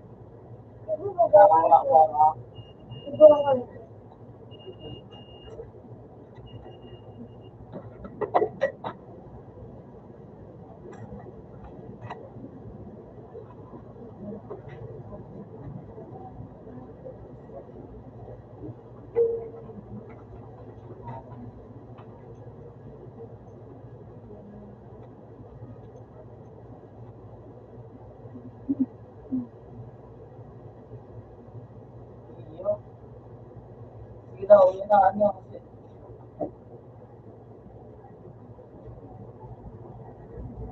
Siguro nga.
Iyo. Sige daw, yun na ano kasi.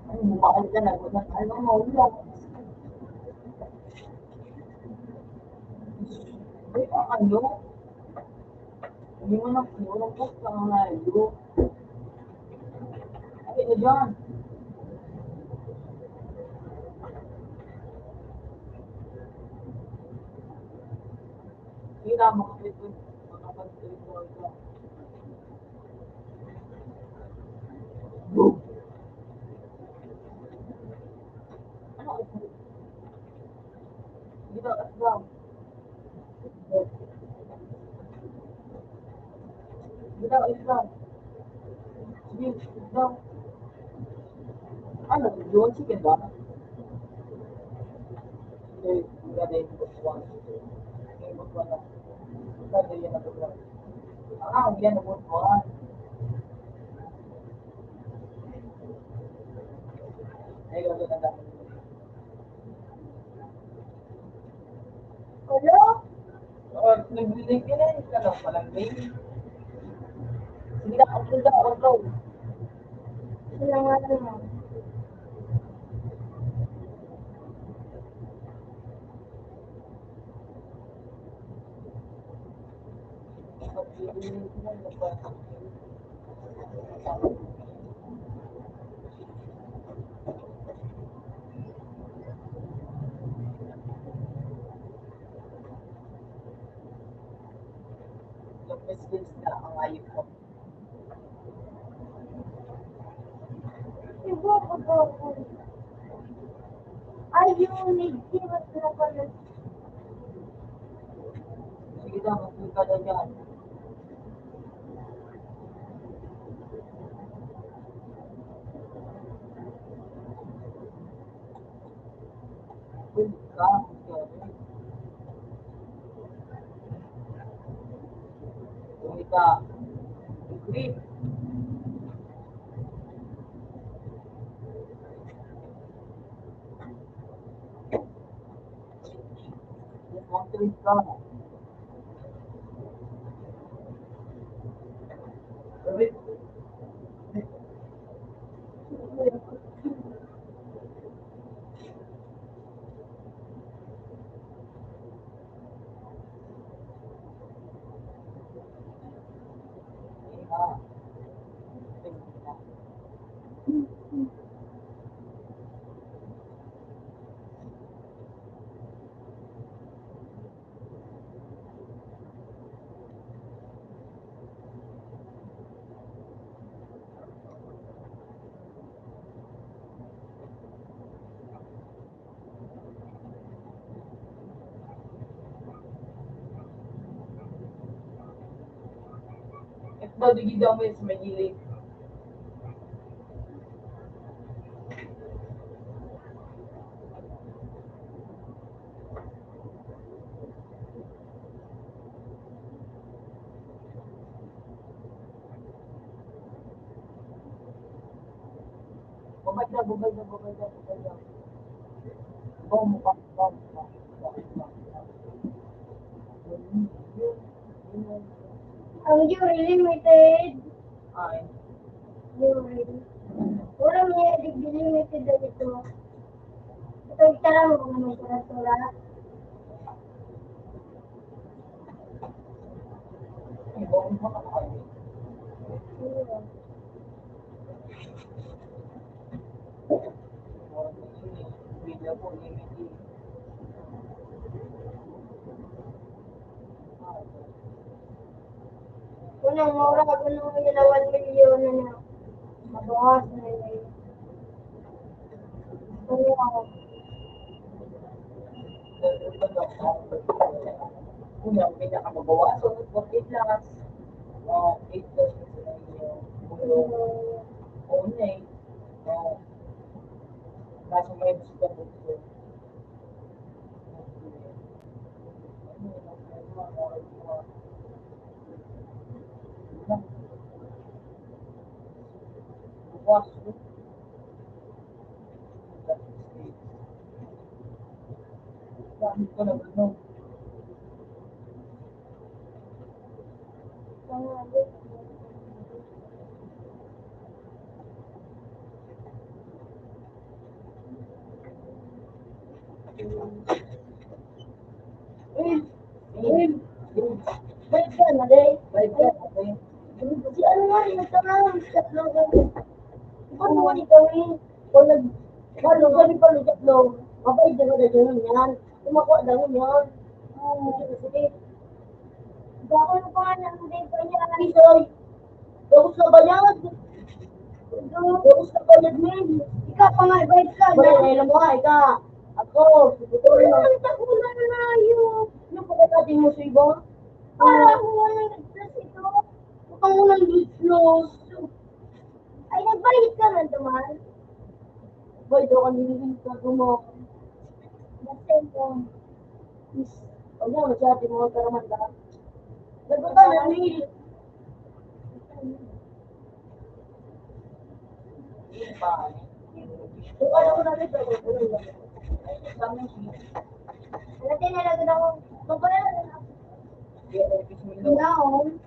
Ay, bumakal ka na. Ano mo, wala. Ay, ano? Hindi mo na walang post ka nga yun. Ay, ano dyan? Sige na, makapag-click ka. Boom! Ano ito? Sige daw, at daw. Sige daw, at daw. Sige, at daw. Ano, doon chicken ba? Okay, ganda yung book one. Yung book one na. Ganda yun na book one. Yan na book one. Ay, ganda na dami.
Hello?
Nag-link ka lang palang baby. Sige na, control na, control.
Sila nga naman.
Yung skills na ang ayok ko.
Siguro ko. Ay, yung nagsiwas na pala.
Sige na, magpunta na dyan. Punta, Kumita. Agree. Mag-trade ka. Sabi, ito daw, digid daw mo yun sa may gilid. Bumay na. Bumay.
Ang jury limited.
Ay,
Jury. Wala may limited na ito. Ito isa lang kung ano surat-surat.
ibang mga kayo. Video po, limited.
Unang mura ko nung nila 1 million na na. Mabukas na yun. Ano ako?
Una, may nakamabawa. So, 40 plus. 8 plus sa inyo. Una eh. Kaso may gusto ko. Bukas. Dami ko na ano.
Baik ka na, day.
Bye ka. Okay.
Si ano nga, nagtanong, chat lang kami. Ano nga ikaw eh? Kung nag-ano, sabi pa ng chat lang, mabait na ka na dyan yan. Kumakuha lang yan. Sige. Baka ano pa nga ng day pa niya. Isoy, bagus na ba yan? Bagus na ba yan, men? Ikaw pa nga, bait ka. Bait mo nga, ikaw. Ako, ito rin. Ang tagulan na yun. Yung pagkatating mo sa iba? Parang walang nagtas ito. Mukhang walang bitlos. Ay, nagbayad ka na naman. Bayad ako nililin ka gumawa. Basta ito. Huwag mo, masyati mo karaman ka. Lagot ka na, Neil. Kung ano ko na rin, ano tinalagot ako? Mabayaran ako.
Kaya,
No.